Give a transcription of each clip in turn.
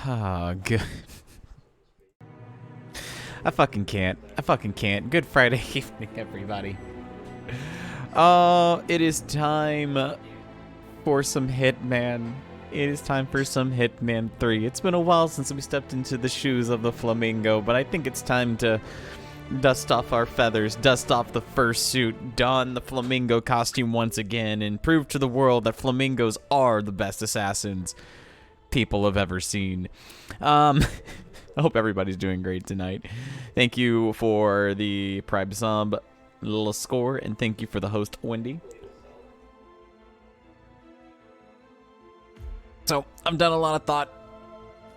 Oh, good. I fucking can't. Good Friday evening, everybody. It is time for some Hitman. It is time for some Hitman 3. It's been a while since we stepped into the shoes of the Flamingo, but I think it's time to dust off our feathers, dust off the fursuit, don the Flamingo costume once again, and prove to the world that Flamingos are the best assassins people have ever seen. I hope everybody's doing great tonight. Thank you for the Prime sub, little score, and thank you for the host, Wendy. So, I've done a lot of thought,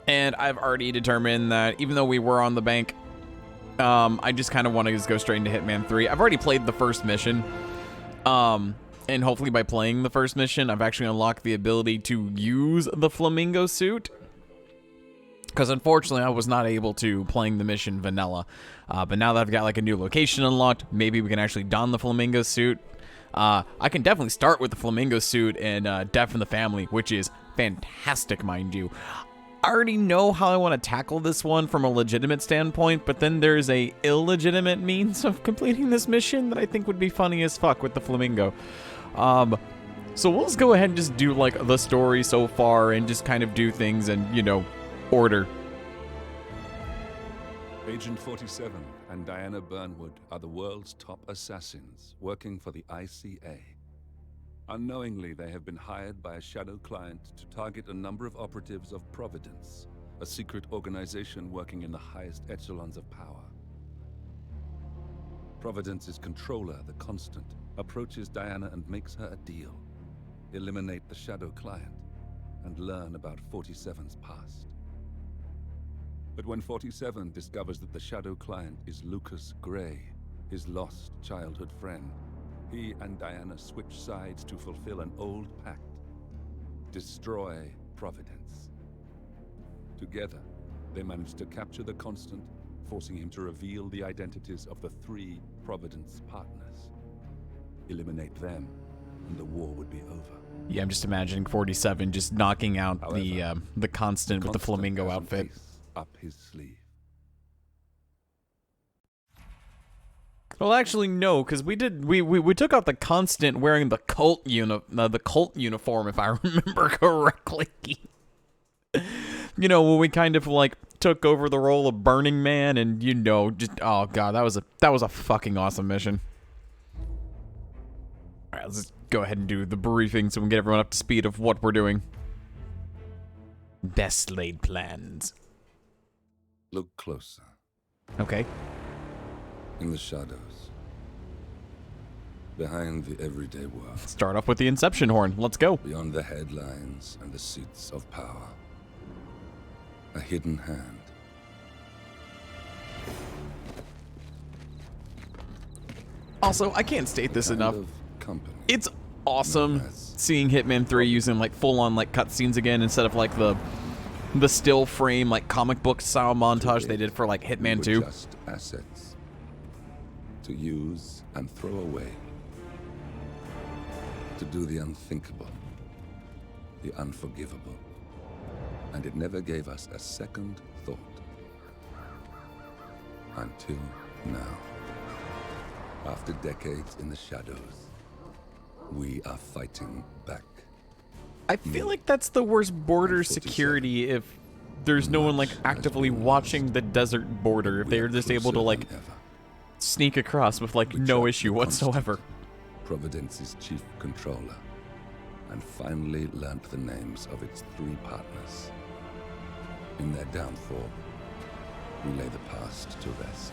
and I've already determined that even though we were on the bank, I just kind of want to just go straight into Hitman 3. I've already played the first mission, and hopefully by playing the first mission, I've actually unlocked the ability to use the Flamingo suit. Because unfortunately, I was not able to playing the mission vanilla. But now that I've got like a new location unlocked, maybe we can actually don the Flamingo suit. I can definitely start with the Flamingo suit and Death in the Family, which is fantastic, mind you. I already know how I want to tackle this one from a legitimate standpoint, but then there's a illegitimate means of completing this mission that I think would be funny as fuck with the Flamingo. So we'll just go ahead and just do like the story so far and just kind of do things and, you know, order. Agent 47 and Diana Burnwood are the world's top assassins working for the ICA. Unknowingly, they have been hired by a shadow client to target a number of operatives of Providence, a secret organization working in the highest echelons of power. Providence's controller, the Constant, approaches Diana and makes her a deal. Eliminate the shadow client and learn about 47's past. But when 47 discovers that the shadow client is Lucas Gray, his lost childhood friend, he and Diana switch sides to fulfill an old pact. Destroy Providence. Together, they manage to capture the Constant, forcing him to reveal the identities of the 3 Providence partners. Eliminate them, and the war would be over. Yeah, I'm just imagining 47 just knocking out the Constant with the Flamingo outfit. Up his sleeve. Well, actually, no, because we took out the Constant wearing the cult uniform, if I remember correctly. You know, when we kind of like took over the role of Burning Man, and you know, just oh god, that was a fucking awesome mission. All right, let's just go ahead and do the briefing so we can get everyone up to speed of what we're doing. Best laid plans. Look closer. Okay. In the shadows. Behind the everyday world. Start off with the Inception horn. Let's go. Beyond the headlines and the seats of power. A hidden hand. Also, I can't state this enough. It's awesome seeing Hitman 3 using like full-on like cutscenes again instead of like the still frame like comic book style montage they did for like Hitman 2. Just assets to use and throw away, to do the unthinkable, the unforgivable, and it never gave us a second thought until now. After decades in the shadows, we are fighting back. I feel like that's the worst border security if there's no one like actively watching the desert border, if they're just able to like sneak across with like no issue whatsoever. Providence's chief controller, and finally learnt the names of its 3 partners. In their downfall, we lay the past to rest.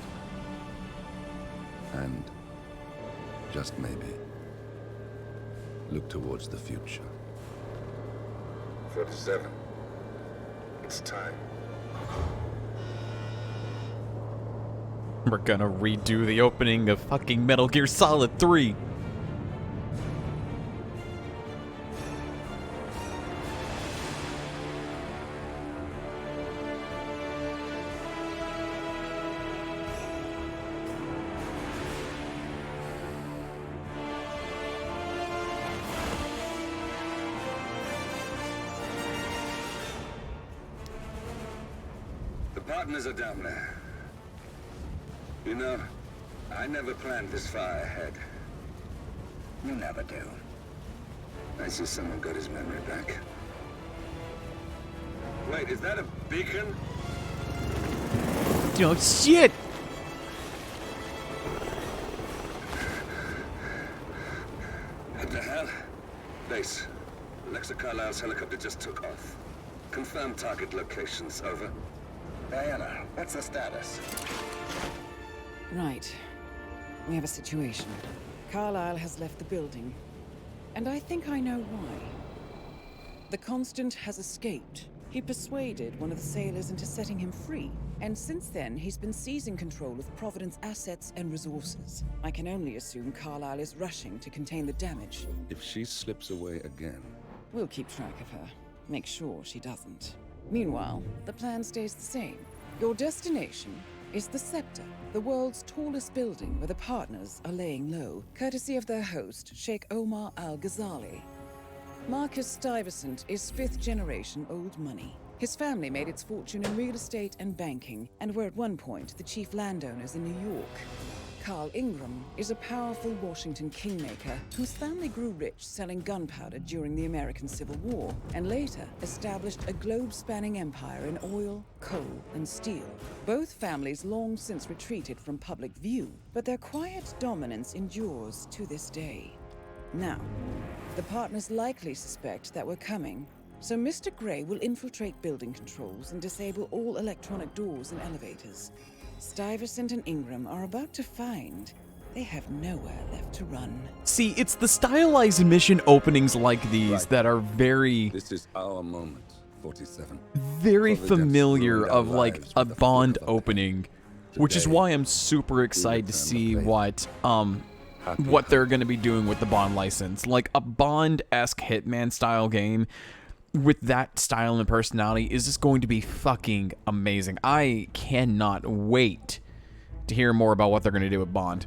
And, just maybe, look towards the future. 47. It's time. We're gonna redo the opening of fucking Metal Gear Solid 3. The partners are down there. You know, I never planned this far ahead. You never do. I see someone got his memory back. Wait, is that a beacon? Oh, shit! What the hell? Base. Alexa Carlisle's helicopter just took off. Confirm target locations, over. Diana, what's the status? Right. We have a situation. Carlisle has left the building. And I think I know why. The Constant has escaped. He persuaded one of the sailors into setting him free. And since then, he's been seizing control of Providence assets and resources. I can only assume Carlisle is rushing to contain the damage. If she slips away again... We'll keep track of her. Make sure she doesn't. Meanwhile, the plan stays the same. Your destination is the Scepter, the world's tallest building where the partners are laying low, courtesy of their host, Sheikh Omar Al-Ghazali. Marcus Stuyvesant is fifth-generation old money. His family made its fortune in real estate and banking, and were at one point the chief landowners in New York. Carl Ingram is a powerful Washington kingmaker whose family grew rich selling gunpowder during the American Civil War, and later established a globe-spanning empire in oil, coal, and steel. Both families long since retreated from public view, but their quiet dominance endures to this day. Now, the partners likely suspect that we're coming, so Mr. Gray will infiltrate building controls and disable all electronic doors and elevators. Stuyvesant and Ingram are about to find they have nowhere left to run. See, it's the stylized mission openings like these that are very... This is our moment, 47. very Providence familiar ruined our of like lives a with the Bond flick of a opening, which is Today, why I'm super excited to return see the favor. what they're going to be doing with the Bond license. Like a Bond-esque Hitman style game with that style and personality is just going to be fucking amazing. I cannot wait to hear more about what they're going to do with Bond.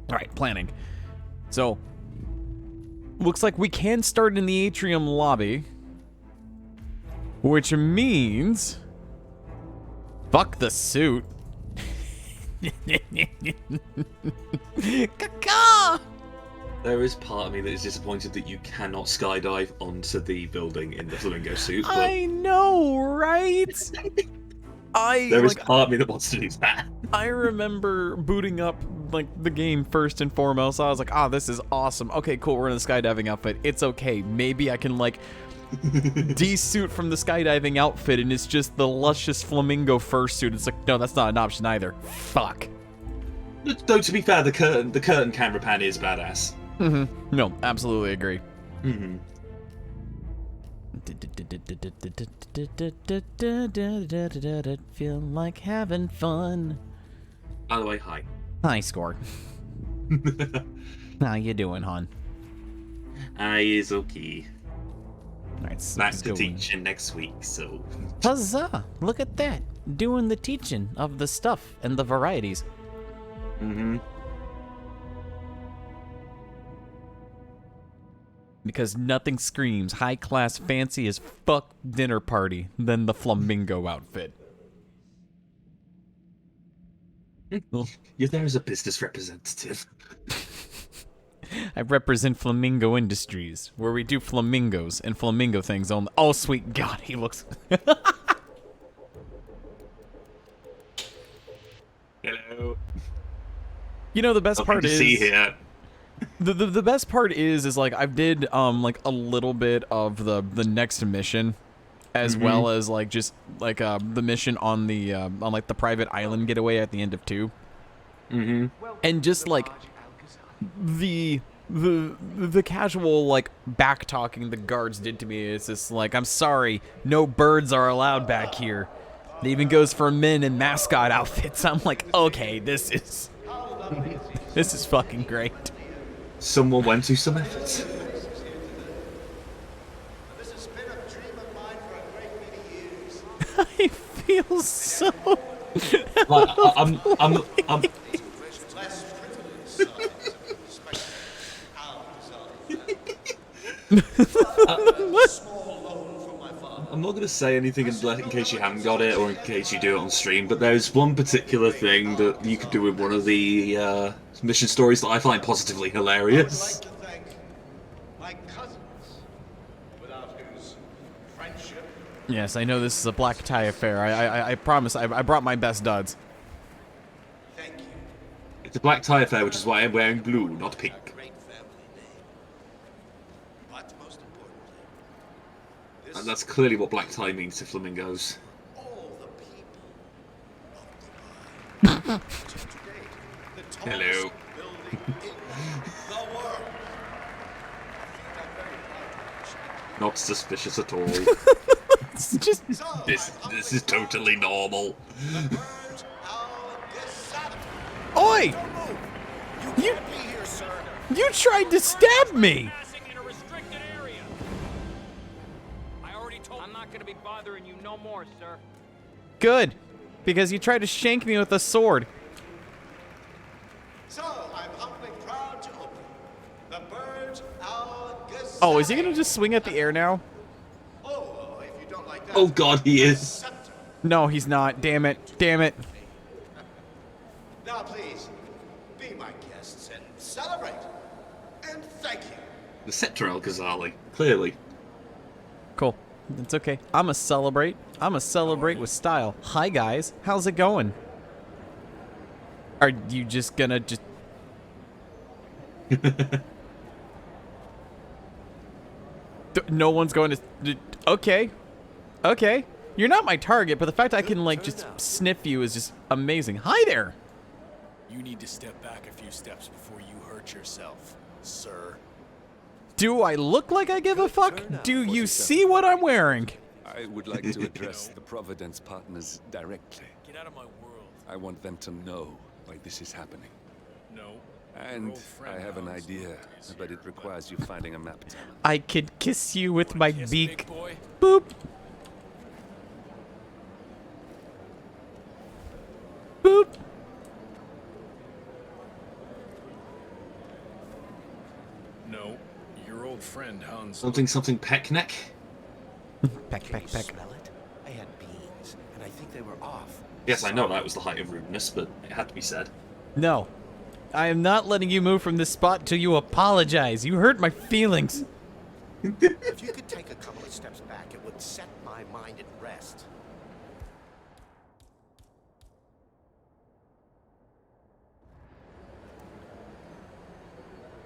All right, planning. So, looks like we can start in the atrium lobby, which means fuck the suit. Caca! There is part of me that is disappointed that you cannot skydive onto the building in the Flamingo suit. But I know, right? there is part of me that wants to do that. I remember booting up like the game first and foremost. I was like, this is awesome. Okay, cool, we're in a skydiving outfit. It's okay. Maybe I can like de-suit from the skydiving outfit and it's just the luscious flamingo fursuit. It's like, no, that's not an option either. Fuck. Though to be fair, the curtain camera pan is badass. Mm-hmm. No, absolutely agree. Mm-hmm. Feel like having fun. By the way, hi. Hi, Score. How you doing, hon? I is okay. Alright, so Back let's to go. teaching next week, so... Huzzah! Look at that. Doing the teaching of the stuff and the varieties. Mm-hmm. Because nothing screams high class fancy as fuck dinner party than the flamingo outfit. You're there as a business representative. I represent Flamingo Industries, where we do flamingos and flamingo things only. Oh, sweet God, he looks... Hello. You know, the best part is... see here. The best part is like I did like a little bit of the next mission, as well as like just like the mission on the on like the private island getaway at the end of 2. And just like the casual like back talking the guards did to me is just like, I'm sorry, no birds are allowed back here. It even goes for men in mascot outfits. I'm like, okay, this is fucking great. Someone went to some effort. This has been a dream of mine for a great many years. I feel so... Like, I'm Less privileged side, especially Al Ghazali. A small loan from my father. I'm not going to say anything in case you haven't got it or in case you do it on stream, but there's one particular thing that you could do with one of the mission stories that I find positively hilarious. I would like to thank my cousins, without whose friendship. Yes, I know this is a black tie affair. I promise. I brought my best duds. Thank you. It's a black tie affair, which is why I'm wearing blue, not pink. A great family name. But most importantly, this And that's clearly what black tie means to flamingos. all the people of Dubai. To date, the tallest Hello. building in the world. I'm very proud Not suspicious at all. It's just to so, This is totally normal. the birds owl decided. Oi! You Be here, sir. you tried to stab me. Passing in a restricted area. I already told. I'm not going to be bothering you no more, sir. Good, because you tried to shank me with a sword. So, I'm humbly proud to open the birds owl Gazette. Oh, is he gonna just swing at the air now? Oh, if you don't like that. Oh god, he is. Scepter. No, he's not. Damn it. Damn it. Now, please, be my guests and celebrate. And thank you. The Scepter El Ghazali, clearly. Cool. It's okay. I'ma celebrate. I'ma celebrate with style. Hi guys, how's it going? Are you just gonna just... No one's going to... Okay. Okay. You're not my target, but the fact I can, like, just sniff you is just amazing. Hi there! You need to step back a few steps before you hurt yourself, sir. Do I look like I give a fuck? Do you see what I'm wearing? I would like to address the Providence partners directly. Get out of my world. I want them to know why this is happening. No. And I have an idea, but it requires you finding a map. I could kiss you with my Kiss, beak. big boy. Boop. Boop. No. Your old friend Hans. Something peckneck? Peck, peck, peck. Smell it? I had beans, and I think they were off. Yes, I know that was the height of rudeness, but it had to be said. No. I am not letting you move from this spot till you apologize. You hurt my feelings. If you could take a couple of steps back, it would set my mind at rest.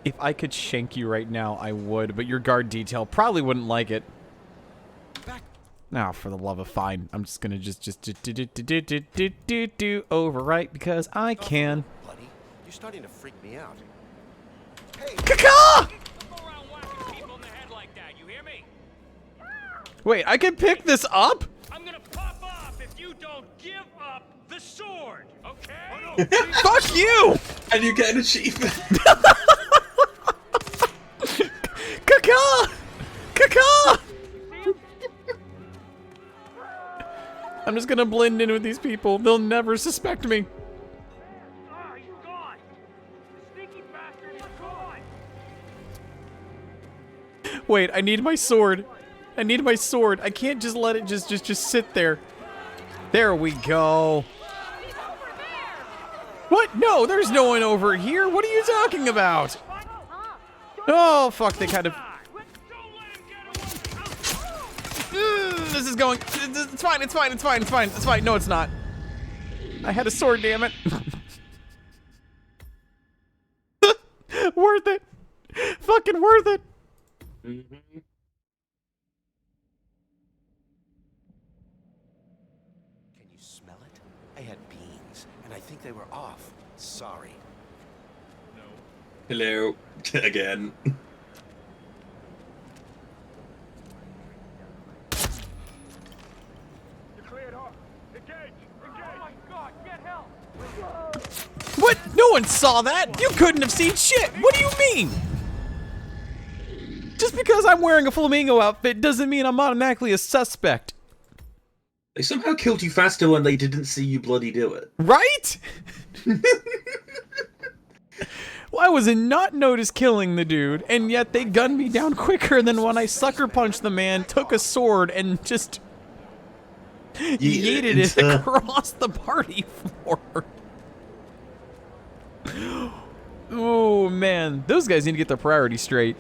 If I could shank you right now, I would, but your guard detail probably wouldn't like it. Now, for the love of fine, I'm just gonna just overwrite because I can. Buddy, you're starting to freak me out. Hey, Caca! Don't go around whacking people in the head like that. You hear me? Wait, I can pick this up? I'm gonna pop off if you don't give up the sword. Okay? Fuck you! And you get an achievement! Caca! Caca! I'm just gonna blend in with these people. They'll never suspect me. Ah, he's gone. The sneaky bastard is gone. Wait, I need my sword. I need my sword. I can't just let it just sit there. There we go. What? No, there's no one over here. What are you talking about? Oh, fuck, they kind of... this is going... It's fine, it's fine, it's fine, it's fine, it's fine. No, it's not. I had a sword, damn it. Worth it. Fucking worth it. can you smell it? I had beans, and I think they were off. Sorry. Hello. Again. What? No one saw that! You couldn't have seen shit! What do you mean? Just because I'm wearing a flamingo outfit doesn't mean I'm automatically a suspect. They somehow killed you faster when they didn't see you bloody do it. Right? Why was it not noticed killing the dude, and yet they gunned me down quicker than when I sucker punched the man, took a sword, and just yeeted it across the party floor? Oh man, those guys need to get their priorities straight.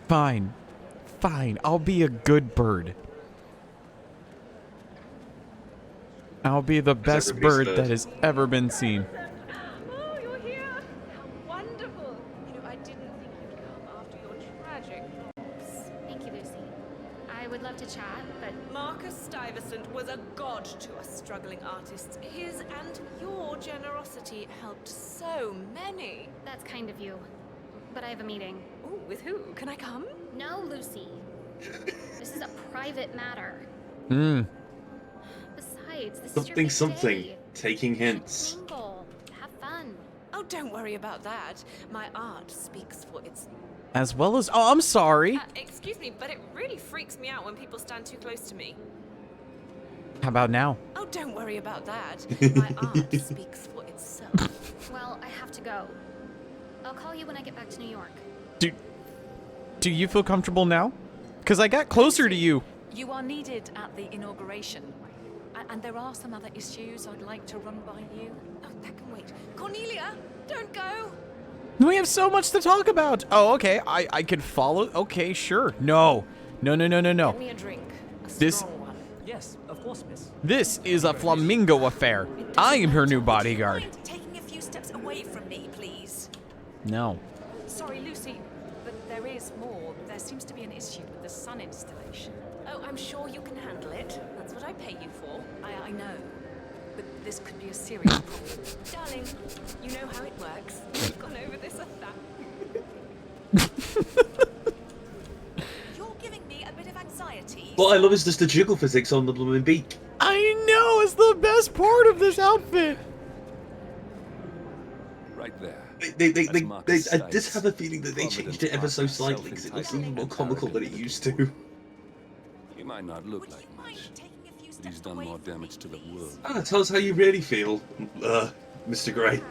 Fine. Fine, I'll be a good bird. I'll be the best bird that has ever been seen. Oh, you're here. How wonderful. You know, I didn't think you'd come after your tragic loss. Thank you, Lucy. I would love to chat, but Marcus Stuyvesant was a god to us struggling artists. His and your generosity helped so many. that's kind of you. But I have a meeting. Oh, with who? Can I come? No, Lucy. This is a private matter. Hmm. Besides, this is your big Something. day. Taking hints. Mingle. Have fun. Oh, don't worry about that. My art speaks for its... As well as... Oh, I'm sorry. Excuse me, but it really freaks me out when people stand too close to me. How about now? Oh, don't worry about that. My art speaks for itself. Well, I have to go. I'll call you when I get back to New York. Do you feel comfortable now? Because I got closer to you. You are needed at the inauguration. And there are some other issues I'd like to run by you. Oh, that can wait. Cornelia, don't go. We have so much to talk about. Oh, okay. I could follow. Okay, sure. No. No. Get me a drink. A This- strong one. Yes, of course, miss. This is a Flamingo affair. I am her new bodyguard. Mind taking a few steps away from me, please? No. Sorry, Lucy, but there is more. There seems to be an issue with the sun installation. Oh, I'm sure you can handle it. That's what I pay you for. I know, but this could be a serious problem. Darling, you know how it works. We've gone over this at that. You're giving me a bit of anxiety. What I love is just the jiggle physics on the blooming beak. I know. It's the best part of this outfit. Right there. I just have a feeling that they changed it ever so slightly because it looks even more comical than it used to. He might not look like much, but he's done more damage to the world. Ah, tell us how you really feel, Mr. Grey.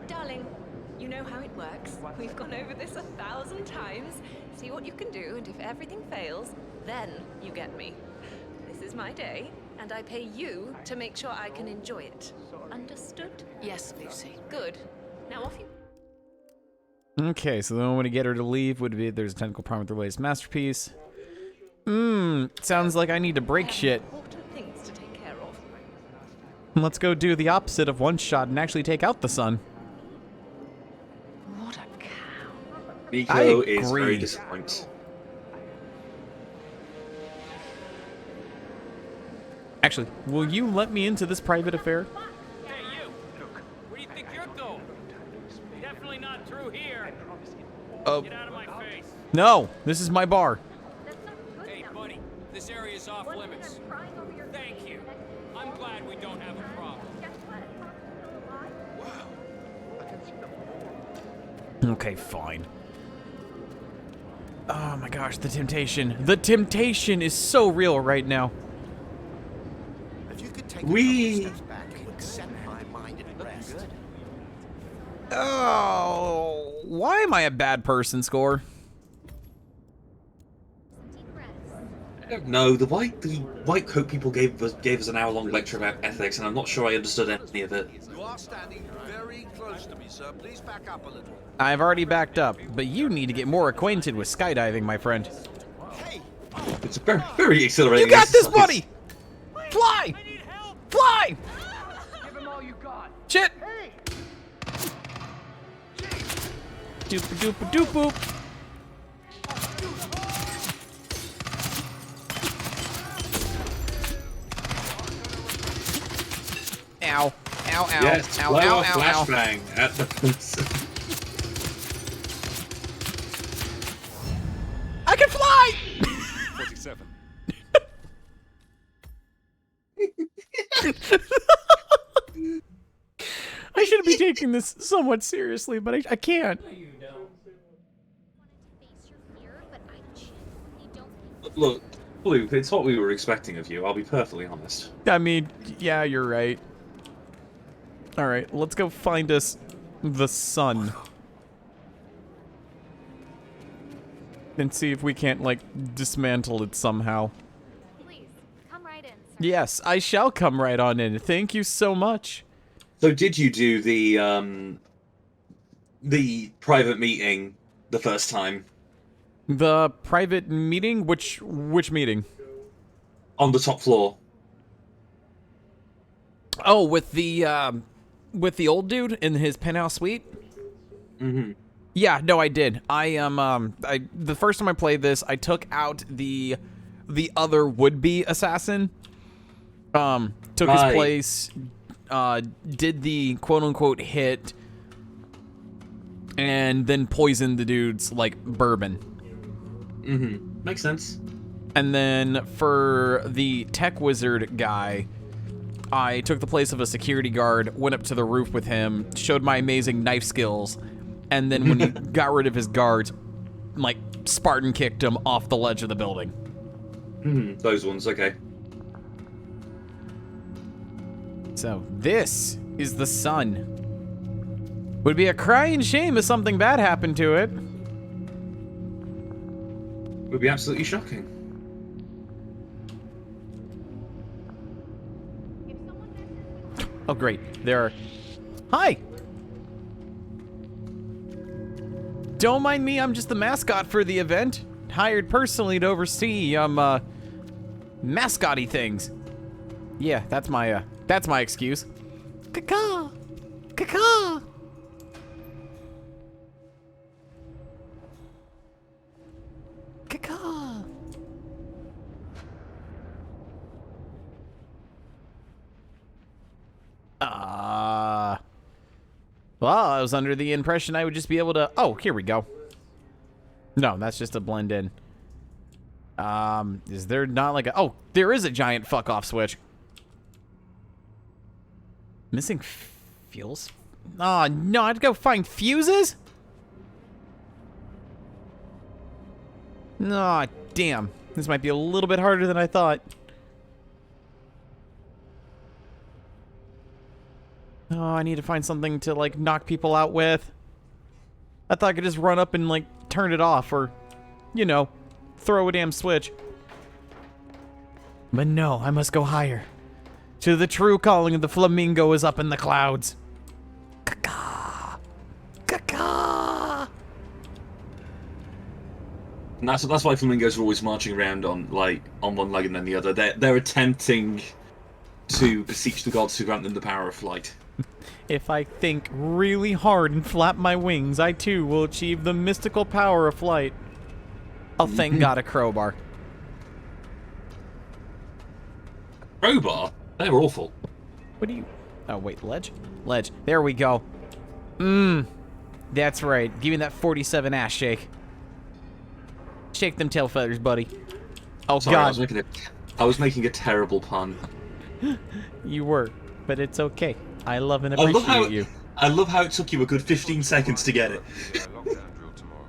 Darling, you know how it works. We've gone over this 1,000 times. See what you can do, and if everything fails, then you get me. This is my day, and I pay you to make sure I can enjoy it. Understood? Yes, Lucy. Good. Now off you... Okay, so the only way to get her to leave would be there's a technical problem with the latest masterpiece. Sounds like I need to break shit. Important things to take care of. Let's go do the opposite of one shot and actually take out the sun. What a cow. Nico is agree. very disappointed. Actually, will you let me into this private affair? Hey, you! Where do you think you're going? Definitely not through here. Oh, Get out of my face. no, this is my bar. Hey, buddy, this area is off limits. Thank you. I'm glad we don't have a problem. Okay, fine. Oh my gosh, the temptation. The temptation is so real right now. If you could take We- a couple steps back and accept my mind at rest. Oh, why am I a bad person, Score? I don't know. The white coat people gave us an hour-long lecture about ethics, and I'm not sure I understood any of it. You are standing very close to me, sir. Please back up a little. I've already backed up, but you need to get more acquainted with skydiving, my friend. Hey! It's a very, very exhilarating. You got this, exercise. buddy! Fly! Fly! Give him all you got. Shit! Doop doop doop boop. Ow. Ow, ow. Yes, ow, blow ow, a ow, ow. flashbang at the person. I can fly! 47. I should be taking this somewhat seriously, but I can't. Look, Blue, it's what we were expecting of you, I'll be perfectly honest. I mean, yeah, you're right. Alright, let's go find us the sun. And see if we can't, like, dismantle it somehow. Please, come right in, sir. Yes, I shall come right on in. Thank you so much. So did you do the private meeting the first time? The private meeting? Which meeting? On the top floor. Oh, with the old dude in his penthouse suite? Mm-hmm. Yeah, no, I did. The first time I played this, I took out the other would-be assassin. Took his place, did the quote-unquote hit, and then poisoned the dude's, like, bourbon. Mm-hmm. Makes sense. And then for the tech wizard guy, I took the place of a security guard, went up to the roof with him, showed my amazing knife skills, and then when he got rid of his guards, like, Spartan kicked him off the ledge of the building. Mm-hmm. Those ones, okay. So, this is the sun. Would be a crying shame if something bad happened to it. Would be absolutely shocking. Oh, great. There are... Hi! Don't mind me, I'm just the mascot for the event. Hired personally to oversee, mascot-y things. Yeah, that's my excuse. Caw-caw! Caw-caw! Caw-caw! Well, I was under the impression I would just be able to... Oh, here we go. No, that's just a blend in. Is there not like a... Oh, there is a giant fuck-off switch. Missing fuels? Oh, no, I'd go find fuses? No, damn. This might be a little bit harder than I thought. Oh, I need to find something to, like, knock people out with. I thought I could just run up and, like, turn it off or, you know, throw a damn switch. But no, I must go higher. To the true calling of the Flamingo is up in the clouds. Caw-caw! Caw-caw! And that's why flamingos are always marching around on one leg and then the other. They're attempting to beseech the gods to grant them the power of flight. If I think really hard and flap my wings, I too will achieve the mystical power of flight. Oh, thank God, a crowbar. Crowbar? They're awful. What do you... Oh, wait, ledge? Ledge. There we go. That's right. Give me that 47 ass shake. Shake them tail feathers, buddy. Oh, sorry, God. I was making a terrible pun. You were, but it's okay. I love and appreciate you. I love how it took you a good 15 seconds to get it. Lockdown drill tomorrow.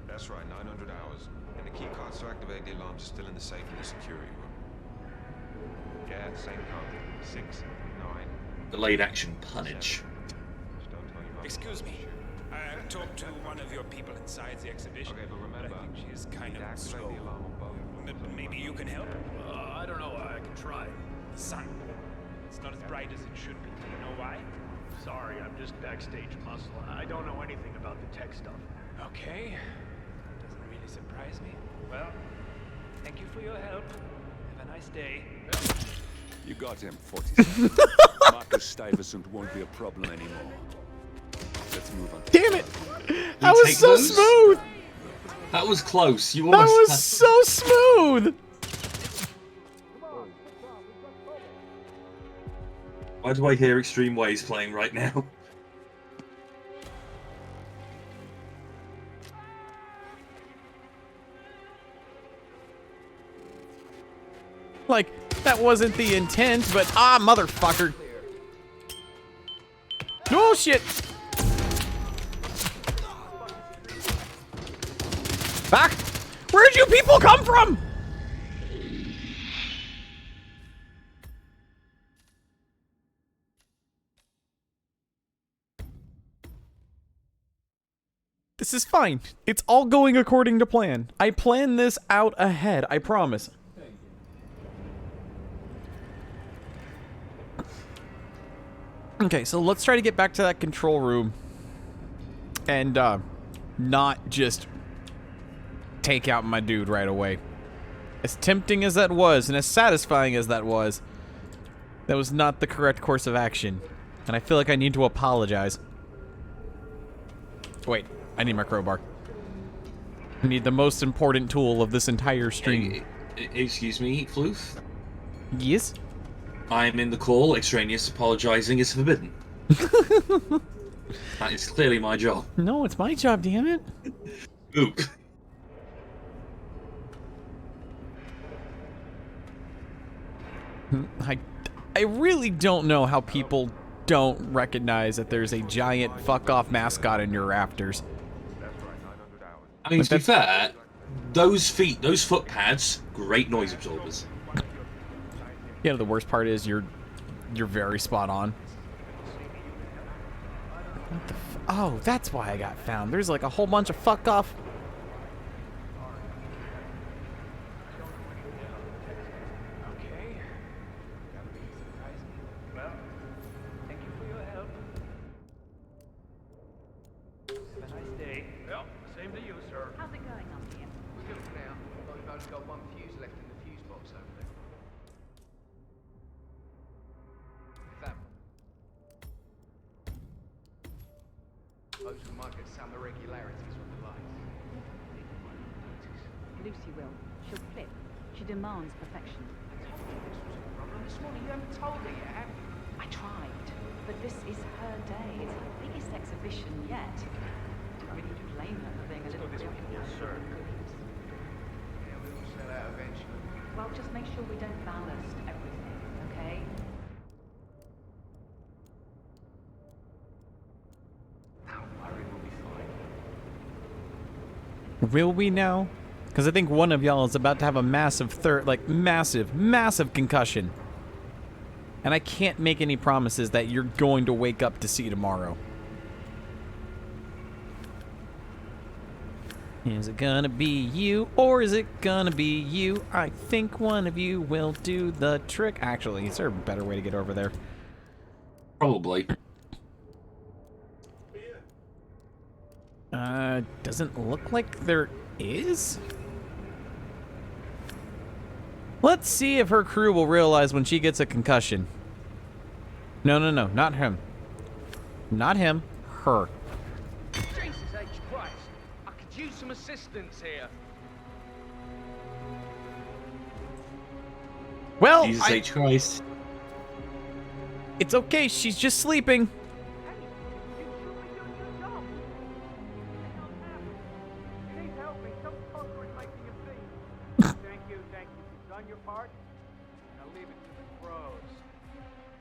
That's right, 900 hours. And the key cards to activate the alarms are still in the safe in the security room. Yeah, same code. 6, 9. Delayed action punnage. Excuse me. I talked to one of your people inside the exhibition. Okay, but remember, I think she is kind of activate slow. the alarm on both. Maybe you can help? I don't know. I can try. The sun. It's not as bright as it should be. Do you know why? Sorry, I'm just backstage muscle. I don't know anything about the tech stuff. Okay. Doesn't really surprise me. Well, thank you for your help. Have a nice day. You got him, 47. Marcus Stuyvesant won't be a problem anymore. Let's move on. Damn it! That was so smooth! That was close. You that almost was so smooth! Why do I hear Extreme Ways playing right now? Like, that wasn't the intent, but motherfucker. Oh, shit! Back! Where'd you people come from? This is fine. It's all going according to plan. I planned this out ahead, I promise. Okay, so let's try to get back to that control room. And, not just take out my dude right away. As tempting as that was, and as satisfying as that was not the correct course of action. And I feel like I need to apologize. Wait, I need my crowbar. I need the most important tool of this entire stream. Excuse me, Floof? Yes? I'm in the call. Extraneous apologizing is forbidden. That is clearly my job. No, it's my job, damn it. Ook. I really don't know how people don't recognize that there's a giant fuck-off mascot in your rafters. I mean, to be fair, those foot pads, great noise absorbers. You know, the worst part is you're very spot on. What the oh, that's why I got found. There's like a whole bunch of fuck-off. Lucy will. She'll flip. She demands perfection. This morning you haven't told her yet, have you? I tried, but this is her day. It's her biggest exhibition yet. I really do blame her for being a little preoccupied. Sure. Yeah, we will sell out eventually. Well, just make sure we don't ballast everything, okay? Don't worry, we'll be fine. Will we now? Because I think one of y'all is about to have a massive massive concussion. And I can't make any promises that you're going to wake up to see tomorrow. Is it gonna be you, or is it gonna be you? I think one of you will do the trick. Actually, is there a better way to get over there? Probably. Doesn't look like there is. Let's see if her crew will realize when she gets a concussion. No, not him. Not him. Her. Jesus H. Christ. I could use some assistance here. Well, Jesus H. Christ. It's okay, she's just sleeping.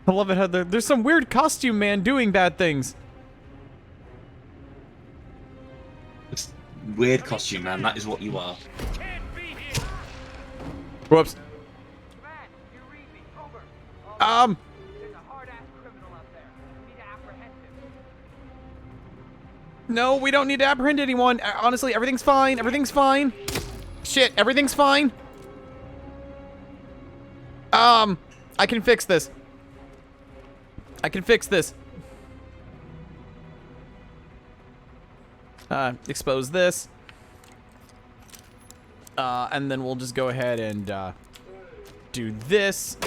I love it how there's some weird costume man doing bad things. It's weird costume man, that is what you are. Whoops. No, we don't need to apprehend anyone. Honestly, everything's fine. Everything's fine. Shit, everything's fine. I can fix this. I can fix this. Expose this. And then we'll just go ahead and do this.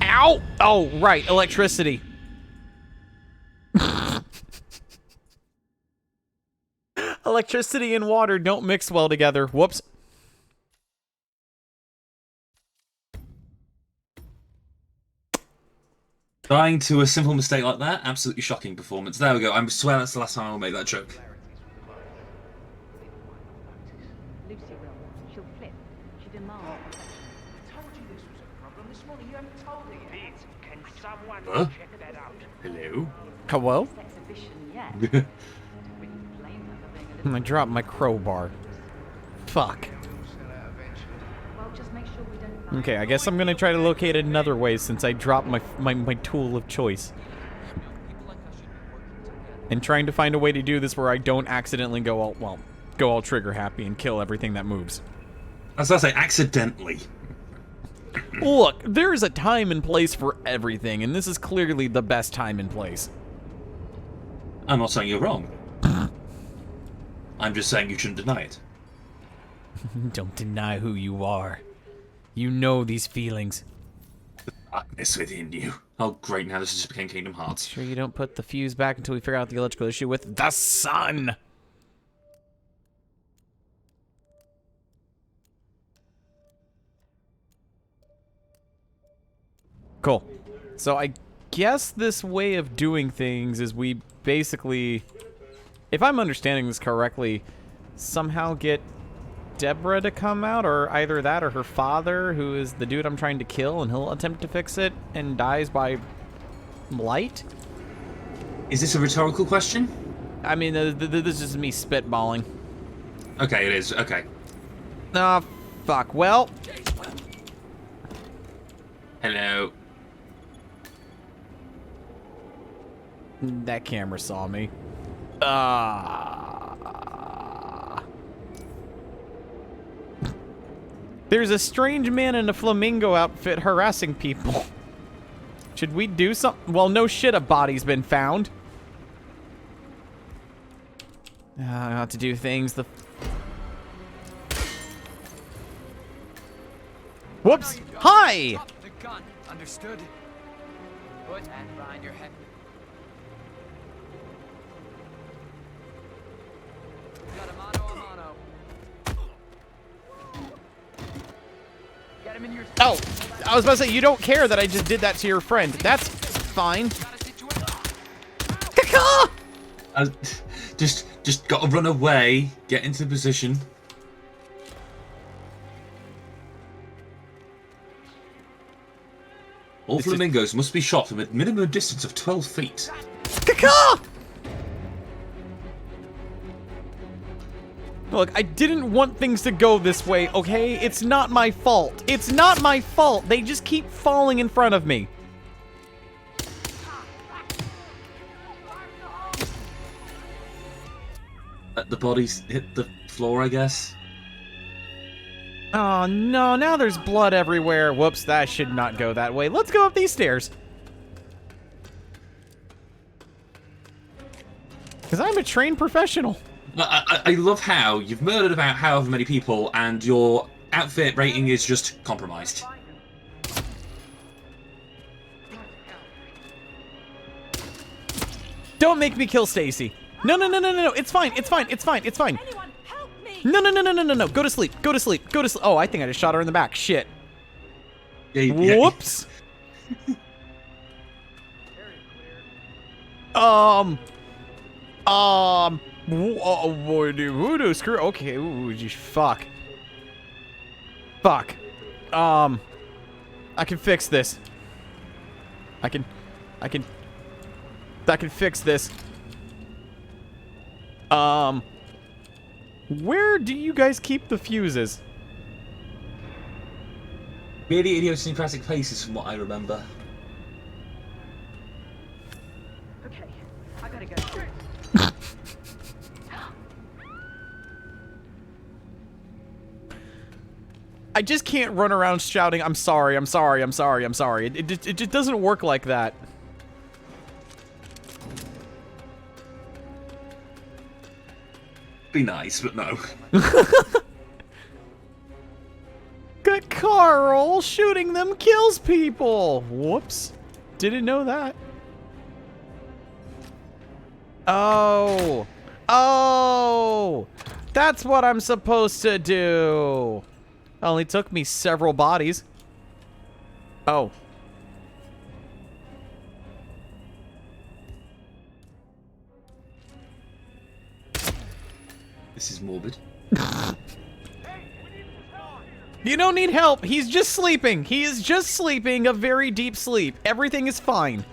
Ow! Oh, right, electricity. Electricity and water don't mix well together. Whoops. Dying to a simple mistake like that, absolutely shocking performance. There we go. I swear that's the last time I'll make that joke. Lucy will. She'll flip. She demands. I told you this was a problem this morning. You haven't told her yet. Please, can someone Huh? check that out? Hello? Hello? Exhibition yet. I dropped my crowbar. Fuck. Well, just make sure we don't. Okay, I guess I'm gonna try to locate another way since I dropped my tool of choice. And trying to find a way to do this where I don't accidentally go all trigger happy and kill everything that moves. As I say, accidentally. Look, there is a time and place for everything, and this is clearly the best time and place. I'm not saying you're wrong. I'm just saying you shouldn't deny it. Don't deny who you are. You know these feelings. The darkness within you. Oh, great, now this just became Kingdom Hearts. Sure you don't put the fuse back until we figure out the electrical issue with the sun. Cool. So I guess this way of doing things is we basically, if I'm understanding this correctly, somehow get Deborah to come out, or either that or her father, who is the dude I'm trying to kill, and he'll attempt to fix it and dies by light? Is this a rhetorical question? I mean, this is me spitballing. Okay, it is. Okay. Ah, fuck. Well. Hello. That camera saw me. There's a strange man in a flamingo outfit harassing people. Should we do something? Well, no shit, a body's been found. I have to do things the... Whoops! Hi! Drop the gun. Understood? Put that behind your head. Got a mano a mano. Get him in your... Oh! I was about to say, you don't care that I just did that to your friend. That's fine. Caca! Just gotta run away, get into position. All flamingos must be shot from a minimum distance of 12 feet. Caca! Look, I didn't want things to go this way, okay? It's not my fault. It's not my fault. They just keep falling in front of me. The bodies hit the floor, I guess. Oh, no. Now there's blood everywhere. Whoops, that should not go that way. Let's go up these stairs. Because I'm a trained professional. I love how you've murdered about however many people and your outfit rating is just compromised. Don't make me kill Stacy. No, no, no, no, no, no. It's fine. It's fine. It's fine. It's fine. No, no, no, no, no, no, no. Go to sleep. Go to sleep. Go to sleep. Oh, I think I just shot her in the back. Shit. Whoops. Voodoo screw. Okay. Ooh, geez, fuck. Fuck. I can fix this. I can fix this. Where do you guys keep the fuses? Really idiosyncratic places from what I remember. Okay, I gotta go. I just can't run around shouting, I'm sorry, I'm sorry, I'm sorry, I'm sorry. It just doesn't work like that. Be nice, but no. Good Carl, shooting them kills people. Whoops. Didn't know that. Oh. Oh. That's what I'm supposed to do. Only took me several bodies. Oh. This is morbid. You don't need help. He's just sleeping. He is just sleeping a very deep sleep. Everything is fine.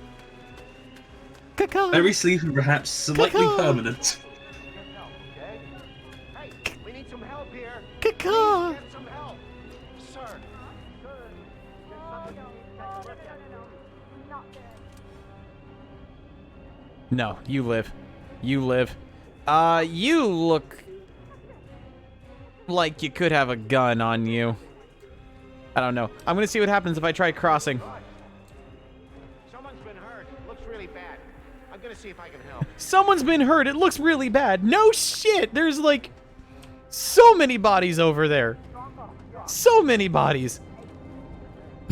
Caca. Very sleepy, perhaps slightly permanent. Hey, we need some help here. Caca. Get some help, sir. No, you live. You live. You look like you could have a gun on you. I don't know. I'm gonna see what happens if I try crossing. Someone's been hurt. Looks really bad. I'm gonna see if I can help. Someone's been hurt. It looks really bad. No shit. There's like so many bodies over there. So many bodies.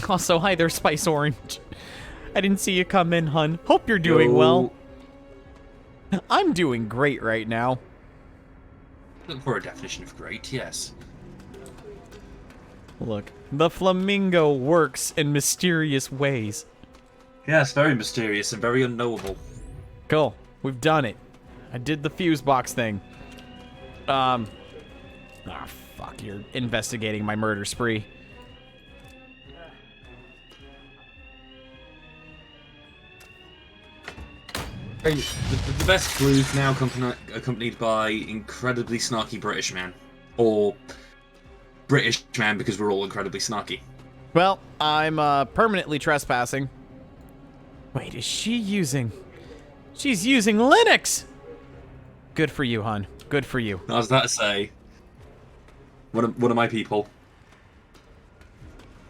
Also, hi there, Spice Orange. I didn't see you come in, hun. Hope you're doing well. I'm doing great right now. For a definition of great, yes. Look, the Flamingo works in mysterious ways. Yes, very mysterious and very unknowable. Cool. We've done it. I did the fuse box thing. Ah, fuck. You're investigating my murder spree. The best clues now accompanied by incredibly snarky British man. Or British man because we're all incredibly snarky. Well, I'm permanently trespassing. Wait, is she using... She's using Linux! Good for you, hun. Good for you. I was about to say. One of my people.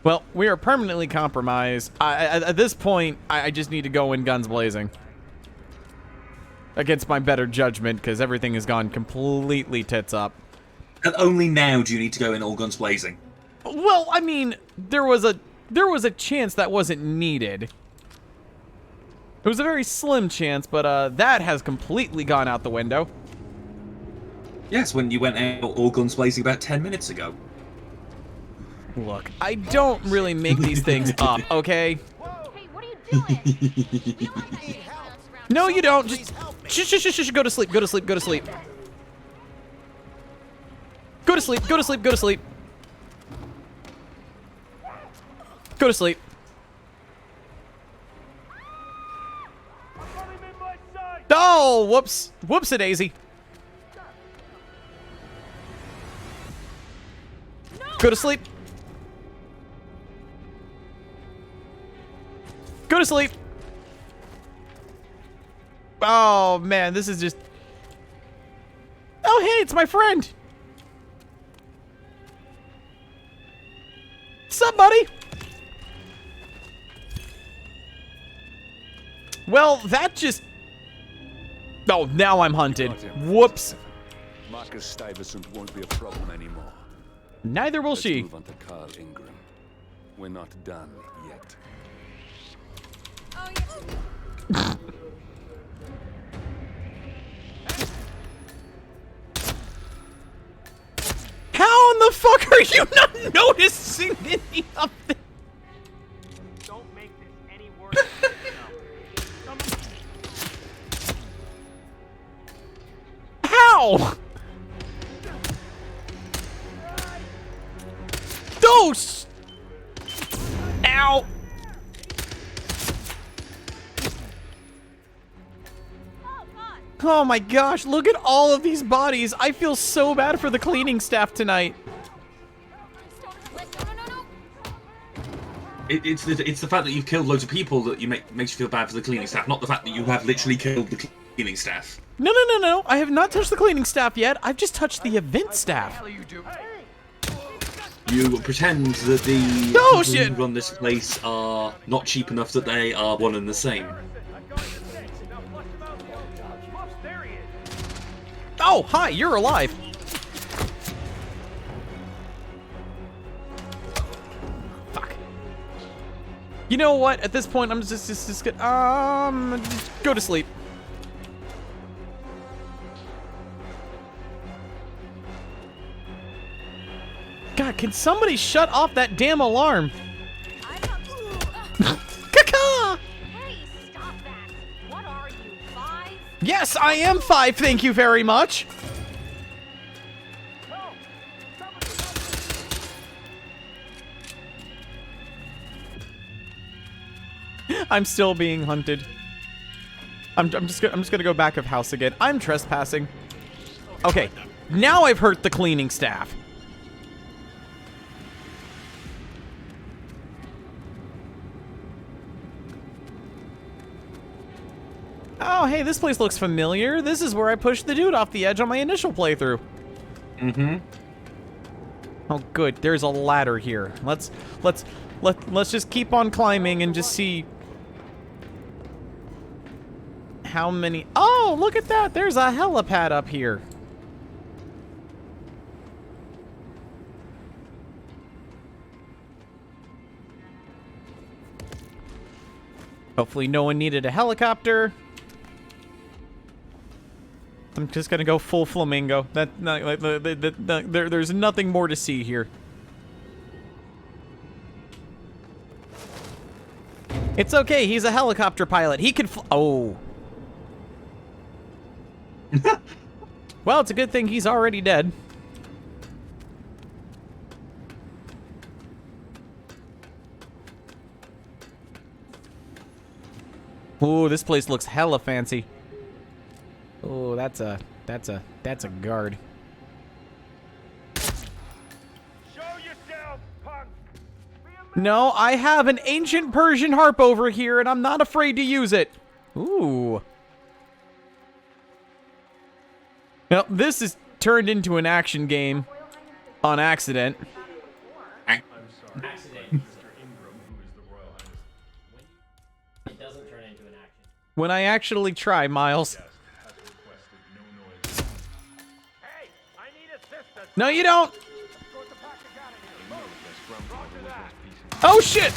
Well, we are permanently compromised. At this point, I just need to go in guns blazing. Against my better judgment, because everything has gone completely tits up. And only now do you need to go in all guns blazing. Well, I mean, there was a chance that wasn't needed. It was a very slim chance, but that has completely gone out the window. Yes, when you went out all guns blazing about 10 minutes ago. Look, I don't really make these things up, okay? Hey, what are you doing? No, you don't. Just shush. Go to sleep. Go to sleep. Go to sleep. Go to sleep. Go to sleep. Go to sleep. Go to sleep. Oh, whoops. Whoops-a-daisy. Go to sleep. Go to sleep. Oh, man, this is just... Oh, hey, it's my friend. What's up, buddy? Well, that just... Oh, now I'm hunted. Whoops. Marcus Stuyvesant won't be a problem anymore. Neither will Let's she. move on to Carl Ingram. We're not done yet. How in the fuck are you not noticing any of this? Don't make this any worse. How? Those! Ow! Oh my gosh, look at all of these bodies. I feel so bad for the cleaning staff tonight. It's the fact that you've killed loads of people that makes you feel bad for the cleaning staff, not the fact that you have literally killed the cleaning staff. No. I have not touched the cleaning staff yet. I've just touched the event staff. You pretend that the people who run this place are not cheap enough that they are one and the same. Oh, hi, you're alive. Fuck. You know what? At this point, I'm just gonna, go to sleep. God, can somebody shut off that damn alarm? Caca! Hey, stop that. What are you, 5? Yes, I am 5, thank you very much. I'm still being hunted. I'm just gonna go back of house again. I'm trespassing. Okay, now I've hurt the cleaning staff. Oh, hey, this place looks familiar. This is where I pushed the dude off the edge on my initial playthrough. Mm-hmm. Oh, good. There's a ladder here. Let's just keep on climbing and just see how many. Oh, look at that. There's a helipad up here. Hopefully no one needed a helicopter. I'm just gonna go full Flamingo. There's nothing more to see here. It's okay. He's a helicopter pilot. He can oh. Well, it's a good thing he's already dead. Ooh, this place looks hella fancy. Oh, that's a guard. Show yourself, punk. No, I have an ancient Persian harp over here, and I'm not afraid to use it. Ooh. Now, this is turned into an action game on accident. I'm sorry. Accident, Mr. Ingram, who is the Royal Highness. It doesn't turn into an action. When I actually try, Miles. No, you don't. Oh, shit.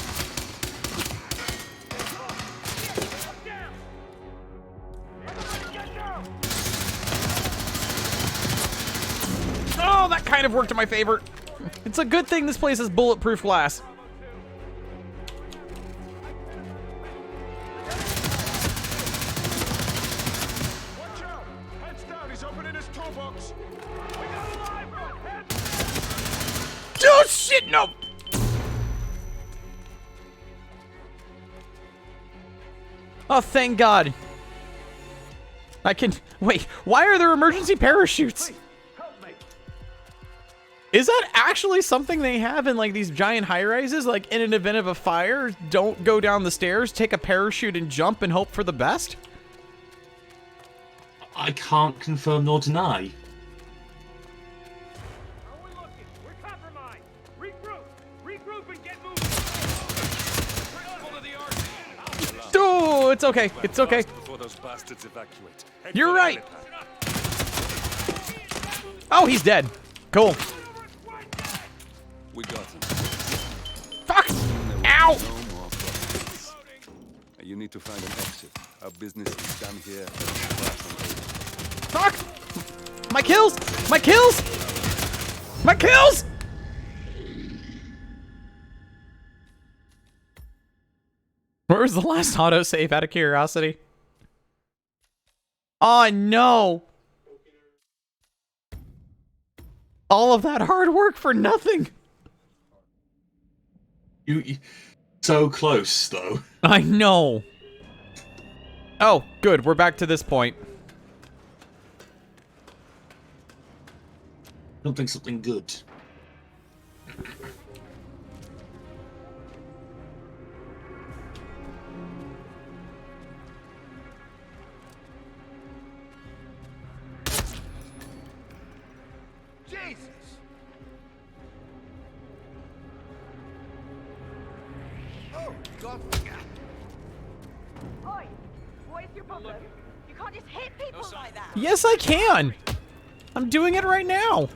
Oh, that kind of worked in my favor. It's a good thing this place has bulletproof glass. Watch out! Heads down, he's opening his toolbox. Oh, shit, no. Oh, thank God. I can... Wait, why are there emergency parachutes? Is that actually something they have in, like, these giant high-rises? Like, in an event of a fire, don't go down the stairs, take a parachute and jump and hope for the best? I can't confirm nor deny. Oh, it's okay. It's okay. You're right. Oh, he's dead. Cool. We got him. Fuck! Ow! You need to find an exit. Our business is done here. Fuck! My kills! My kills! My kills! Where was the last autosave out of curiosity? Oh, no! All of that hard work for nothing! You so close, though. I know. Oh, good. We're back to this point. Something good. Jesus! Oh, God. Oi! What is your problem? You can't just hit people like that! Yes, I can! I'm doing it right now!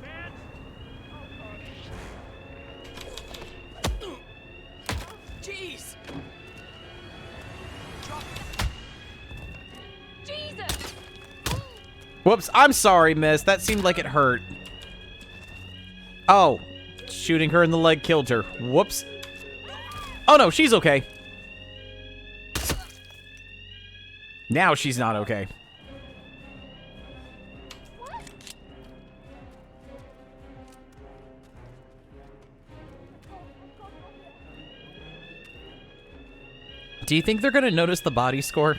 Jeez! Jesus! Whoops, I'm sorry, miss. That seemed like it hurt. Oh, shooting her in the leg killed her. Whoops. Oh no, she's okay. Now she's not okay. Do you think they're gonna notice the body score?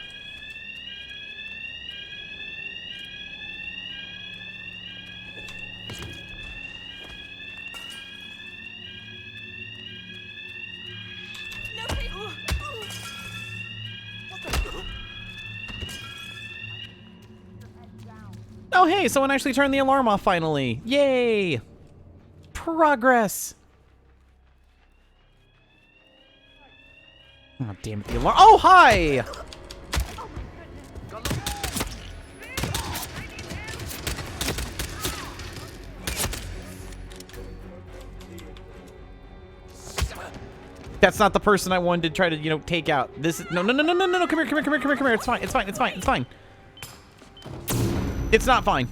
Oh, hey, someone actually turned the alarm off finally. Yay! Progress. Oh, damn it, the alarm. Oh, hi! That's not the person I wanted to try to, you know, take out. This is no. Come here. It's fine. It's fine. It's not fine.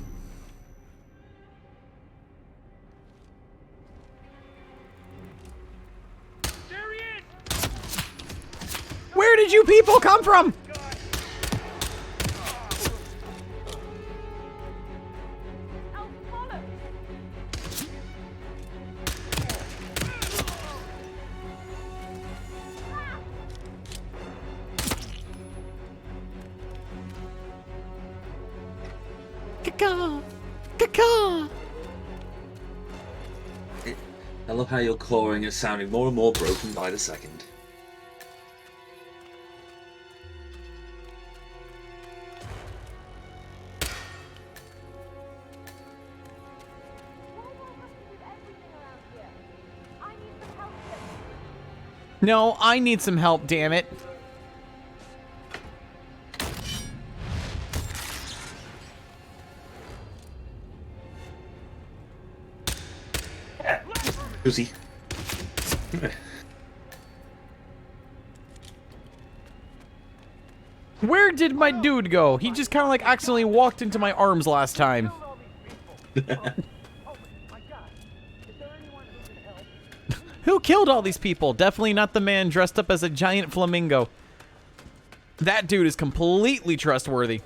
Where did you people come from? Caca! I love how your clawing is sounding more and more broken by the second. No, I need some help, damn it. Lucy. Where did my dude go? He just kind of like accidentally walked into my arms last time. Who killed all these people? Definitely not the man dressed up as a giant flamingo. That dude is completely trustworthy.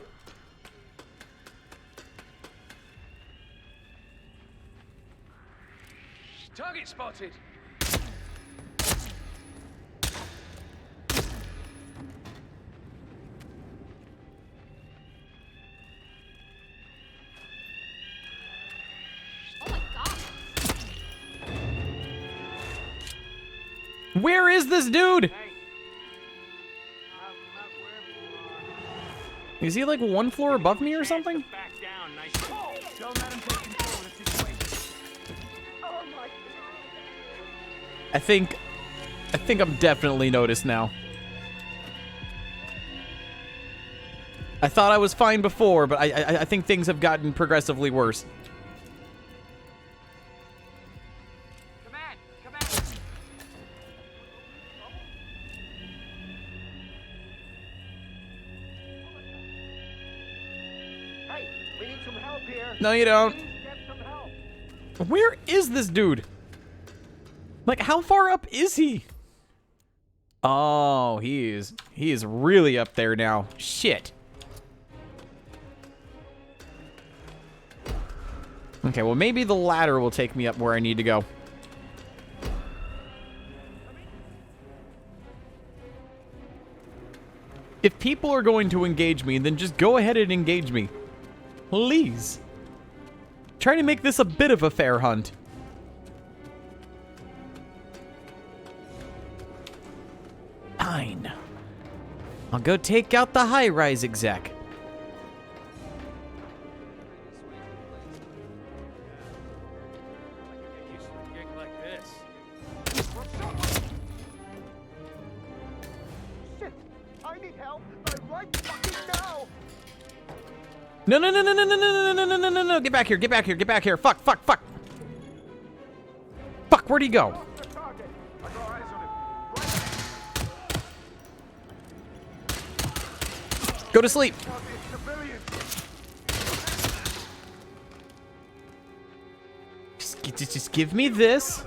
Target spotted. Where is this dude? Is he like one floor above me or something? I think I'm definitely noticed now. I thought I was fine before, but I think things have gotten progressively worse. Hey, we need some help here. No, you don't. Please get some help. Where is this dude? Like, how far up is he? Oh, he is really up there now. Shit. Okay, well, maybe the ladder will take me up where I need to go. If people are going to engage me, then just go ahead and engage me. Please. Try to make this a bit of a fair hunt. Fine. I'll go take out the high-rise exec. Shit, I need help right fucking now. No. Get back here. Fuck. Fuck, where'd he go? Go to sleep. Just give me this.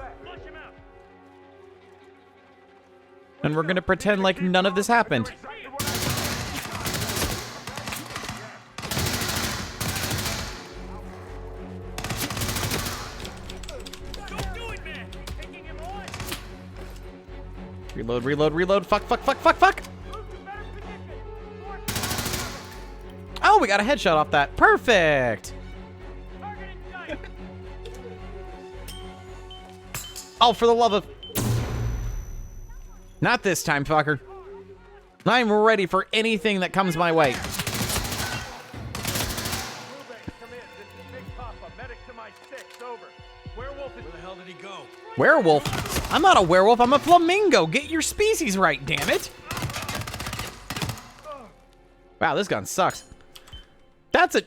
And we're gonna pretend like none of this happened. Reload. Fuck. Oh, we got a headshot off that. Perfect. Oh, for the love of... Not this time, fucker. I'm ready for anything that comes my way. Werewolf? I'm not a werewolf, I'm a flamingo. Get your species right, damn it. Wow, this gun sucks. That's a...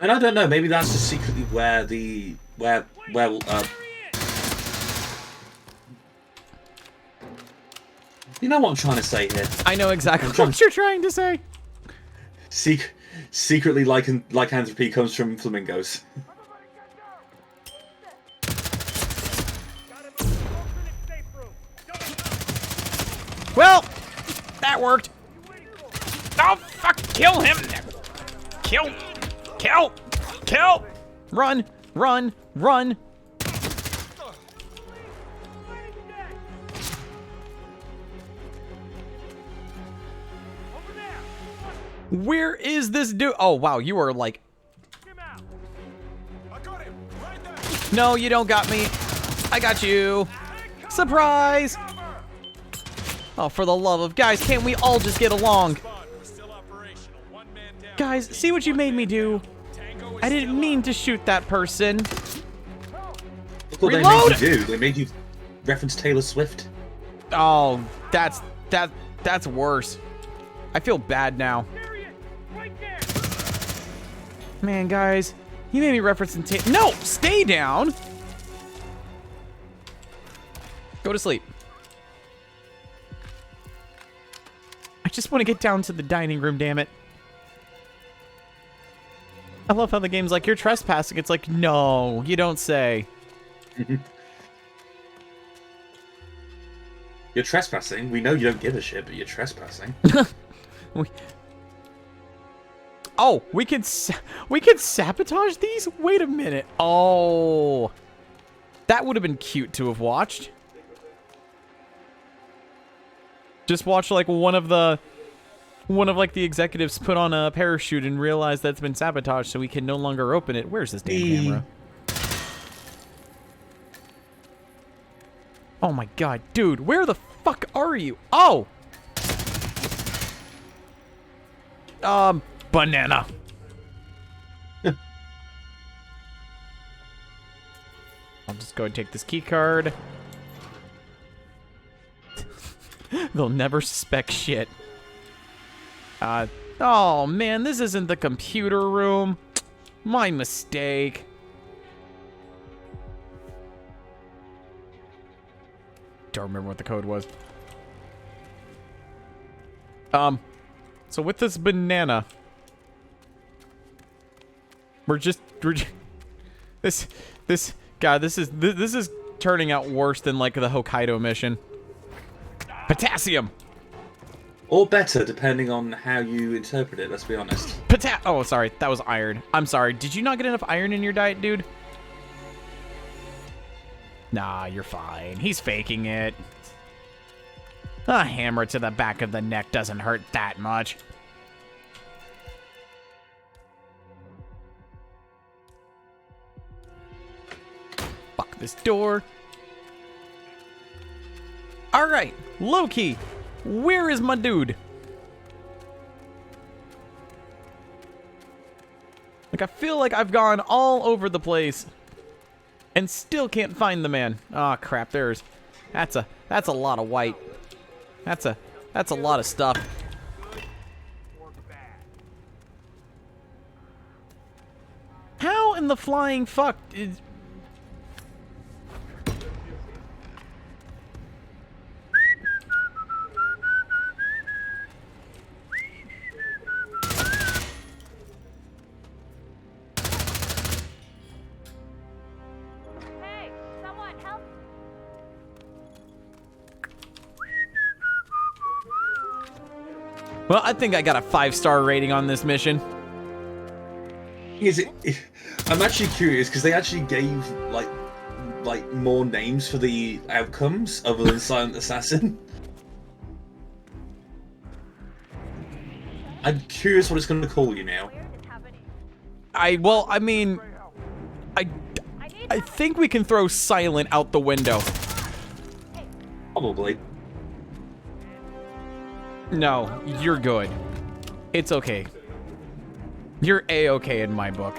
And I don't know, maybe that's just secretly where you know what I'm trying to say here? I know exactly what you're trying to say. Secretly, lycanthropy comes from flamingos. Well, that worked. Oh, fuck, kill him. Kill. Run. Where is this dude? Oh, wow, you are like... No, you don't got me. I got you. Surprise! Oh, for the love of... Guys, can't we all just get along? Guys, see what you made me do? I didn't mean to shoot that person. Look what they made you do. They made you reference Taylor Swift. Oh, that's worse. I feel bad now. Man, guys, you made me reference No, stay down. Go to sleep. I just want to get down to the dining room, damn it. I love how the game's like, you're trespassing. It's like, no, you don't say. You're trespassing. We know you don't give a shit, but you're trespassing. Oh, we can sabotage these? Wait a minute. Oh. That would have been cute to have watched. Just watch like one of like the executives put on a parachute and realize that's been sabotaged so we can no longer open it. Where's this damn camera? Oh my god, dude, where the fuck are you? Oh! Banana. I'll just go and take this key card. They'll never suspect shit. Oh man, this isn't the computer room. My mistake. Don't remember what the code was. So with this banana, this is turning out worse than like the Hokkaido mission. Potassium. Or better, depending on how you interpret it, let's be honest. Oh, sorry, that was iron. I'm sorry, did you not get enough iron in your diet, dude? Nah, you're fine. He's faking it. A hammer to the back of the neck doesn't hurt that much. Fuck this door. Alright, Loki. Where is my dude? Like, I feel like I've gone all over the place and still can't find the man. Oh crap, that's a lot of white. That's a lot of stuff. How in the flying fuck is... Well, I think I got a 5-star rating on this mission. Is it? I'm actually curious because they actually gave like more names for the outcomes other than Silent Assassin. I'm curious what it's going to call you now. I think we can throw Silent out the window. Probably. No, you're good. It's okay. You're A-okay in my book.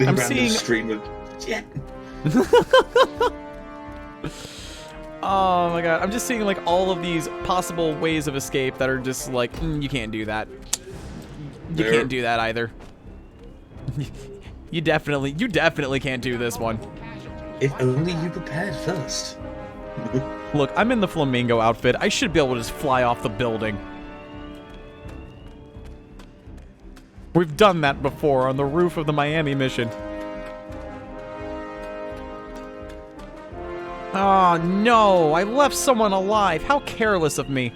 I'm random seeing stream of yeah. Oh my god, I'm just seeing like all of these possible ways of escape that are just like, you can't do that. You can't do that either. You definitely can't do this one. If only you prepared first. Look, I'm in the Flamingo outfit. I should be able to just fly off the building. We've done that before on the roof of the Miami mission. Oh no, I left someone alive. How careless of me.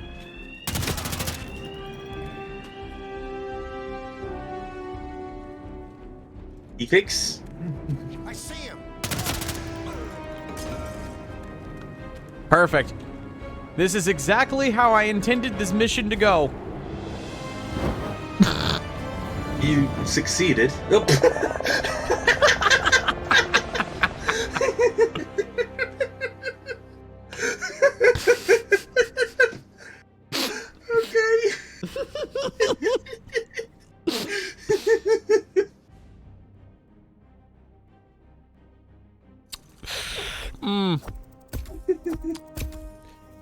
E-fix? I see him. Perfect. This is exactly how I intended this mission to go. You succeeded. Oh.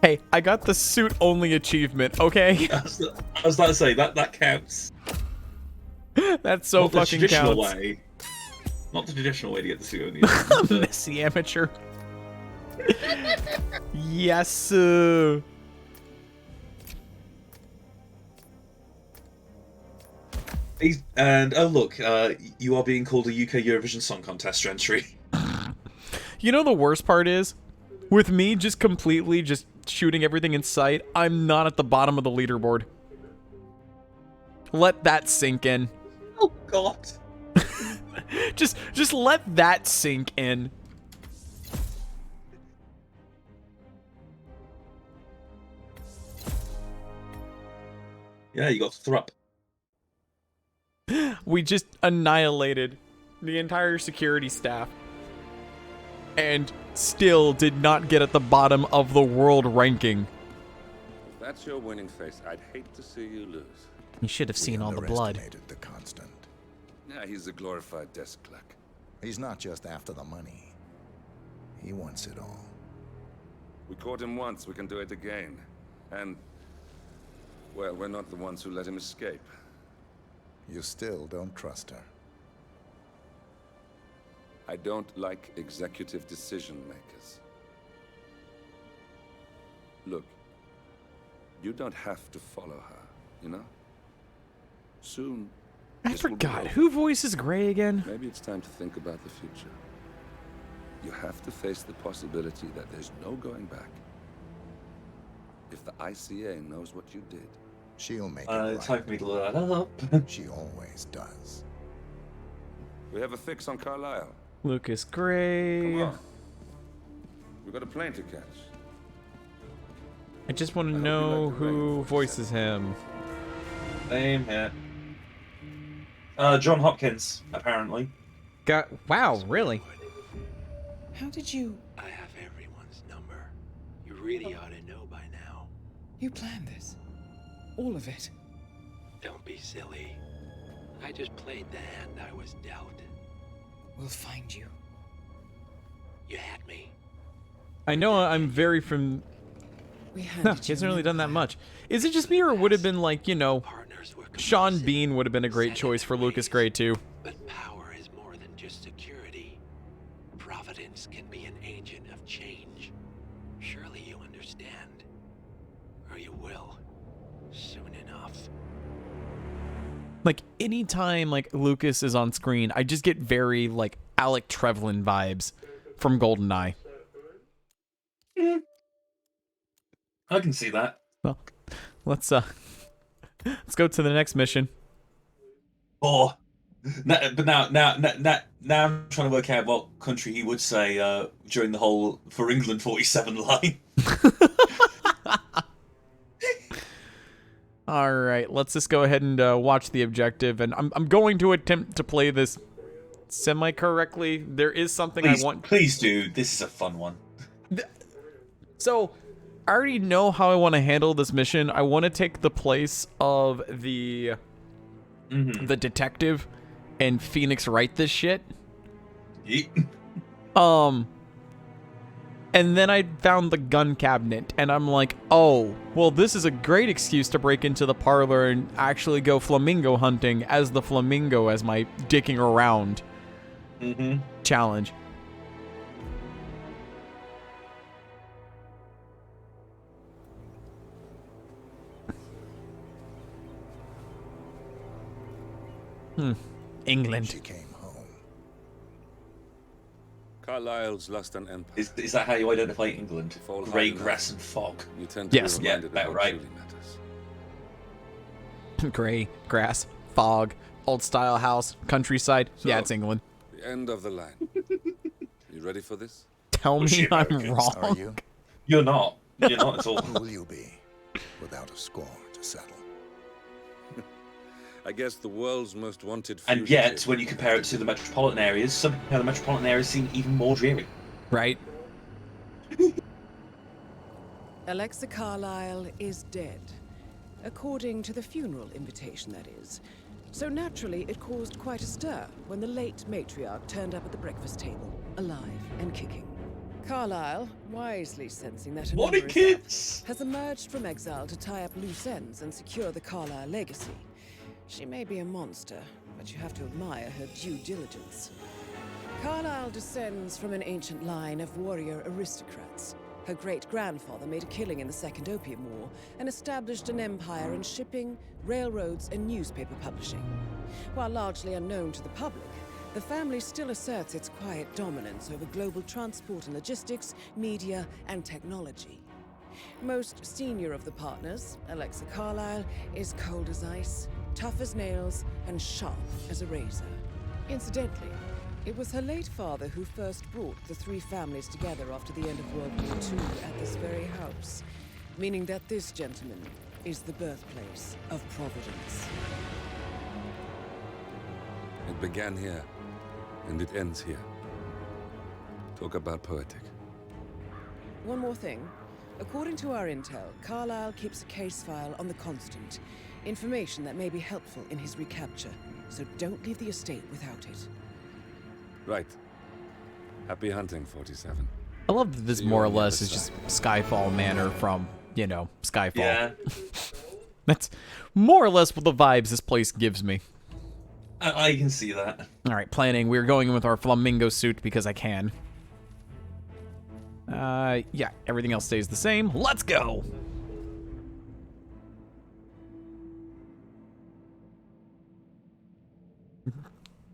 Hey, I got the suit only achievement, okay? I was about to say that counts. That's so Not the fucking traditional counts. way. Not the traditional way to get the suit only. Messy amateur. Yes. And oh look, you are being called a UK Eurovision Song Contest entry. You know the worst part is, with me just completely just shooting everything in sight, I'm not at the bottom of the leaderboard. Let that sink in. Oh god. just let that sink in. Yeah, you got Thrup. We just annihilated the entire security staff. And still did not get at the bottom of the world ranking. If that's your winning face, I'd hate to see you lose. You should have seen all the blood. The Constant. Yeah, he's a glorified desk clerk. He's not just after the money. He wants it all. We caught him once, we can do it again. And, well, we're not the ones who let him escape. You still don't trust her. I don't like executive decision makers. Look, you don't have to follow her, you know? Soon, I this will be forgot. over. Who voices Gray again? Maybe it's time to think about the future. You have to face the possibility that there's no going back. If the ICA knows what you did, she'll make it It's time for me to look that up. She always does. we have a fix on Carlisle. Lucas Gray. Come on. We got a plane to catch. I just want to know who voices him. Same here. John Hopkins, apparently. Wow, really? How did you... I have everyone's number. You really ought to know by now. You planned this? All of it? Don't be silly. I just played the hand I was dealt. We'll find you. You had me. I know I'm very from... We He handed you hasn't really done that much. Is it just me, or would have been like, you know, Sean Bean would have been a great choice for Lucas Gray too? But power is more than just security. Providence can be an agent of change. Surely you understand. Or you will. Soon enough. Like, anytime, like, Lucas is on screen, I just get very, like, Alec Trevlin vibes from GoldenEye. I can see that. Well, let's go to the next mission. Oh, but now I'm trying to work out what country he would say during the whole "For England 47" line. All right, let's just go ahead and watch the objective, and I'm going to attempt to play this semi-correctly. There is something I want. Please do. This is a fun one. So, I already know how I want to handle this mission. I want to take the place of the detective and Phoenix Wright this shit. And then I found the gun cabinet, and I'm like, oh, well, this is a great excuse to break into the parlor and actually go flamingo hunting as the flamingo as my dicking around challenge. England. She came home. Carlyle's lost an empire. Is that how you identify England? Grey grass and fog. You tend to Yes. be reminded Yeah, of what right. truly matters. Gray, grass, fog, old style house, countryside. Yeah, it's England. The end of the line. You ready for this? Tell me I'm wrong. Are you? You're not. You're not at all. Who will you be without a score to settle? I guess the world's most wanted And fugitive. yet, when you compare it to the metropolitan areas, somehow the metropolitan areas seem even more dreary. Right? Alexa Carlyle is dead. According to the funeral invitation, that is. So naturally, it caused quite a stir when the late matriarch turned up at the breakfast table, alive and kicking. Carlyle, wisely sensing that Morning, another kids! has emerged from exile to tie up loose ends and secure the Carlyle legacy. She may be a monster, but you have to admire her due diligence. Carlyle descends from an ancient line of warrior aristocrats. Her great-grandfather made a killing in the Second Opium War and established an empire in shipping, railroads, and newspaper publishing. While largely unknown to the public, the family still asserts its quiet dominance over global transport and logistics, media, and technology. Most senior of the partners, Alexa Carlyle, is cold as ice, tough as nails, and sharp as a razor. Incidentally, it was her late father who first brought the three families together after the end of World War II at this very house, meaning that this gentleman is the birthplace of Providence. It began here, and it ends here. Talk about poetic. One more thing. According to our intel, Carlyle keeps a case file on the Constant. Information that may be helpful in his recapture, so don't leave the estate without it. Right. Happy hunting, 47. I love that this See you more or on the less other is just side. Skyfall Manor from, you know, Skyfall. Yeah. That's more or less what the vibes this place gives me. I can see that. All right, planning. We're going in with our flamingo suit because I can. Yeah, everything else stays the same. Let's go!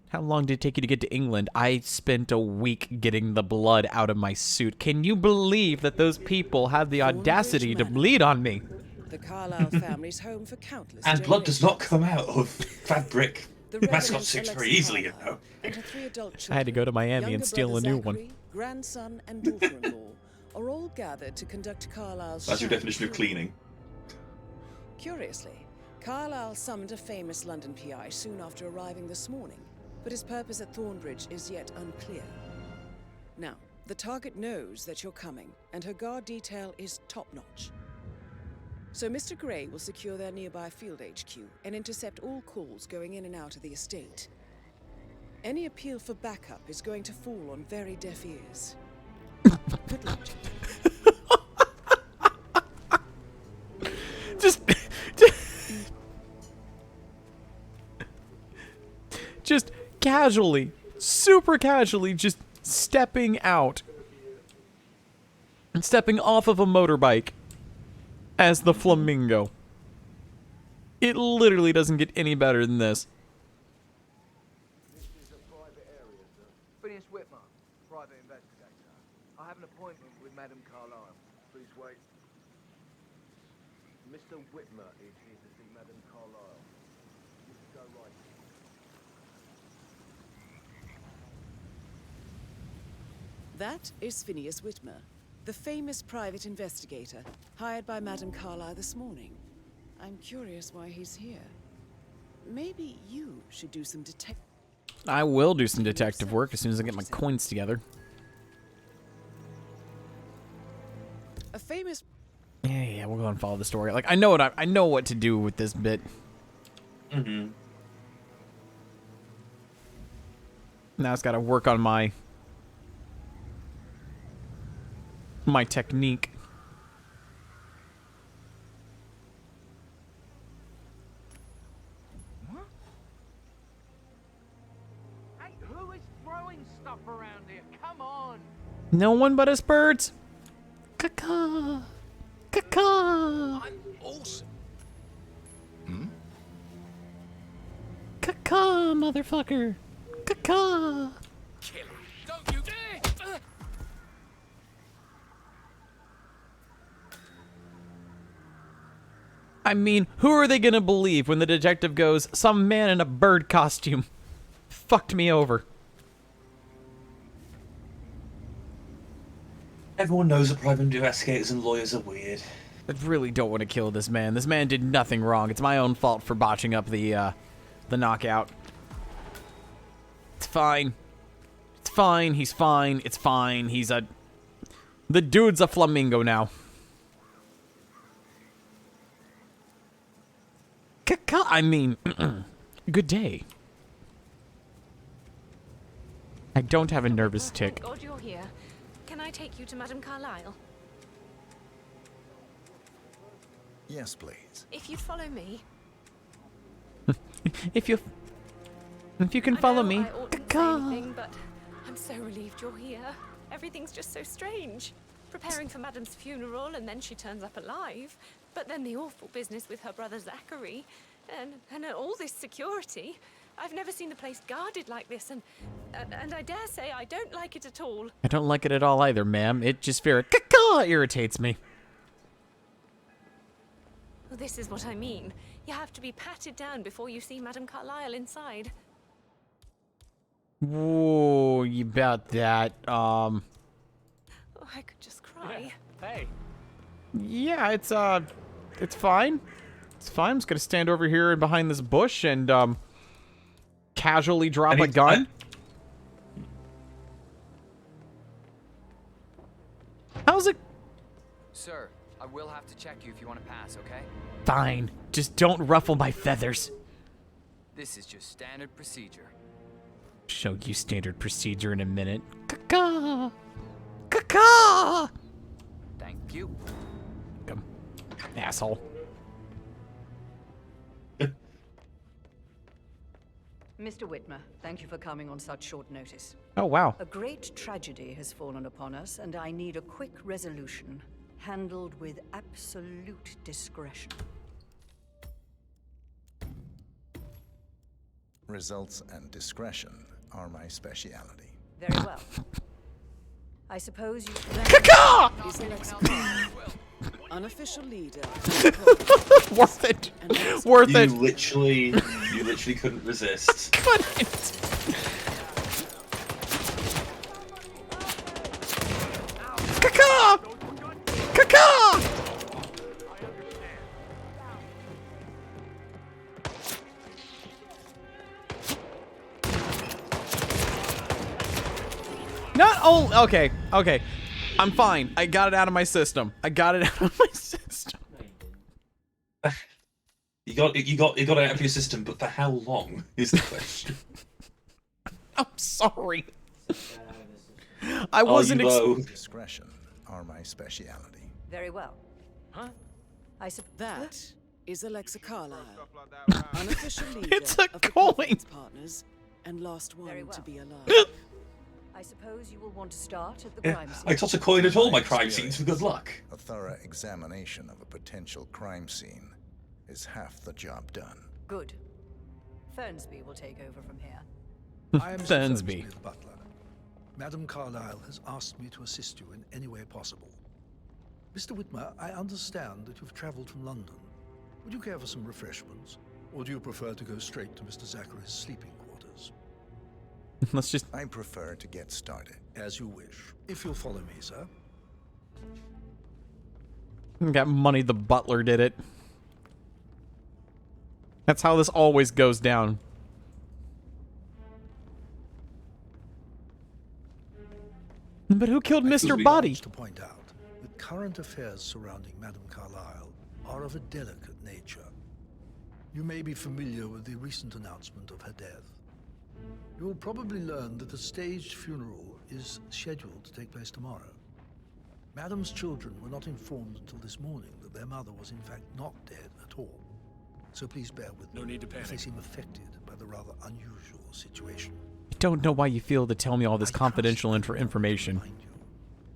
How long did it take you to get to England? I spent a week getting the blood out of my suit. Can you believe that those people had the audacity to bleed on me? The Carlyle family's home for countless And blood does not generations. come out of fabric mascot suits very easily, you know. And her three adult I had to go to children, Miami and younger steal a brother new one. Zachary, grandson and daughter-in-law are all gathered to conduct Carlyle's That's your shadow definition of funeral. cleaning. Curiously, Carlyle summoned a famous London PI soon after arriving this morning, but his purpose at Thornbridge is yet unclear. Now, the target knows that you're coming, and her guard detail is top-notch. So Mr. Gray will secure their nearby field HQ and intercept all calls going in and out of the estate. Any appeal for backup is going to fall on very deaf ears. Good luck, Just casually, super casually, just stepping out and stepping off of a motorbike as the Flamingo. It literally doesn't get any better than this. Phineas Whitmer, private investigator. I have an appointment with Madame Carlyle. Please wait. Mr. Whitmer is here to see Madame Carlyle. You should go right. That is Phineas Whitmer, the famous private investigator hired by Madame Carlyle this morning. I'm curious why he's here. Maybe you should do some I will do some detective work as soon as I get my coins together. A famous Yeah, we'll go and follow the story. Like I know what to do with this bit. Now it's got to work on my technique. Hey, who is throwing stuff around here? Come on. No one but us birds. Caw-caw. Caw-caw. I'm awesome. Caw-caw, motherfucker. Caw-caw. Kill him. Don't you dare! I mean, who are they gonna believe when the detective goes, some man in a bird costume fucked me over? Everyone knows that private investigators and lawyers are weird. I really don't want to kill this man. This man did nothing wrong. It's my own fault for botching up the knockout. It's fine. It's fine. He's fine. It's fine. The dude's a flamingo now. I mean, good day. I don't have a nervous tick. Thank God you're here. Can I take you to Madame Carlyle? Yes, please. If you'd follow me. If you can follow me. I oughtn't say anything, but I'm so relieved you're here. Everything's just so strange. Preparing for Madame's funeral, and then she turns up alive. But then the awful business with her brother Zachary, and all this security. I've never seen the place guarded like this, and I dare say I don't like it at all. I don't like it at all either, ma'am. It just very irritates me. Well, this is what I mean. You have to be patted down before you see Madame Carlyle inside. Whoa, you about that? Oh, I could just cry. Hey. Yeah, it's fine. It's fine. I'm just gonna stand over here and behind this bush and casually drop a gun. How's it? Sir, I will have to check you if you want to pass, okay? Fine. Just don't ruffle my feathers. This is just standard procedure. Show you standard procedure in a minute. Caw-caw. Caw-caw. Thank you. Come, asshole. Mr. Whitmer, thank you for coming on such short notice. Oh, wow. A great tragedy has fallen upon us, and I need a quick resolution, handled with absolute discretion. Results and discretion are my speciality. Very well. I suppose you... Caw-caw! Unofficial leader. Worth it. Worth it. You literally couldn't resist. Couldn't. Caw-caw! Caw-caw! Not all. Okay. Okay. I'm fine. I got it out of my system. I got it out of my system. You got it out of your system, but for how long is the question? I'm sorry. I wasn't. Discretion are my speciality. Very well. Huh? That is Alexa Carlyle, unofficial leader It's a of the coin. Confidence Partners, and last one Very well. to be alive. I suppose you will want to start at the crime scene. I toss a coin at all my crime scenes for good luck. A thorough examination of a potential crime scene is half the job done. Good. Fernsby will take over from here. I am Fernsby. the butler. Madame Carlyle has asked me to assist you in any way possible. Mr. Whitmer, I understand that you've traveled from London. Would you care for some refreshments? Or do you prefer to go straight to Mr. Zachary's sleeping quarters? Let's just... I prefer to get started. As you wish. If you'll follow me, sir. Got money, the butler did it. That's how this always goes down. But who killed Mr. Body? To point out that current affairs surrounding Madame Carlyle are of a delicate nature. You may be familiar with the recent announcement of her death. You will probably learn that a staged funeral is scheduled to take place tomorrow. Madam's children were not informed until this morning that their mother was in fact not dead at all. So please bear with me. No need to panic. If they seem affected by the rather unusual situation. I don't know why you feel to tell me all this confidential information.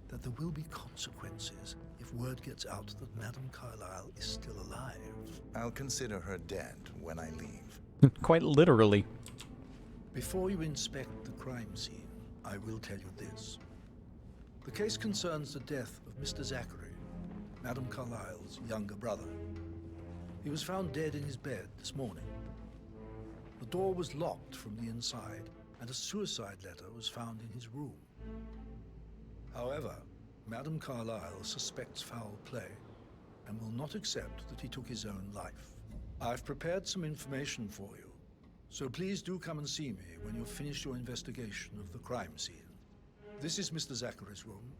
That there will be consequences if word gets out that Madame Carlyle is still alive. I'll consider her dead when I leave. Quite literally. Before you inspect the crime scene, I will tell you this. The case concerns the death of Mr. Zachary, Madame Carlyle's younger brother. He was found dead in his bed this morning. The door was locked from the inside, and a suicide letter was found in his room. However, Madame Carlyle suspects foul play and will not accept that he took his own life. I've prepared some information for you, so please do come and see me when you've finished your investigation of the crime scene. This is Mr. Zachary's room,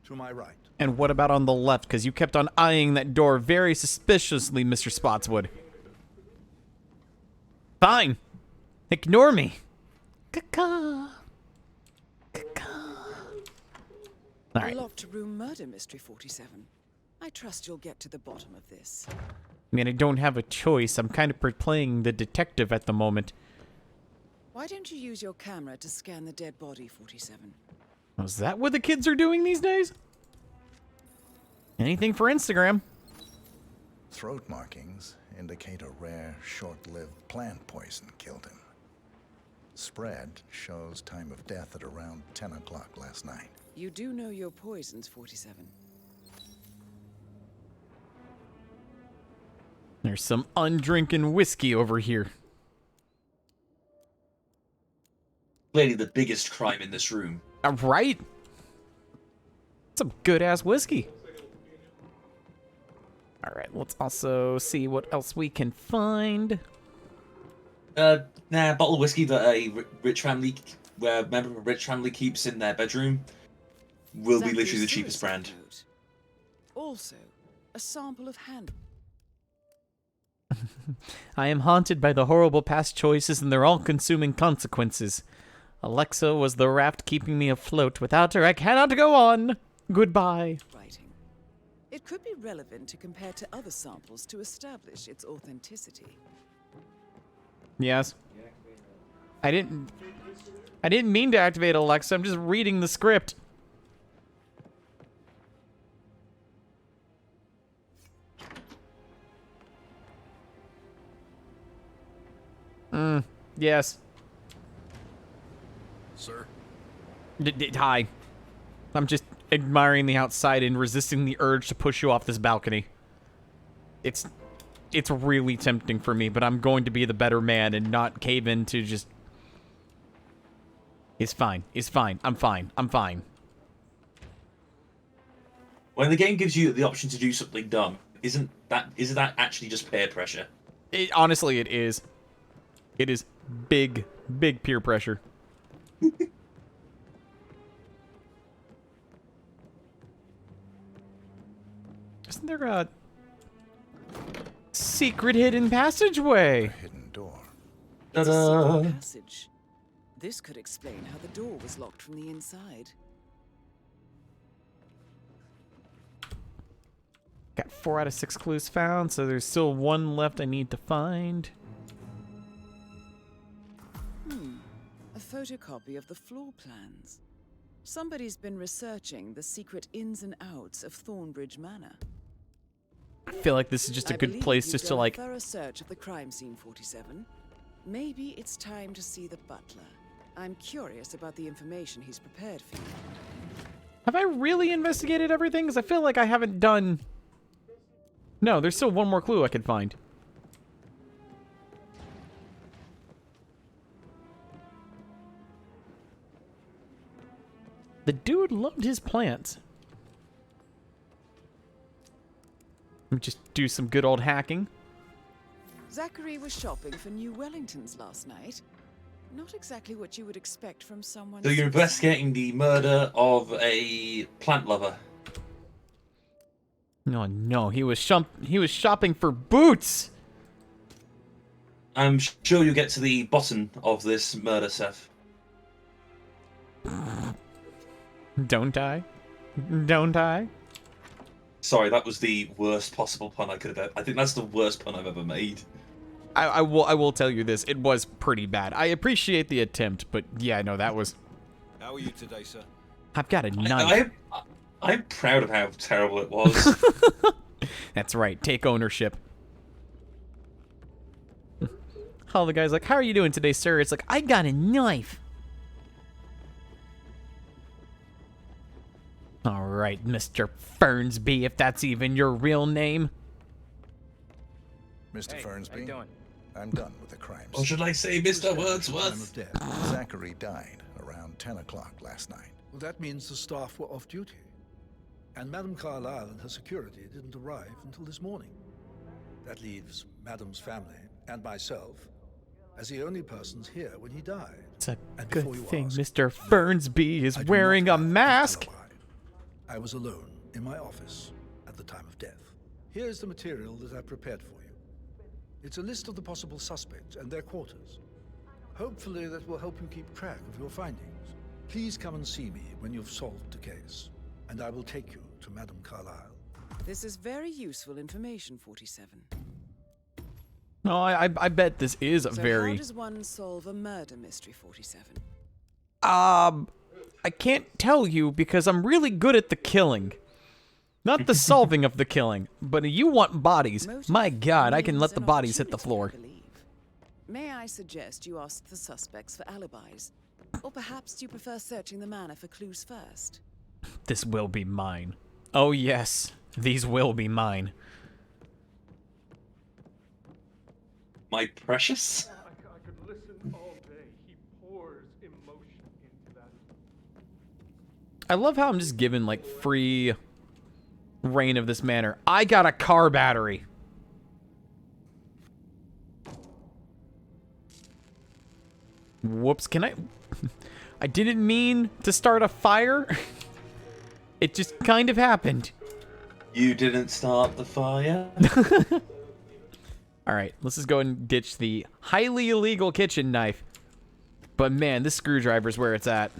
to my right. And what about on the left? Because you kept on eyeing that door very suspiciously, Mr. Spotswood. Fine. Ignore me. Caca. All right. A locked room murder mystery 47. I trust you'll get to the bottom of this. I mean, I don't have a choice. I'm kind of playing the detective at the moment. Why don't you use your camera to scan the dead body, 47? Oh, is that what the kids are doing these days? Anything for Instagram. Throat markings indicate a rare, short-lived plant poison killed him. Spread shows time of death at around 10 o'clock last night. You do know your poisons, 47. There's some undrinking whiskey over here. Clearly the biggest crime in this room. Right? Some good-ass whiskey. Alright, let's also see what else we can find. Bottle of whiskey that a rich family, where a member of a rich family keeps in their bedroom, will be literally the cheapest brand. Also, a sample of hand. I am haunted by the horrible past choices and their all-consuming consequences. Alexa was the raft keeping me afloat. Without her, I cannot go on. Goodbye. Writing. It could be relevant to compare to other samples to establish its authenticity. Yes. I didn't mean to activate Alexa. I'm just reading the script. Yes. Sir? Hi. I'm just admiring the outside and resisting the urge to push you off this balcony. It's really tempting for me, but I'm going to be the better man and not cave into just... It's fine. It's fine. I'm fine. I'm fine. When the game gives you the option to do something dumb, isn't that actually just peer pressure? Honestly, it is. It is big peer pressure. Isn't there a secret hidden passageway? Hidden door. It's a secret passage. This could explain how the door was locked from the inside. Got 4 out of 6 clues found, so there's still 1 left I need to find. A photocopy of the floor plans. Somebody's been researching the secret ins and outs of Thornbridge Manor. I feel like this is just a good place just to, like... thorough search of the crime scene, 47. Maybe it's time to see the butler. I'm curious about the information he's prepared for you. Have I really investigated everything? Because I feel like I haven't done... No, there's still 1 more clue I could find. The dude loved his plants. Let me just do some good old hacking. Zachary was shopping for New Wellingtons last night. Not exactly what you would expect from someone... So you're investigating the murder of a plant lover. No, he was shopping for boots. I'm sure you'll get to the bottom of this murder, Seth. Don't I? Don't I? Sorry, that was the worst possible pun I could have. I think that's the worst pun I've ever made. I will tell you this. It was pretty bad. I appreciate the attempt, but yeah, no, that was. How are you today, sir? I've got a knife. I'm proud of how terrible it was. That's right. Take ownership. All the guy's like, "How are you doing today, sir?" It's like, "I got a knife." All right, Mr. Fernsby, if that's even your real name. Mr. Fernsby, how you doing? I'm done with the crime Or should I say Mr. Time Wordsworth? of death. Zachary died around 10 o'clock last night. Well, that means the staff were off duty. And Madame Carlyle and her security didn't arrive until this morning. That leaves Madame's family and myself as the only persons here when he died. It's a And good before you thing ask, Mr. Fernsby is I do wearing not a have an mask. alibi. I was alone in my office at the time of death. Here's the material that I prepared for you. It's a list of the possible suspects and their quarters. Hopefully that will help you keep track of your findings. Please come and see me when you've solved the case, and I will take you to Madame Carlyle. This is very useful information, 47. No, I bet this is So very. how does one solve a murder mystery, 47? I can't tell you because I'm really good at the killing. Not the solving of the killing, but you want bodies. My God, I can let the bodies hit the floor. May I suggest you ask the suspects for alibis? Or perhaps you prefer searching the manor for clues first? This will be mine. Oh yes, these will be mine. My precious? I could listen all day. He pours emotion into that. I love how I'm just given like free reign of this manor. I got a car battery. Whoops, can I? I didn't mean to start a fire. It just kind of happened. You didn't start the fire? All right, let's just go and ditch the highly illegal kitchen knife. But man, this screwdriver's where it's at.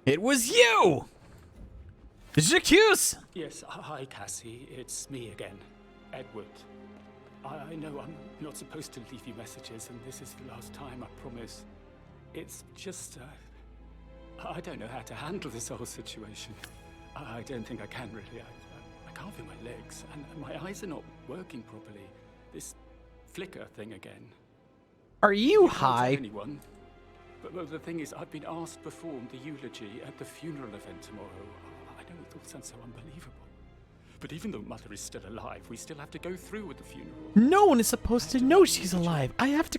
It was you! J'accuse! Yes, hi, Cassie. It's me again, Edward. I know I'm not supposed to leave you messages, and this is the last time, I promise. It's just, I don't know how to handle this whole situation. I don't think I can, really. I can't feel my legs, and my eyes are not working properly. This flicker thing again. Are you Can't high? tell anyone. But the thing is, I've been asked to perform the eulogy at the funeral event tomorrow. I know it all sounds so unbelievable. But even though Mother is still alive, we still have to go through with the funeral. No one is supposed to know she's alive. I have to...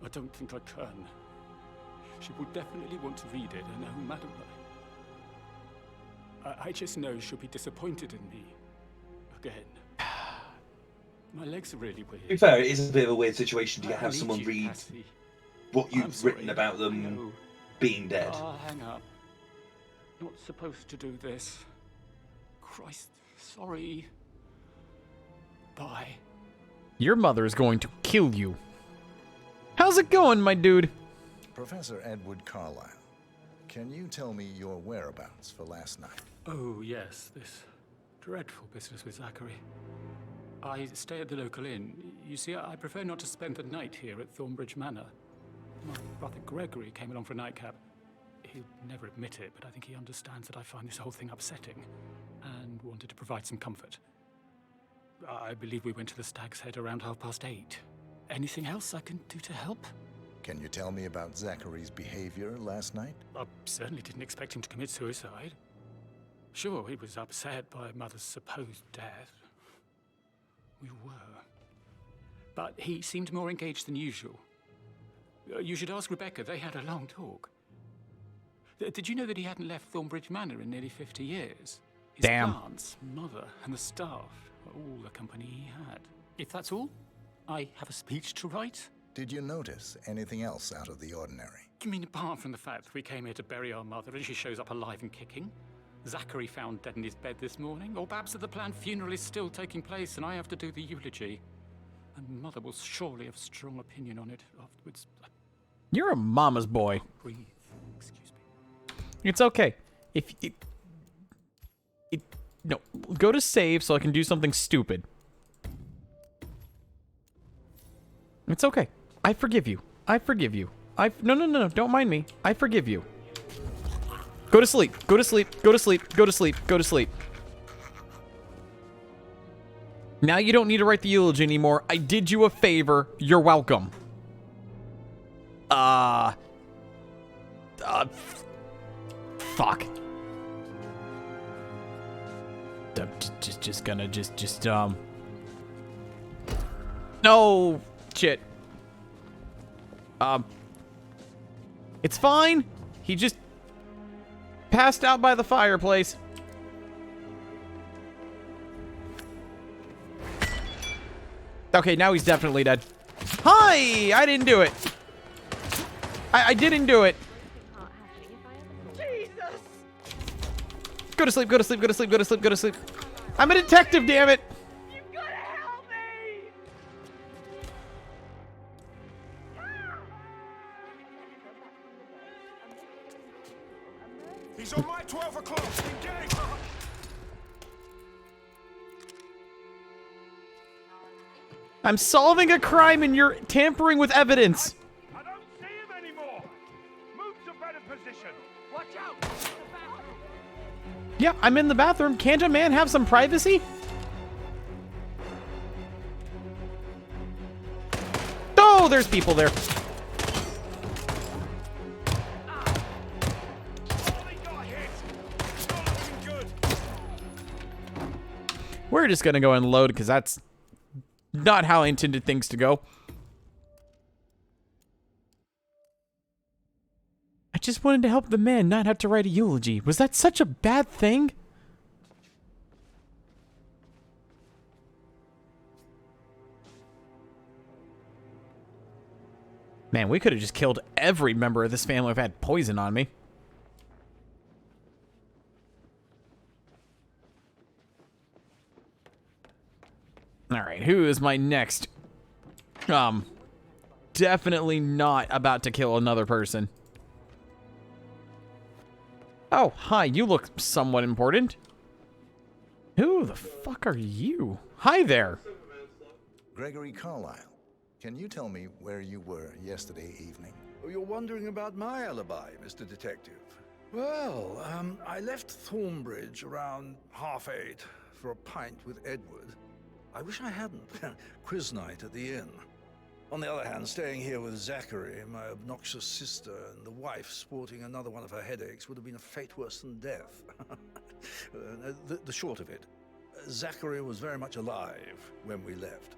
I don't think I can. She will definitely want to read it, and no matter what. I just know she'll be disappointed in me. Again. My legs are really weird. To be fair, it is a bit of a weird situation to I have need someone you, read Cassie. what I'm you've sorry. written about I them know. being dead. Hang up. Not supposed to do this. Christ, sorry. Bye. Your mother is going to kill you. How's it going, my dude? Professor Edward Carlyle, can you tell me your whereabouts for last night? Oh, yes, this dreadful business with Zachary. I stay at the local inn. You see, I prefer not to spend the night here at Thornbridge Manor. My brother Gregory came along for a nightcap. He'll never admit it, but I think he understands that I find this whole thing upsetting and wanted to provide some comfort. I believe we went to the Stag's Head around 8:30. Anything else I can do to help? Can you tell me about Zachary's behavior last night? I certainly didn't expect him to commit suicide. Sure, he was upset by Mother's supposed death. We were. But he seemed more engaged than usual. You should ask Rebecca. They had a long talk. Did you know that he hadn't left Thornbridge Manor in nearly 50 years? His Damn. plants, Mother, and the staff were all the company he had. If that's all, I have a speech to write. Did you notice anything else out of the ordinary? You mean apart from the fact that we came here to bury our mother and she shows up alive and kicking? Zachary found dead in his bed this morning, or perhaps that the planned funeral is still taking place and I have to do the eulogy. And Mother will surely have a strong opinion on it afterwards. You're a mama's boy. Breathe. Excuse me. It's okay. If no, go to save so I can do something stupid. It's okay. I forgive you. I forgive you. No, don't mind me. I forgive you. Go to sleep. Go to sleep. Go to sleep. Go to sleep. Go to sleep. Now you don't need to write the eulogy anymore. I did you a favor. You're welcome. Fuck. No, shit. It's fine. He just passed out by the fireplace. Okay, now he's definitely dead. Hi! I didn't do it. I didn't do it. Jesus! Go to sleep, go to sleep, go to sleep, go to sleep, go to sleep. I'm a detective, damn it! You've got to help me! He's on my 12 o'clock. Engage! I'm solving a crime and you're tampering with evidence. I don't see him anymore. Move to better position. Watch out! Yeah, I'm in the bathroom. Can't a man have some privacy? Oh, there's people there. We're just gonna go and load because that's not how I intended things to go. I just wanted to help the man not have to write a eulogy. Was that such a bad thing? Man, we could have just killed every member of this family if I had poison on me. Alright, who is my next? Definitely not about to kill another person. Oh, hi, you look somewhat important. Who the fuck are you? Hi there. Gregory Carlyle, can you tell me where you were yesterday evening? Oh, you're wondering about my alibi, Mr. Detective. Well, I left Thornbridge around 8:30 for a pint with Edward. I wish I hadn't. Quiz night at the inn. On the other hand, staying here with Zachary, my obnoxious sister, and the wife sporting another one of her headaches would have been a fate worse than death. The short of it, Zachary was very much alive when we left.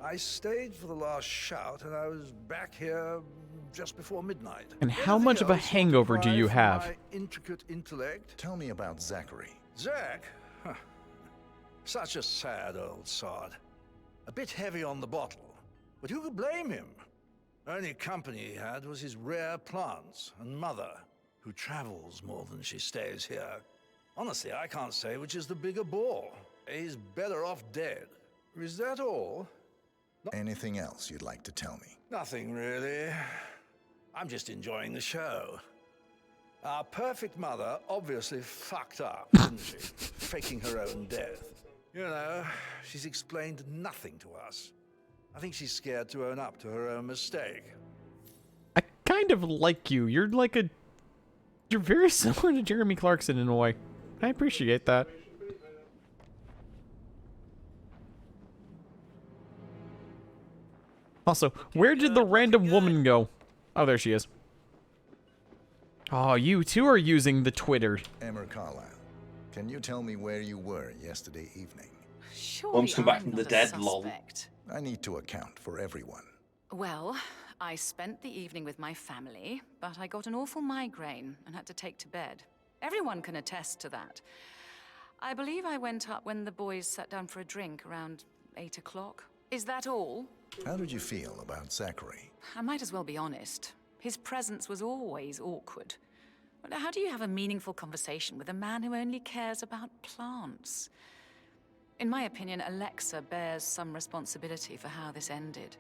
I stayed for the last shout, and I was back here just before midnight. And how much of a hangover do you have? My intricate intellect. Tell me about Zachary. Zach? Huh. Such a sad old sod. A bit heavy on the bottle, but who could blame him? Only company he had was his rare plants and Mother, who travels more than she stays here. Honestly, I can't say which is the bigger bore. He's better off dead. Is that all? Anything else you'd like to tell me? Nothing really. I'm just enjoying the show. Our perfect mother obviously fucked up, didn't she? Faking her own death. You know, she's explained nothing to us. I think she's scared to own up to her own mistake. I kind of like you. You're very similar to Jeremy Clarkson in a way. I appreciate that. Also, where did the random woman go? Oh, there she is. Oh, you two are using the Twitter. Emma Carlyle, can you tell me where you were yesterday evening? Surely Mom's come back I'm from not the a dead, lol. suspect. I need to account for everyone. Well, I spent the evening with my family, but I got an awful migraine and had to take to bed. Everyone can attest to that. I believe I went up when the boys sat down for a drink around 8 o'clock. Is that all? How did you feel about Zachary? I might as well be honest. His presence was always awkward. Well, how do you have a meaningful conversation with a man who only cares about plants? In my opinion, Alexa bears some responsibility for how this ended.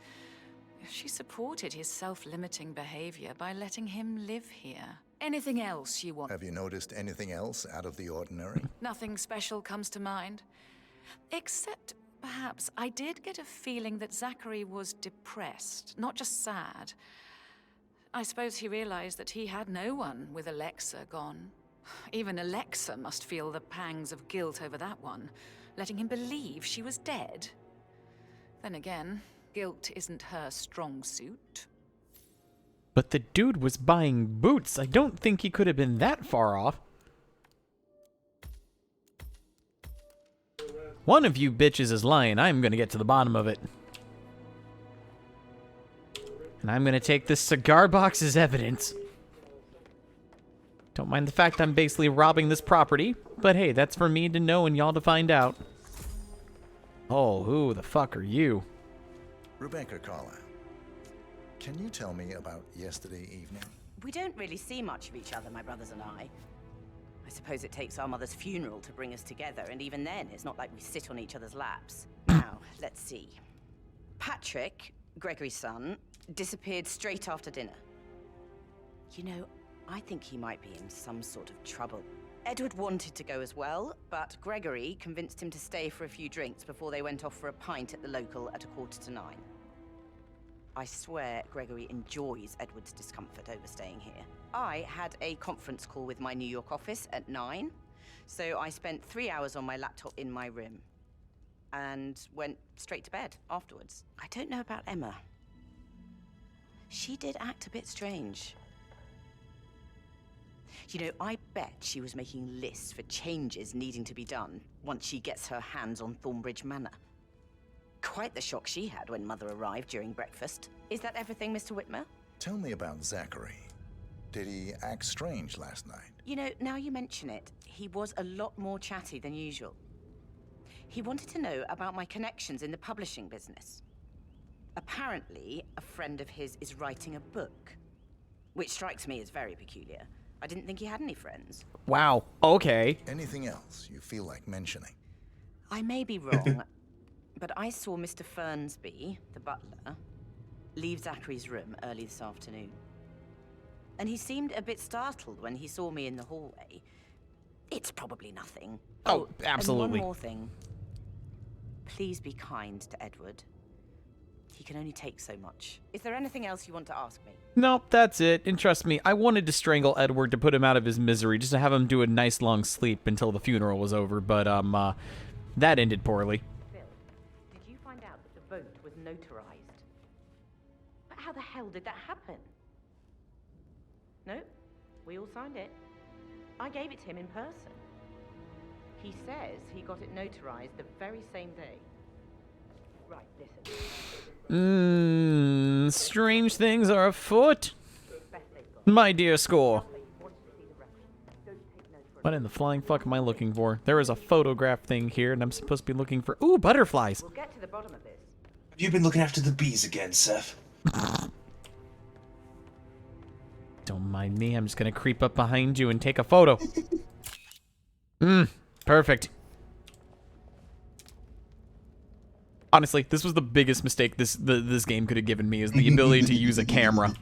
She supported his self-limiting behavior by letting him live here. Anything else you want? Have you noticed anything else out of the ordinary? Nothing special comes to mind. Except, perhaps, I did get a feeling that Zachary was depressed, not just sad. I suppose he realized that he had no one with Alexa gone. Even Alexa must feel the pangs of guilt over that one, letting him believe she was dead. Then again, guilt isn't her strong suit. But the dude was buying boots. I don't think he could have been that far off. One of you bitches is lying. I'm going to get to the bottom of it. And I'm going to take this cigar box as evidence. Don't mind the fact I'm basically robbing this property. But hey, that's for me to know and y'all to find out. Oh, who the fuck are you? Rebecca Carlyle, can you tell me about yesterday evening? We don't really see much of each other, my brothers and I. I suppose it takes our mother's funeral to bring us together, and even then, it's not like we sit on each other's laps. Now, let's see. Patrick, Gregory's son, disappeared straight after dinner. You know, I think he might be in some sort of trouble. Edward wanted to go as well, but Gregory convinced him to stay for a few drinks before they went off for a pint at the local at 9:15. I swear Gregory enjoys Edward's discomfort over staying here. I had a conference call with my New York office at 9, so I spent 3 hours on my laptop in my room and went straight to bed afterwards. I don't know about Emma. She did act a bit strange. You know, I bet she was making lists for changes needing to be done once she gets her hands on Thornbridge Manor. Quite the shock she had when Mother arrived during breakfast. Is that everything, Mr. Whitmer? Tell me about Zachary. Did he act strange last night? You know, now you mention it, he was a lot more chatty than usual. He wanted to know about my connections in the publishing business. Apparently, a friend of his is writing a book, which strikes me as very peculiar. I didn't think he had any friends. Wow. Okay. Anything else you feel like mentioning? I may be wrong, but I saw Mr. Fernsby, the butler, leave Zachary's room early this afternoon. And he seemed a bit startled when he saw me in the hallway. It's probably nothing. Oh, absolutely. And one more thing. Please be kind to Edward. He can only take so much. Is there anything else you want to ask me? Nope, that's it. And trust me, I wanted to strangle Edward to put him out of his misery, just to have him do a nice long sleep until the funeral was over, but that ended poorly. Bill, did you find out that the vote was notarized? But how the hell did that happen? No, we all signed it. I gave it to him in person. He says he got it notarized the very same day. Right, listen. Strange things are afoot. My dear score. What in the flying fuck am I looking for? There is a photograph thing here, and I'm supposed to be looking for... Ooh, butterflies! We'll get to the bottom of this. Have you been looking after the bees again, Seth? Don't mind me, I'm just gonna creep up behind you and take a photo. Perfect. Honestly, this was the biggest mistake this game could have given me, is the ability to use a camera.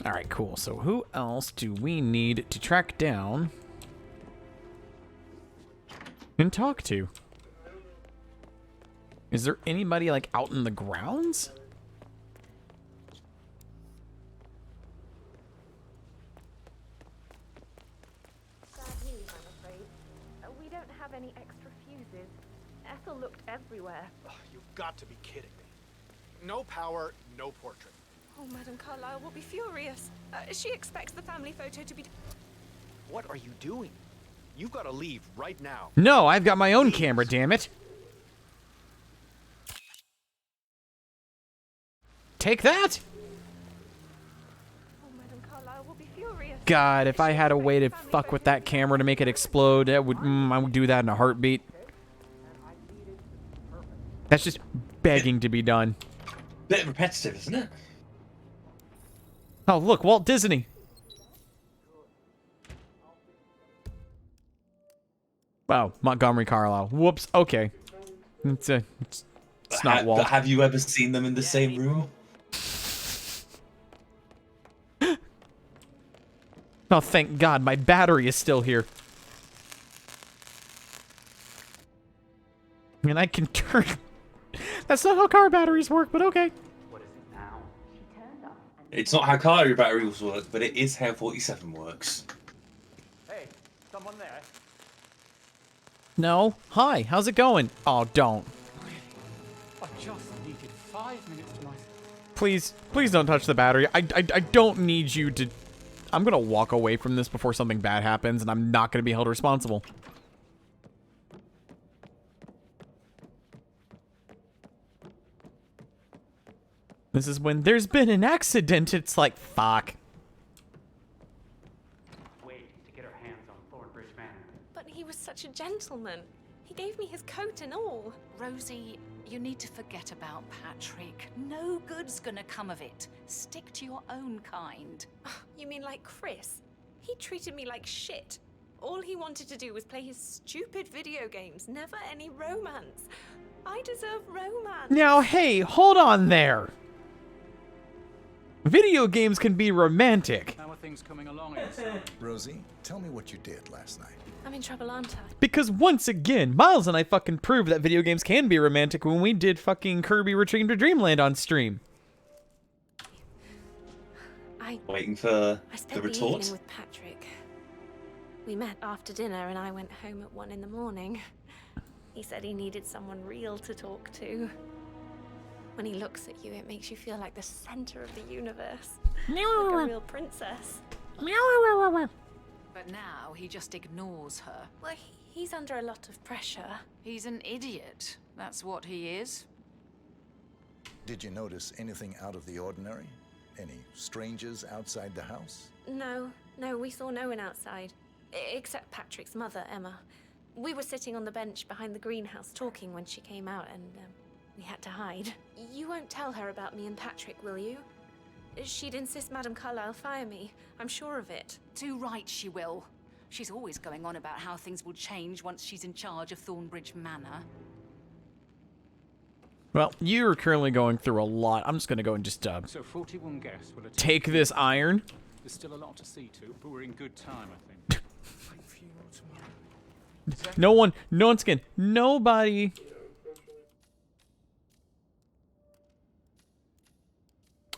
Alright, cool. So who else do we need to track down and talk to? Is there anybody, like, out in the grounds? Bad news, I'm afraid. We don't have any extra fuses. Ethel looked everywhere. Oh, you've got to be kidding me. No power, no portrait. Oh, Madame Carlyle will be furious. She expects the family photo to be... What are you doing? You've got to leave right now. No, I've got my own camera, damn it. Take that! Oh, Madame Carlyle will be furious. God, if I had a way to fuck with that camera to make it explode, I would do that in a heartbeat. That's just begging to be done. Bit repetitive, isn't it? Oh, look, Walt Disney. Wow, Montgomery Carlyle. Whoops. Okay. It's not Walt. But have you ever seen them in the same room? Oh, thank God, my battery is still here. And I can turn... That's not how car batteries work, but okay. It's not how car batteries work, but it is how 47 works. Hey, someone there? No. Hi, how's it going? Oh, don't. I just needed 5 minutes to myself. Please, please don't touch the battery. I don't need you to... I'm gonna walk away from this before something bad happens, and I'm not gonna be held responsible. This is when there's been an accident, it's like, fuck. Wait to get her hands on Thornbridge Manor. But he was such a gentleman. He gave me his coat and all. Rosie, you need to forget about Patrick. No good's gonna come of it. Stick to your own kind. You mean like Chris? He treated me like shit. All he wanted to do was play his stupid video games, never any romance. I deserve romance. Now, hey, hold on there. Video games can be romantic. How are things coming along? Rosie, tell me what you did last night. I'm in trouble, aren't I? Because once again, Miles and I fucking proved that video games can be romantic when we did fucking Kirby Return to Dreamland on stream. Waiting for the The retort. evening with Patrick. We met after dinner and I went home at 1 in the morning. He said he needed someone real to talk to. When he looks at you, it makes you feel like the center of the universe. Like a real princess. But now he just ignores her. Well, he's under a lot of pressure. He's an idiot. That's what he is. Did you notice anything out of the ordinary? Any strangers outside the house? No, we saw no one outside. Except Patrick's mother, Emma. We were sitting on the bench behind the greenhouse talking when she came out and we had to hide. You won't tell her about me and Patrick, will you? She'd insist Madame Carlyle fire me. I'm sure of it. Too right she will. She's always going on about how things will change once she's in charge of Thornbridge Manor. Well, you're currently going through a lot. I'm just gonna go and just So 41 guests will attend. take this iron. There's still a lot to see to, but we're in good time, I think. No one's gonna, nobody.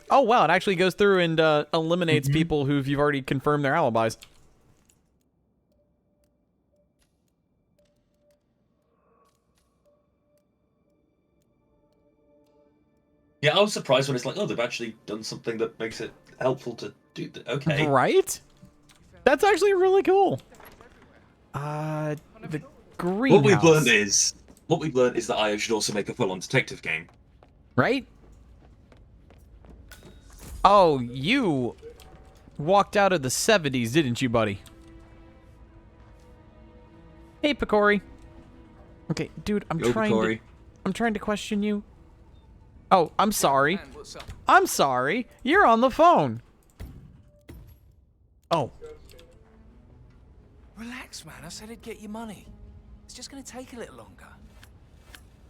Oh wow, it actually goes through and eliminates people who've you've already confirmed their alibis. Yeah, I was surprised when it's like, oh, they've actually done something that makes it helpful to do that. Okay. Right? That's actually really cool. The greenhouse. What we've learned is that IO should also make a full-on detective game. Right? Oh, you walked out of the 70s, didn't you, buddy? Hey, Picori. Okay, dude, I'm trying to question you. Oh, I'm sorry. Man, what's up? I'm sorry. You're on the phone. Oh. Relax, man. I said I'd get you money. It's just gonna take a little longer.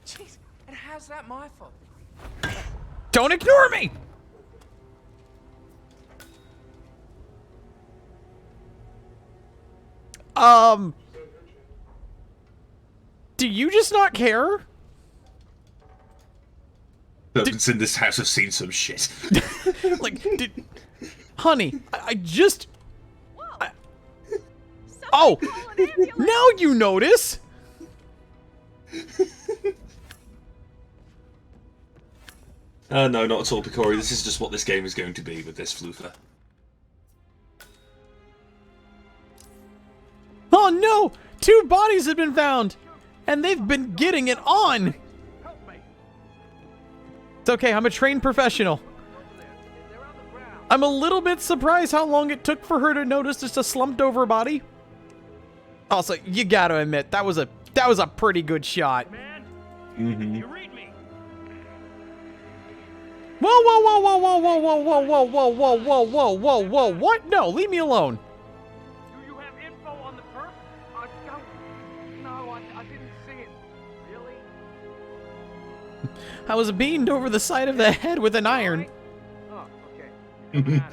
Jeez, and how's that my fault? Don't ignore me! Do you just not care? Servants in this house have seen some shit. Like, honey, I just... Oh! Now you notice! No, not at all, Picori. This is just what this game is going to be with this floofer. Oh no! 2 bodies have been found! And they've been getting it on! It's okay, I'm a trained professional. I'm a little bit surprised how long it took for her to notice just a slumped over body. Also, you gotta admit, that was a pretty good shot. You read me. Whoa, whoa, whoa, whoa, whoa, whoa, whoa, whoa, whoa, whoa, whoa, whoa, whoa, whoa, whoa, what? No, leave me alone. Do you have info on the perp? I don't. No, I didn't see it. Really? I was beamed over the side of the head with an iron. Oh, okay.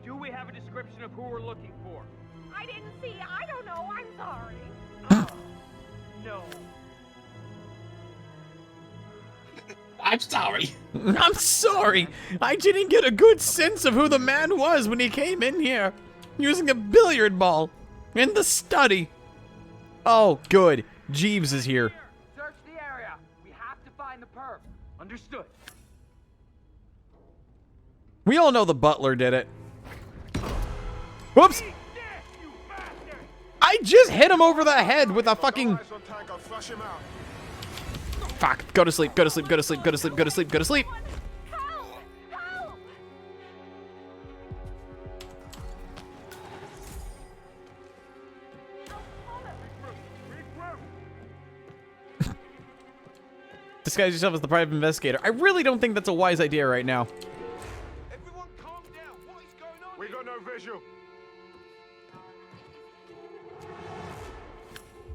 Do we have a description of who we're looking for? I didn't see. I don't know. I'm sorry. No. I'm sorry. I'm sorry. I didn't get a good sense of who the man was when he came in here, using a billiard ball in the study. Oh, good. Jeeves is here. Search the area. We have to find the perp. Understood. We all know the butler did it. Whoops. I just hit him over the head with a fucking... Fuck. Go to sleep. Go to sleep. Go to sleep. Go to sleep. Go to sleep. Go to sleep. Disguise yourself as the private investigator. I really don't think that's a wise idea right now. Everyone calm down. What is going on? We got no visual.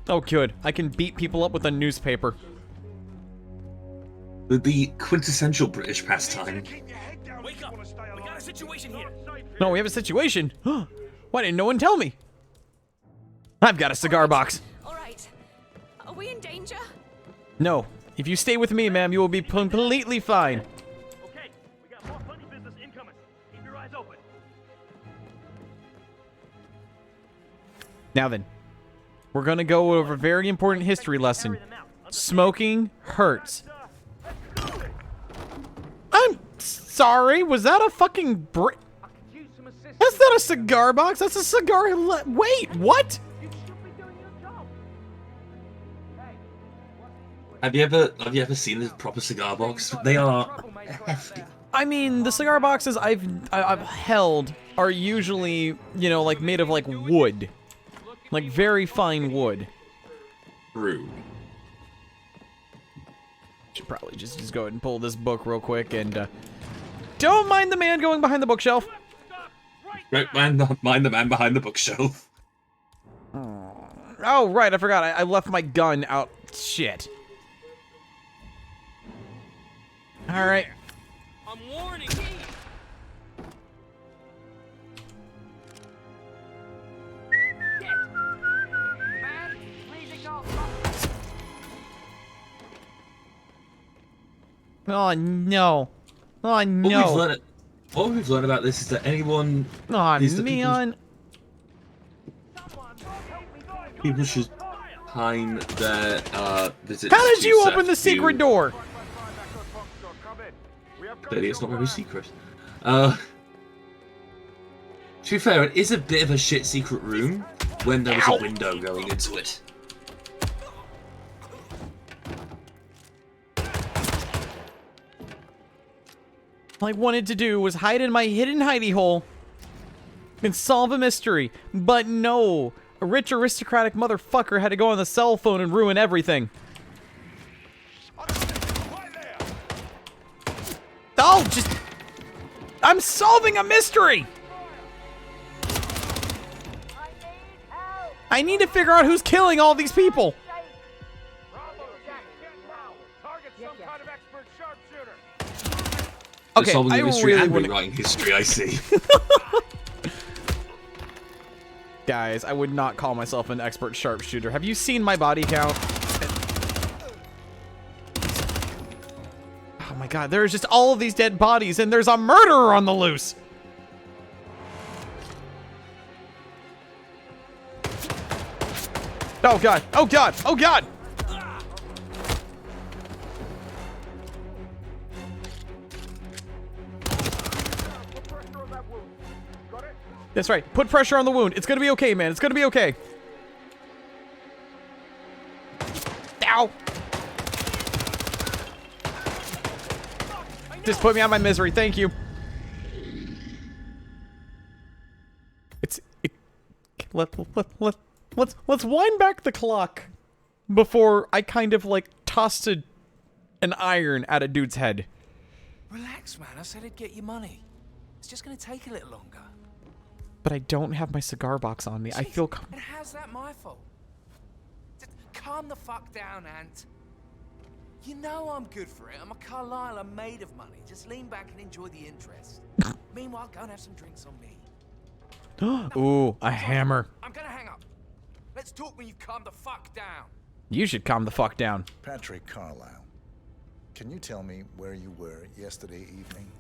Oh, good. I can beat people up with a newspaper. The quintessential British pastime. Wake up! We got a situation here. No, we have a situation. Why didn't no one tell me? I've got a cigar box. All right. Are we in danger? No. If you stay with me, ma'am, you will be completely fine. Okay, we got more funny business incoming. Keep your eyes open. Now then, we're gonna go over a very important history lesson. Smoking hurts. I'm sorry, was that a fucking That's not a cigar box, that's a cigar wait, what? Have you ever seen a proper cigar box? They are hefty. I mean, the cigar boxes I've held are usually, you know, like made of like wood. Like very fine wood. True. Should probably just go ahead and pull this book real quick and don't mind the man going behind the bookshelf. Right, mind the man behind the bookshelf. Oh, right, I forgot. I left my gun out. Shit. All right. I'm warning you. Oh no. Oh no. What we've learned about this is that anyone people should hide their visits. How did you open the secret door? Clearly it's not very secret. To be fair, it is a bit of a shit secret room when there was a window going into it. All I wanted to do was hide in my hidden hidey hole and solve a mystery. But no, a rich aristocratic motherfucker had to go on the cell phone and ruin everything. Oh, I'm solving a mystery! I need to figure out who's killing all these people. Okay, solving the mystery really and wouldn't... rewriting history, I see. Guys, I would not call myself an expert sharpshooter. Have you seen my body count? Oh my god, there's just all of these dead bodies and there's a murderer on the loose! Oh god, oh god, oh god! That's right. Put pressure on the wound. It's gonna be okay, man. It's gonna be okay. Ow! Just put me out of my misery. Thank you. Let's wind back the clock before I kind of like tossed an iron at a dude's head. Relax, man. I said I'd get you money. It's just gonna take a little longer. But I don't have my cigar box on me. I feel. And how's that my fault? Just calm the fuck down, Ant. You know I'm good for it. I'm a Carlisle. I'm made of money. Just lean back and enjoy the interest. Meanwhile, go and have some drinks on me. Ooh, a hammer. I'm gonna hang up. Let's talk when you've calmed the fuck down. You should calm the fuck down. Patrick Carlisle, can you tell me where you were yesterday evening?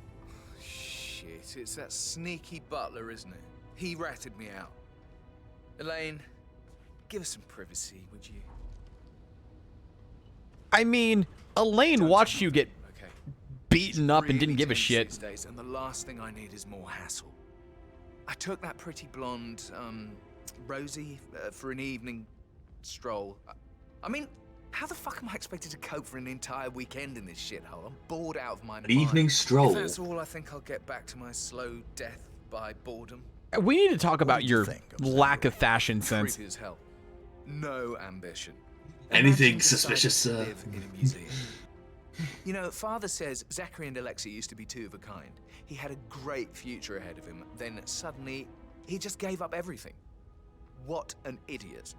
Shit, it's that sneaky butler, isn't it? He ratted me out. Elaine, give us some privacy, would you? I mean, Elaine watched you get beaten up and didn't give a shit. These days, and the last thing I need is more hassle. I took that pretty blonde, Rosie, for an evening stroll. I mean, how the fuck am I expected to cope for an entire weekend in this shithole? I'm bored out of my mind. An evening stroll? If that's all, I think I'll get back to my slow death by boredom. We need to talk about your lack of fashion sense. Creepy as hell. No ambition. Anything suspicious, sir? Live in a museum. You know, Father says Zachary and Alexei used to be two of a kind. He had a great future ahead of him. Then suddenly, he just gave up everything. What an idiot.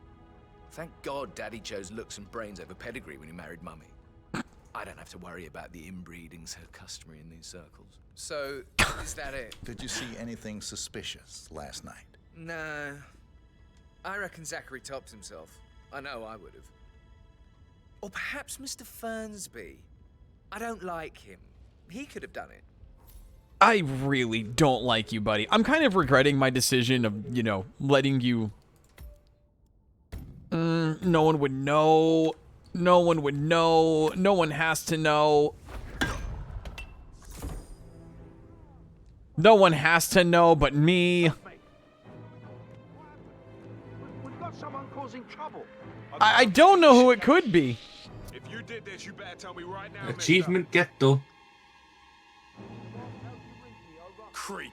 Thank God Daddy chose looks and brains over pedigree when he married Mummy. I don't have to worry about the inbreeding so customary in these circles. So, is that it? Did you see anything suspicious last night? No. I reckon Zachary tops himself. I know I would have. Or perhaps Mr. Fernsby. I don't like him. He could have done it. I really don't like you, buddy. I'm kind of regretting my decision of, you know, letting you... no one would know. No one would know. No one has to know. No one has to know but me. We've got someone causing trouble. I don't know who it could be. If you did this, you better tell me right now. Achievement get though. Creep.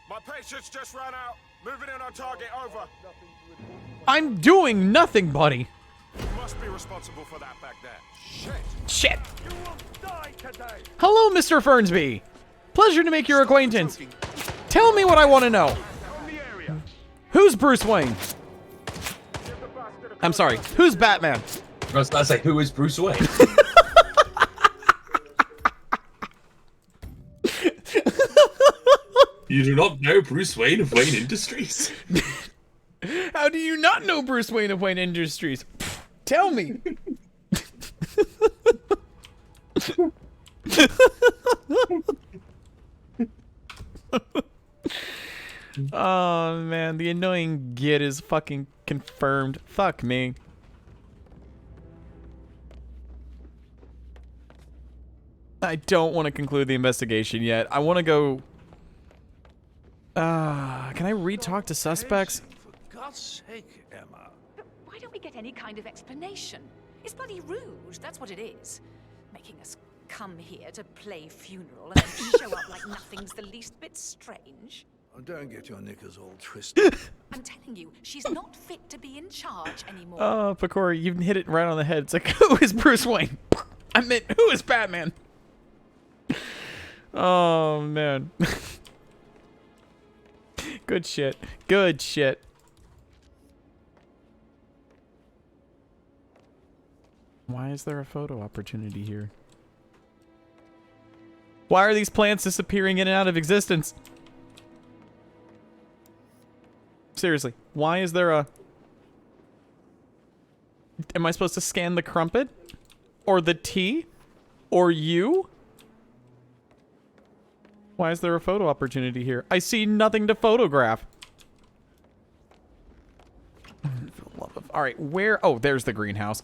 My patience just ran out. Moving in on target, over. I'm doing nothing, buddy. You must be responsible for that back there. Shit. Shit. You will die today. Hello, Mr. Fernsby. Pleasure to make your acquaintance. Tell me what I want to know. Who's Bruce Wayne? I'm sorry. Who's Batman? I was about to say, who is Bruce Wayne? You do not know Bruce Wayne of Wayne Industries? How do you not know Bruce Wayne of Wayne Industries? Tell me. Oh man, the annoying git is fucking confirmed. Fuck me. I don't want to conclude the investigation yet. I want to go... can I re-talk to suspects? For God's sake, Emma. Why don't we get any kind of explanation? It's bloody rude, that's what it is. Making us come here to play funeral and then show up like nothing's the least bit strange. Oh, don't get your knickers all twisted. I'm telling you, she's not fit to be in charge anymore. Oh, Picori, you hit it right on the head. It's like, who is Bruce Wayne? I meant, who is Batman? Oh, man. Good shit. Good shit. Why is there a photo opportunity here? Why are these plants disappearing in and out of existence? Seriously, why is there a... Am I supposed to scan the crumpet? Or the tea? Or you? Why is there a photo opportunity here? I see nothing to photograph. For the love of... Alright, where... Oh, there's the greenhouse.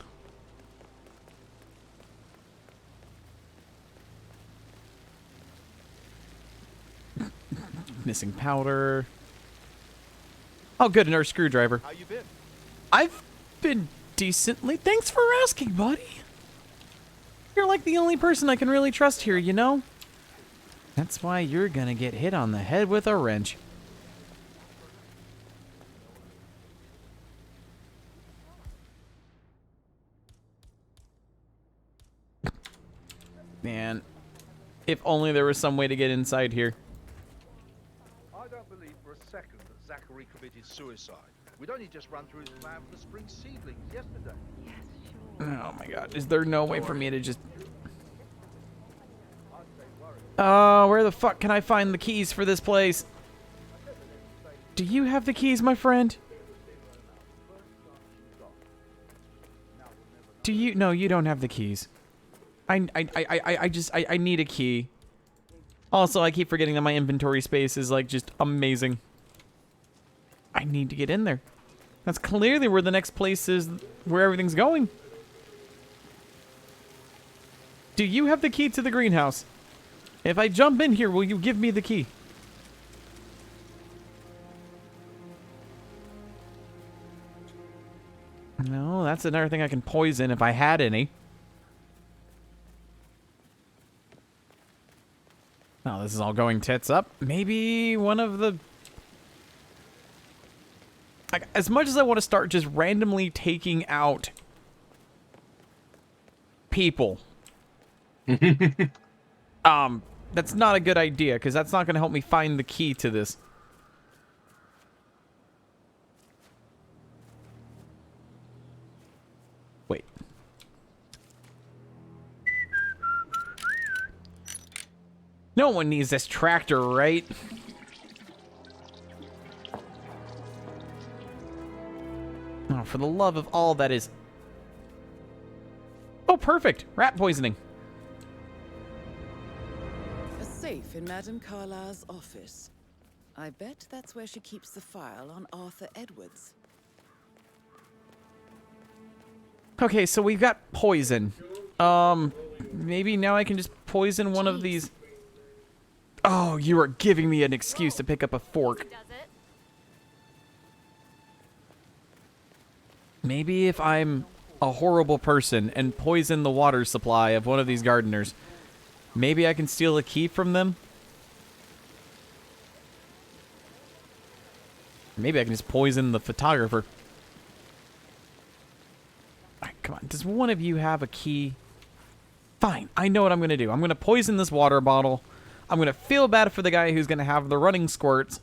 Missing powder. Oh, good, another screwdriver. How you been? I've been decently. Thanks for asking, buddy. You're like the only person I can really trust here, you know? That's why you're gonna get hit on the head with a wrench. Man, if only there was some way to get inside here. I don't believe for a second that Zachary committed suicide. We'd only just run through his plan for the spring seedlings yesterday. Oh my god, is there no way for me to just... where the fuck can I find the keys for this place? Do you have the keys, my friend? Do you? No, you don't have the keys. I need a key. Also, I keep forgetting that my inventory space is like just amazing. I need to get in there. That's clearly where the next place is, where everything's going. Do you have the key to the greenhouse? If I jump in here, will you give me the key? No, that's another thing I can poison if I had any. Oh, this is all going tits up. Maybe one of the... As much as I want to start just randomly taking out people, that's not a good idea, because that's not going to help me find the key to this. Wait. No one needs this tractor, right? Oh, for the love of all that is... Oh, perfect! Rat poisoning. A safe in Madame Carlyle's office. I bet that's where she keeps the file on Arthur Edwards. Okay, so we've got poison. Maybe now I can just poison one of these... Oh, you are giving me an excuse to pick up a fork. Maybe if I'm a horrible person and poison the water supply of one of these gardeners, maybe I can steal a key from them? Maybe I can just poison the photographer. Alright, come on. Does one of you have a key? Fine, I know what I'm going to do. I'm going to poison this water bottle. I'm going to feel bad for the guy who's going to have the running squirts.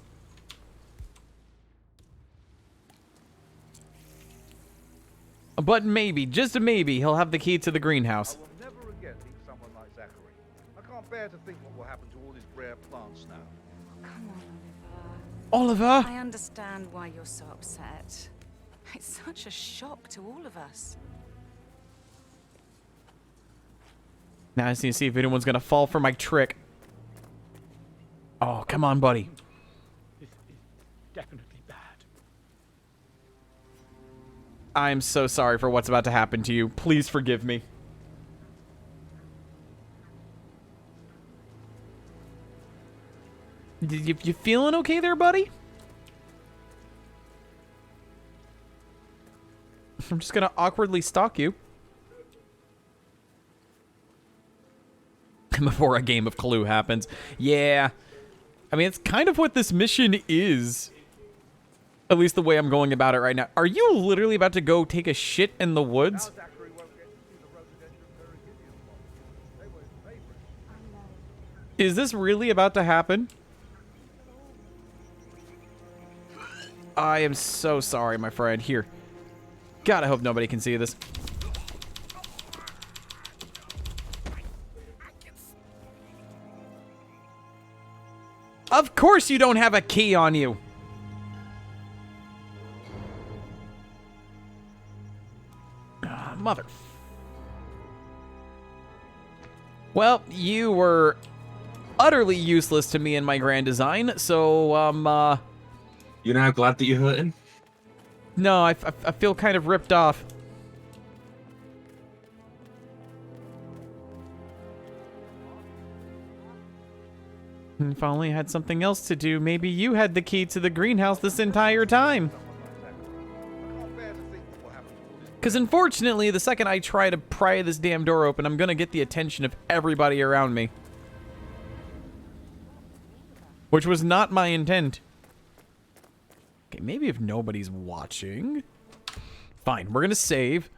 But maybe, just maybe, he'll have the key to the greenhouse. I will never again meet someone like Zachary. I can't bear to think what will happen to all his rare plants now. Come on, Oliver. Oliver? I understand why you're so upset. It's such a shock to all of us. Now I just need to see if anyone's going to fall for my trick. Oh, come on, buddy. This is definitely bad. I'm so sorry for what's about to happen to you. Please forgive me. You feeling okay there, buddy? I'm just gonna awkwardly stalk you. Before a game of Clue happens. Yeah. I mean, it's kind of what this mission is. At least the way I'm going about it right now. Are you literally about to go take a shit in the woods? Is this really about to happen? I am so sorry, my friend. Here. God, I hope nobody can see this. Of course you don't have a key on you. Mother. Well, you were utterly useless to me in my grand design, so, You're now glad that you're hurting? No, I feel kind of ripped off. If I only had something else to do, maybe you had the key to the greenhouse this entire time. Because unfortunately, the second I try to pry this damn door open, I'm going to get the attention of everybody around me. Which was not my intent. Okay, maybe if nobody's watching. Fine, we're going to save.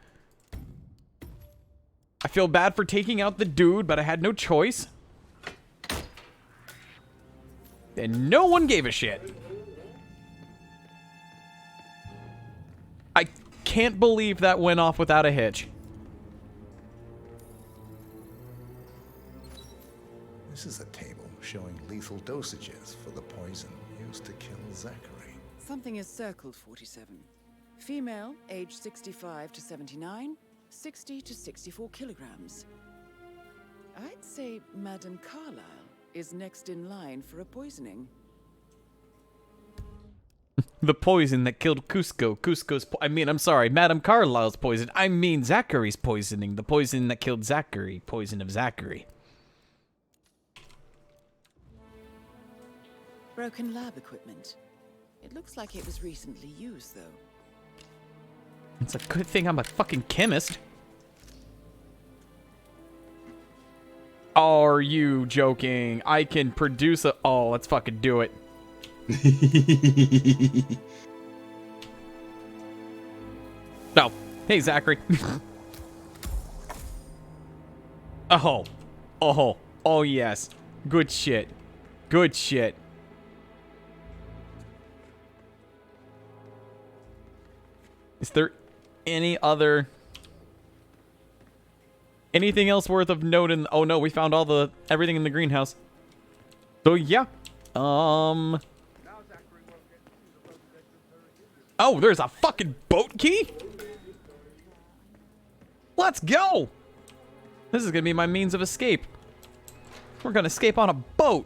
I feel bad for taking out the dude, but I had no choice. And no one gave a shit. I can't believe that went off without a hitch. This is a table showing lethal dosages for the poison used to kill Zachary. Something is circled, 47. Female, age 65 to 79, 60 to 64 kilograms. I'd say Madame Carlyle is next in line for a poisoning. The poison that killed Cusco. I'm sorry, Madame Carlyle's poison. I mean Zachary's poisoning. The poison that killed Zachary. Poison of Zachary. Broken lab equipment. It looks like it was recently used, though. It's a good thing I'm a fucking chemist. Are you joking? I can produce a... Oh, let's fucking do it. No. Hey, Zachary. Oh. Oh. Oh, yes. Good shit. Good shit. Is there any other... anything else worth of note in... Oh, no, we found everything in the greenhouse. So, yeah. Oh, there's a fucking boat key? Let's go! This is gonna be my means of escape. We're gonna escape on a boat.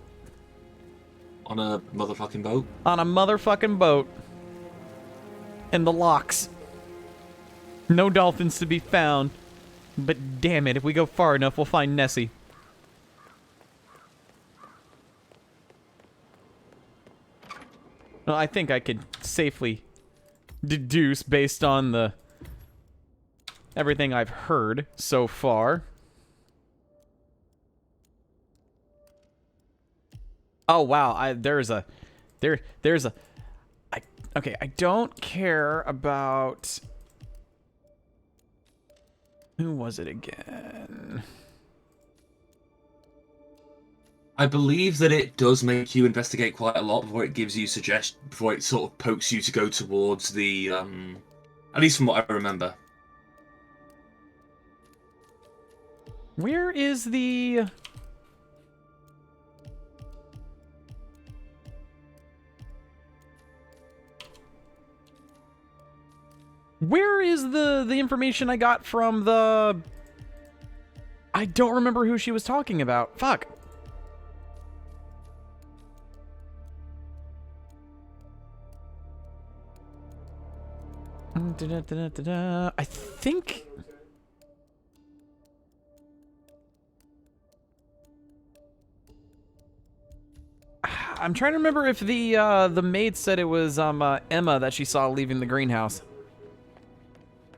On a motherfucking boat? On a motherfucking boat. In the locks. No dolphins to be found. But damn it, if we go far enough, we'll find Nessie. Well, I think I could safely deduce based on the everything I've heard so far. Oh wow, there's a okay, I don't care about who was it again? I believe that it does make you investigate quite a lot before it gives you before it sort of pokes you to go towards the, at least from what I remember. Where is the... Where is the information I got from the... I don't remember who she was talking about. Fuck. I think... I'm trying to remember if the maid said it was Emma that she saw leaving the greenhouse.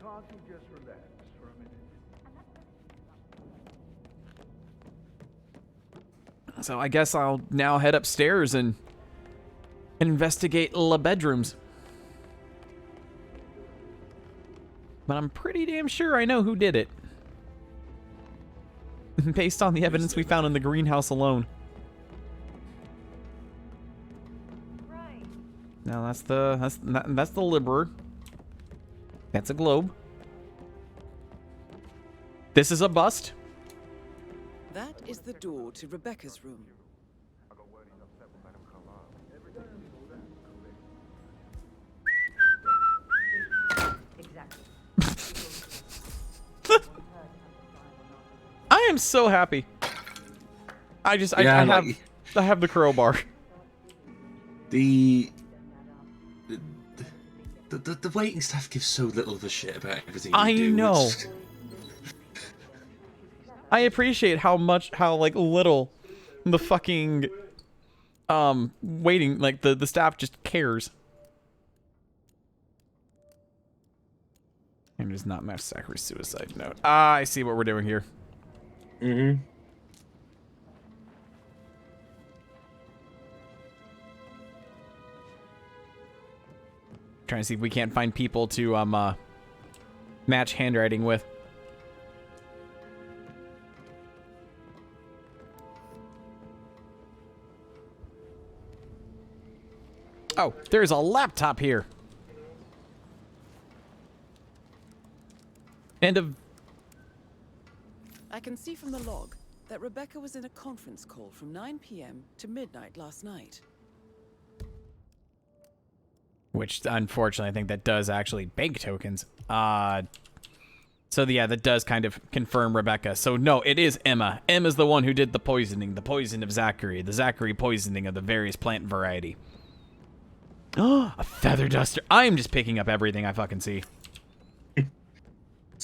Can't you just relax for a minute? So I guess I'll now head upstairs and investigate the bedrooms. But I'm pretty damn sure I know who did it. Based on the evidence we found in the greenhouse alone. Now that's the Liberator. That's a globe. This is a bust. That is the door to Rebecca's room. I am so happy. I have the crowbar. The waiting staff gives so little of a shit about everything you do. I know. I appreciate how little the fucking waiting, like the staff just cares. And does not match Zachary's suicide note. Ah, I see what we're doing here. Mm-hmm. Trying to see if we can't find people to match handwriting with. Oh, there's a laptop here. End of... I can see from the log that Rebecca was in a conference call from 9 p.m. to midnight last night. Which, unfortunately, I think that does actually bank tokens. So, yeah, that does kind of confirm Rebecca. So, no, it is Emma. Emma's the one who did the poisoning. The poison of Zachary. The Zachary poisoning of the various plant variety. Oh, a feather duster. I'm just picking up everything I fucking see.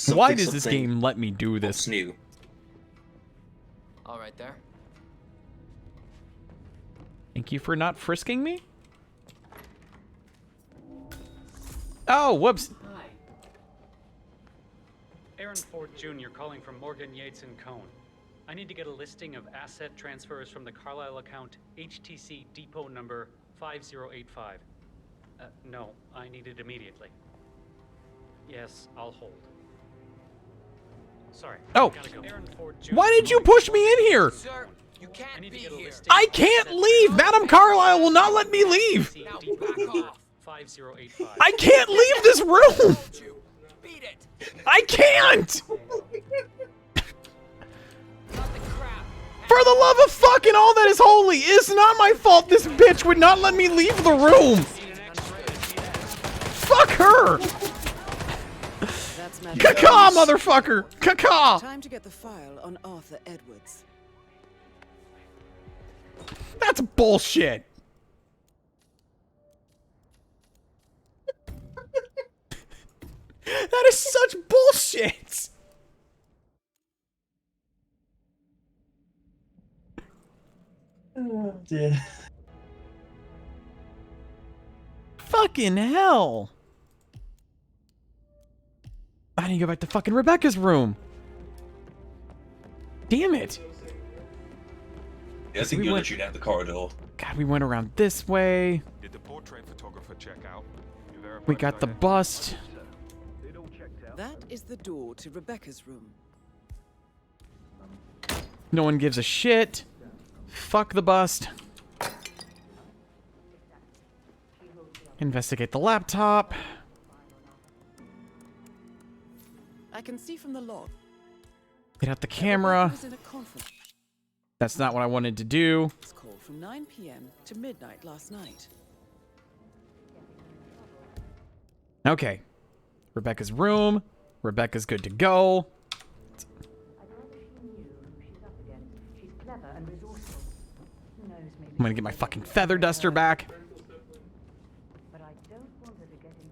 Why does this game let me do this? What's new? All right there. Thank you for not frisking me? Oh, whoops. Hi. Aaron Ford Jr. calling from Morgan Yates and Cone. I need to get a listing of asset transfers from the Carlisle account HTC depot number 5085. No, I need it immediately. Yes, I'll hold. Sorry. Oh. Gotta go. Aaron Ford Jr. Why did you push me in here? Sir, you can't be here. I can't leave. Madam Carlisle will not let me leave. Now back off. 5085. I can't leave this room. Beat it. I can't. For the love of fucking all that is holy, it's not my fault this bitch would not let me leave the room. Fuck her. Caca, motherfucker. Caca. Time to get the file on Arthur Edwards. That's bullshit. That is such bullshit. Oh, dear. Fucking hell. I need to go back to fucking Rebecca's room. Damn it. Yeah, I think you're literally down the corridor. God, we went around this way. Did the portrait photographer check out? We got the bust. That is the door to Rebecca's room. No one gives a shit. Fuck the bust. Investigate the laptop. I can see from the log. Get out the camera. Was in a conference That's not what I wanted to do. call from 9 p.m. to midnight last night. Okay. Rebecca's room. Rebecca's good to go. I'm gonna get my fucking feather duster back.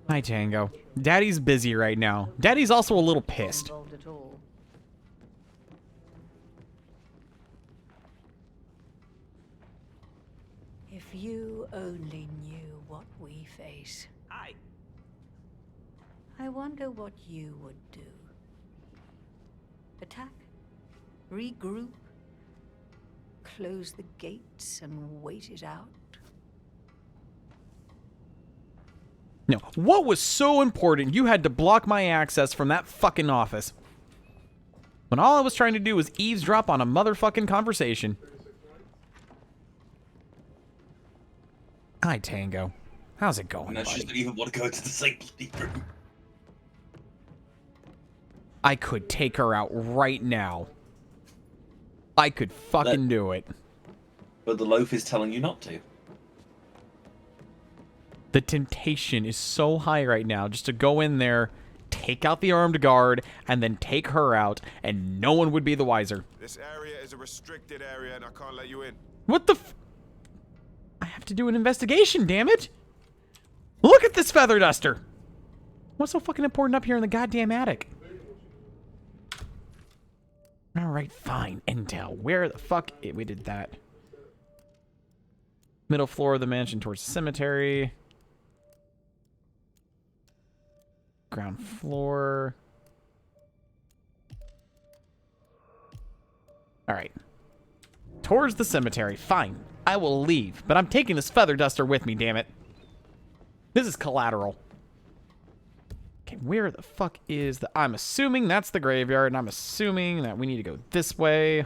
Hi, Tango. Daddy's busy right now. Daddy's also a little pissed. If you only knew what we face. I wonder what you would do. Attack? Regroup? Close the gates and wait it out? No. What was so important you had to block my access from that fucking office? When all I was trying to do was eavesdrop on a motherfucking conversation. Hi, Tango. How's it going, No, she buddy? doesn't even want to go into the same bloody room. I could take her out right now. I could fucking do it. But the loaf is telling you not to. The temptation is so high right now just to go in there, take out the armed guard, and then take her out, and no one would be the wiser. This area is a restricted area and I can't let you in. What the I have to do an investigation, damn it! Look at this feather duster! What's so fucking important up here in the goddamn attic? Alright, fine. Intel. Where the fuck? We did that. Middle floor of the mansion towards the cemetery. Ground floor. All right. Towards the cemetery. Fine. I will leave, but I'm taking this feather duster with me, damn it. This is collateral. Okay, where the fuck is the... I'm assuming that's the graveyard, and I'm assuming that we need to go this way. I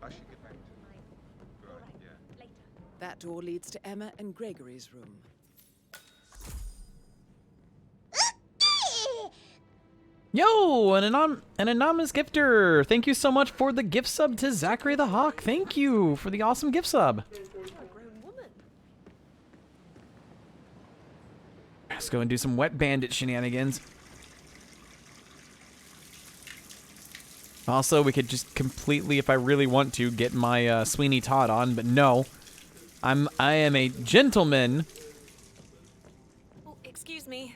should get back to right, yeah. That door leads to Emma and Gregory's room. Yo, an anonymous gifter. Thank you so much for the gift sub to Zachary the Hawk. Thank you for the awesome gift sub. Let's go and do some wet bandit shenanigans. Also, we could just completely, if I really want to, get my Sweeney Todd on, but no. I am a gentleman. Oh, excuse me.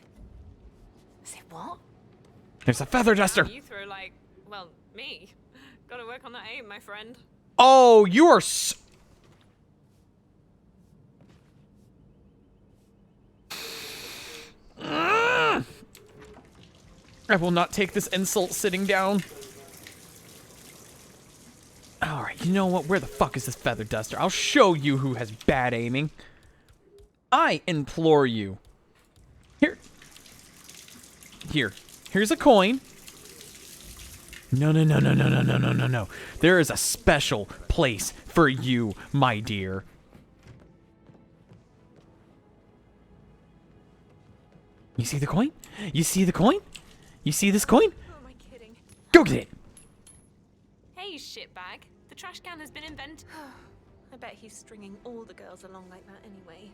Say what? There's a feather duster. You throw like, well, me. Gotta work on that aim, my friend. Oh, you are I will not take this insult sitting down. Alright, you know what? Where the fuck is this feather duster? I'll show you who has bad aiming. I implore you. Here's a coin. No. There is a special place for you, my dear. You see the coin? You see the coin? You see this coin? Who am I kidding? Go get it. Hey, shitbag. The trash can has been invented. I bet he's stringing all the girls along like that anyway.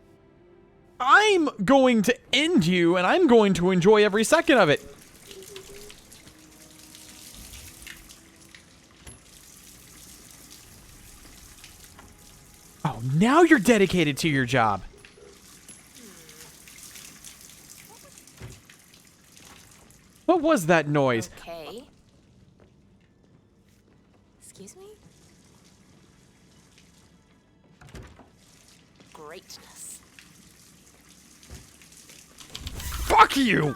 I'm going to end you, and I'm going to enjoy every second of it. Oh, now you're dedicated to your job. What was that noise? Okay. Excuse me? Greatness. Fuck you!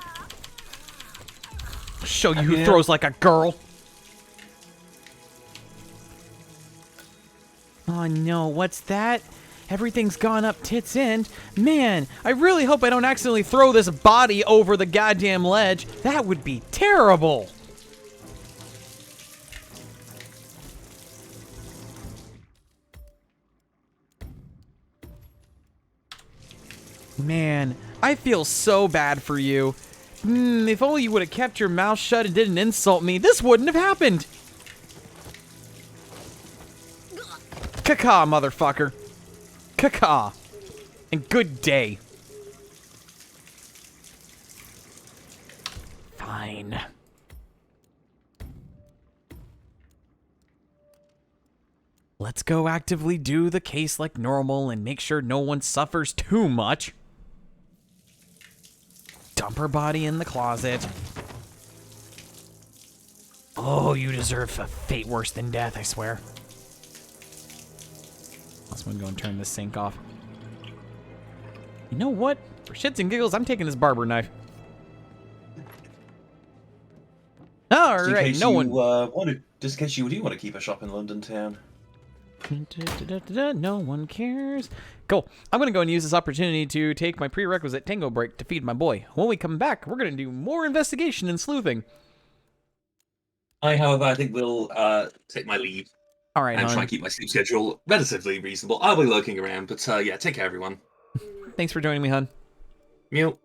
Show you who throws like a girl. Oh no, what's that? Everything's gone up tits end. Man, I really hope I don't accidentally throw this body over the goddamn ledge. That would be terrible. Man, I feel so bad for you. If only you would have kept your mouth shut and didn't insult me, this wouldn't have happened. Caca, motherfucker. Caca. And good day. Fine. Let's go actively do the case like normal and make sure no one suffers too much. Dump her body in the closet. Oh, you deserve a fate worse than death, I swear. Let's go and turn this sink off. You know what? For shits and giggles, I'm taking this barber knife. All right, no one. Just in case you do want to keep a shop in London town. No one cares. Cool. I'm going to go and use this opportunity to take my prerequisite tango break to feed my boy. When we come back, we're going to do more investigation and sleuthing. However, I think we'll take my leave. All right, and try and keep my sleep schedule relatively reasonable. I'll be lurking around, but yeah, take care, everyone. Thanks for joining me, hun. Mew.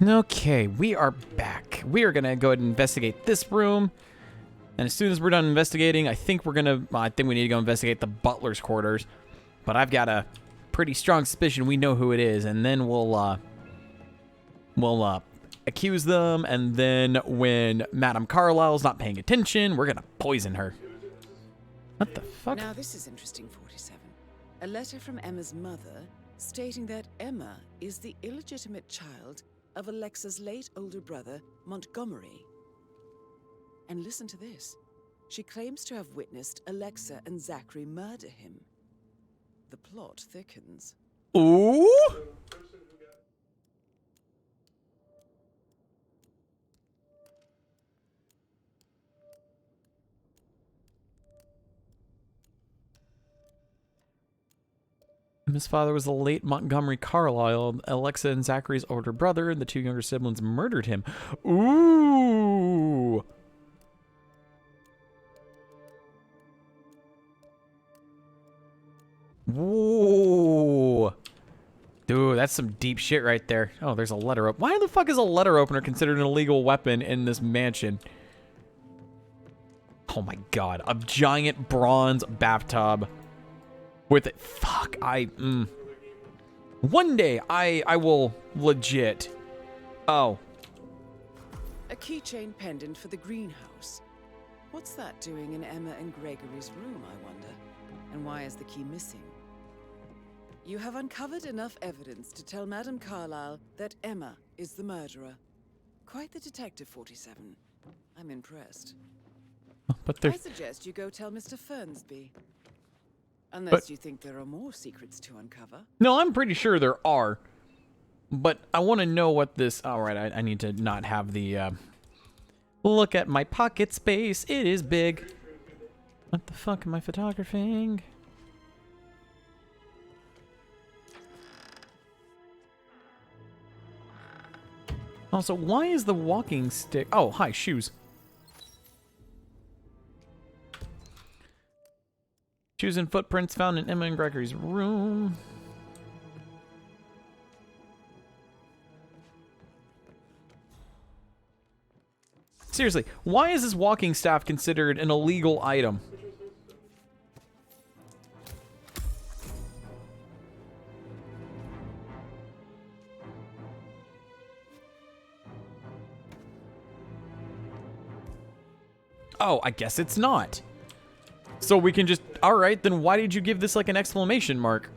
Okay, we are back. We are gonna go ahead and investigate this room. And as soon as we're done investigating, I think we need to go investigate the butler's quarters. But I've got a pretty strong suspicion we know who it is, and then we'll accuse them, and then when Madame Carlisle's not paying attention, we're gonna poison her. What the fuck? Now this is interesting, 47. A letter from Emma's mother stating that Emma is the illegitimate child of Alexa's late older brother, Montgomery. And listen to this. She claims to have witnessed Alexa and Zachary murder him. The plot thickens. Ooh! His father was the late Montgomery Carlisle, Alexa and Zachary's older brother, and the two younger siblings murdered him. Ooh! Whoa! Dude, that's some deep shit right there. Oh, there's a letter opener. Why the fuck is a letter opener considered an illegal weapon in this mansion? Oh my god. A giant bronze bathtub with it. Fuck, One day, I will legit. Oh. A keychain pendant for the greenhouse. What's that doing in Emma and Gregory's room, I wonder? And why is the key missing? You have uncovered enough evidence to tell Madame Carlisle that Emma is the murderer. Quite the detective, 47. I'm impressed. But I suggest you go tell Mr. Fernsby. Unless you think there are more secrets to uncover. No, I'm pretty sure there are. But I want to know what this... Alright, I need to not have the... Look at my pocket space. It is big. What the fuck am I photographing? Also, why is the walking stick... Oh, hi, shoes. Shoes and footprints found in Emma and Gregory's room. Seriously, why is this walking staff considered an illegal item? Oh, I guess it's not. So we can just... Alright, then why did you give this like an exclamation mark?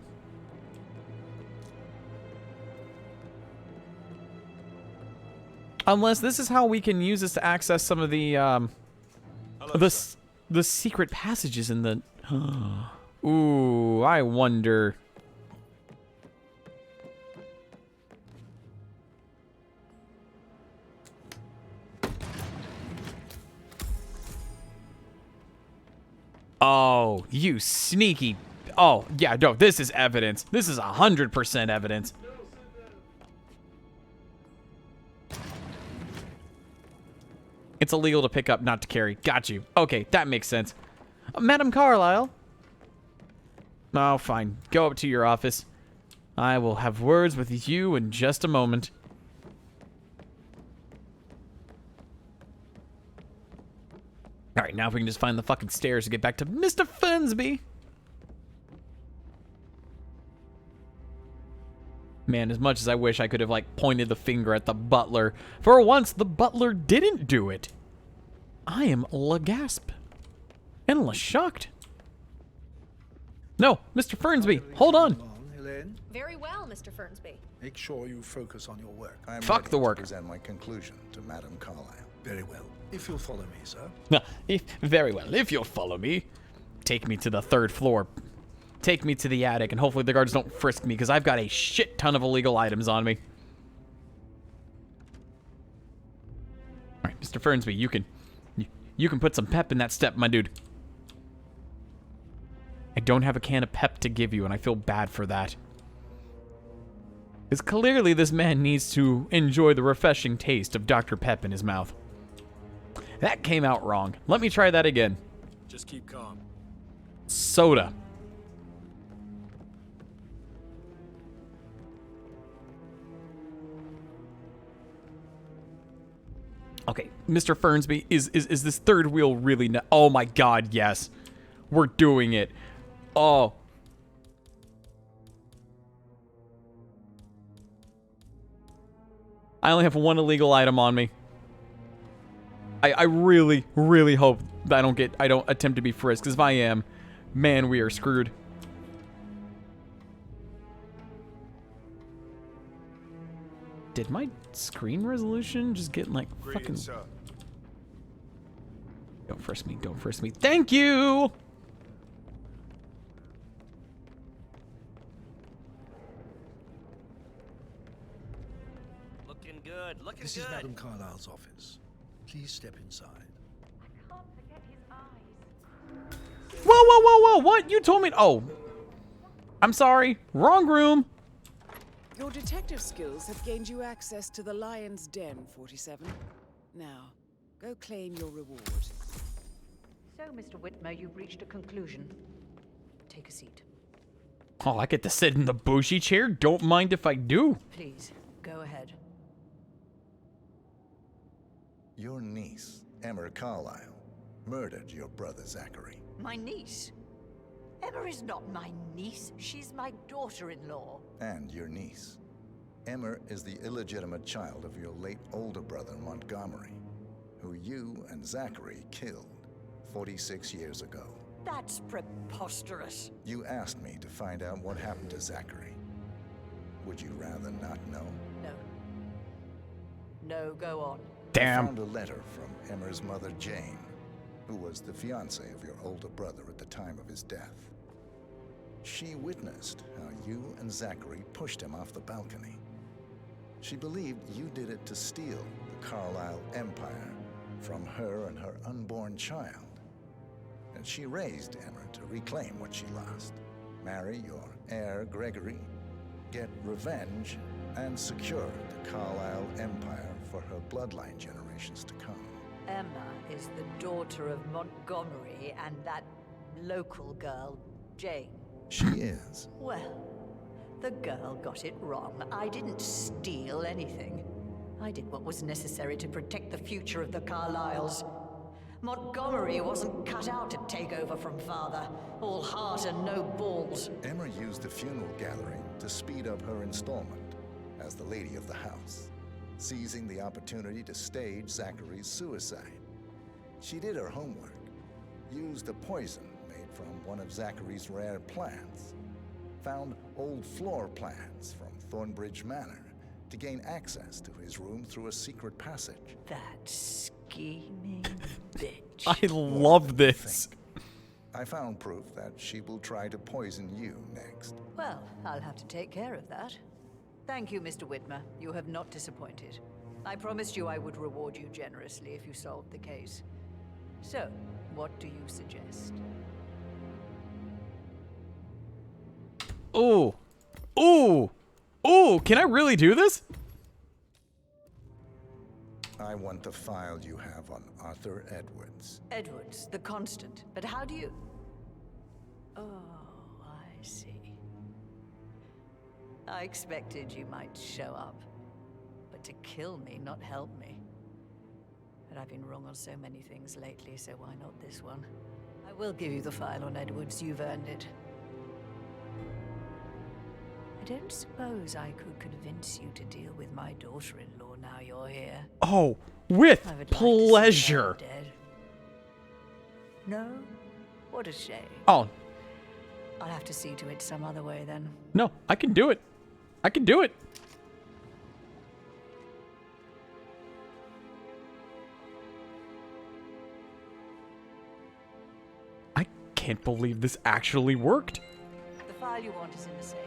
Unless this is how we can use this to access some of the secret passages in the... Ooh, I wonder... Oh, you sneaky... Oh, yeah, no, this is evidence. This is 100% evidence. It's illegal to pick up, not to carry. Got you. Okay, that makes sense. Madam Carlisle? Oh, fine. Go up to your office. I will have words with you in just a moment. Alright, now if we can just find the fucking stairs to get back to Mr. Fernsby. Man, as much as I wish I could have, like, pointed the finger at the butler. For once, the butler didn't do it. I am la-gasp. And la-shocked. No, Mr. Fernsby, hold on. Very well, Mr. Fernsby. Make sure you focus on your work. I'm Fuck ready the work. to present my conclusion to Madame Carlisle. Very well. If you'll follow me, sir. Very well, if you'll follow me. Take me to the 3rd floor. Take me to the attic, and hopefully the guards don't frisk me, because I've got a shit ton of illegal items on me. Alright, Mr. Fernsby, you can put some pep in that step, my dude. I don't have a can of pep to give you, and I feel bad for that. Because clearly this man needs to enjoy the refreshing taste of Dr. Pep in his mouth. That came out wrong. Let me try that again. Just keep calm. Soda. Mr. Fernsby, is this third wheel really oh my god, yes. We're doing it. Oh. I only have one illegal item on me. I really, really hope that I don't attempt to be frisked, because if I am, man, we are screwed. Did my screen resolution just get like fucking... Don't frisk me, don't frisk me. Thank you! Looking good, looking This good. is Madame Carlyle's office. Please step inside. Whoa, whoa, whoa, whoa, what? You told me... Oh. I'm sorry. Wrong room. Your detective skills have gained you access to the Lion's Den, 47. Now, go claim your reward. So, Mr. Whitmer, you've reached a conclusion. Take a seat. Oh, I get to sit in the bushy chair? Don't mind if I do. Please, go ahead. Your niece, Emma Carlyle, murdered your brother Zachary. My niece? Emma is not my niece. She's my daughter-in-law. And your niece. Emma is the illegitimate child of your late older brother Montgomery, who you and Zachary killed 46 years ago. That's preposterous. You asked me to find out what happened to Zachary. Would you rather not know? No. No, go on. Damn. I found a letter from Emma's mother, Jane, who was the fiancée of your older brother at the time of his death. She witnessed how you and Zachary pushed him off the balcony. She believed you did it to steal the Carlyle empire from her and her unborn child. And she raised Emma to reclaim what she lost, marry your heir Gregory, get revenge, and secure the Carlyle empire for her bloodline generations to come. Emma is the daughter of Montgomery and that local girl, Jane. She is. Well, the girl got it wrong. I didn't steal anything. I did what was necessary to protect the future of the Carlyles. Montgomery wasn't cut out to take over from father. All heart and no balls. Emma used the funeral gathering to speed up her installment as the lady of the house, seizing the opportunity to stage Zachary's suicide. She did her homework, used a poison made from one of Zachary's rare plants, found old floor plans from Thornbridge Manor to gain access to his room through a secret passage. That scheming bitch. I love this. I found proof that she will try to poison you next. Well, I'll have to take care of that. Thank you, Mr. Whitmer. You have not disappointed. I promised you I would reward you generously if you solved the case. So, what do you suggest? Ooh. Ooh. Ooh, can I really do this? I want the file you have on Arthur Edwards. Edwards, the Constant. But how do you... Oh, I see. I expected you might show up. But to kill me, not help me. But I've been wrong on so many things lately, so why not this one? I will give you the file on Edwards. You've earned it. I don't suppose I could convince you to deal with my daughter-in-law now you're here. Oh, with I would like to see pleasure. her dead. No? What a shame. Oh, I'll have to see to it some other way then. no, I can do it. I can do it. I can't believe this actually worked. The file you want is in the safe.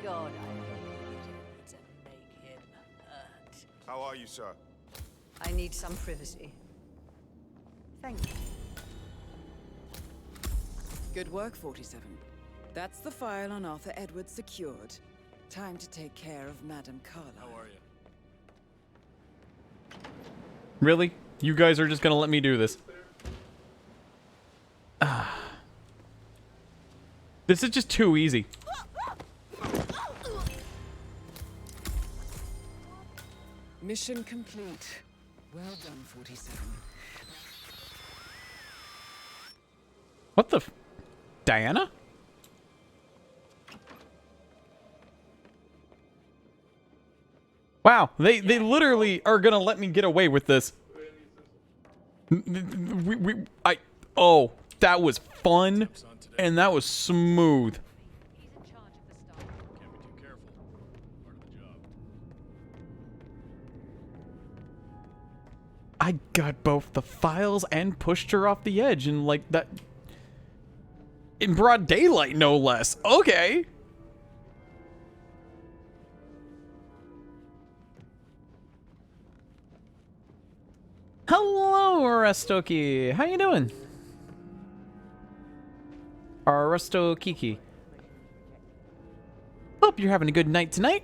God, I hope you get Edwards and make him hurt. How are you, sir? I need some privacy. Thank you. Good work, 47. That's the file on Arthur Edwards secured. Time to take care of Madame Carlyle. How are you? Really? You guys are just gonna let me do this? This is just too easy. Mission complete. Well done, 47. What the Diana? Wow, they literally are gonna let me get away with this. Oh, that was fun, and that was smooth. I got both the files and pushed her off the edge, and like that in broad daylight, no less. Okay. Hello, Aristoki. How you doing? Aristo Kiki. Hope you're having a good night tonight.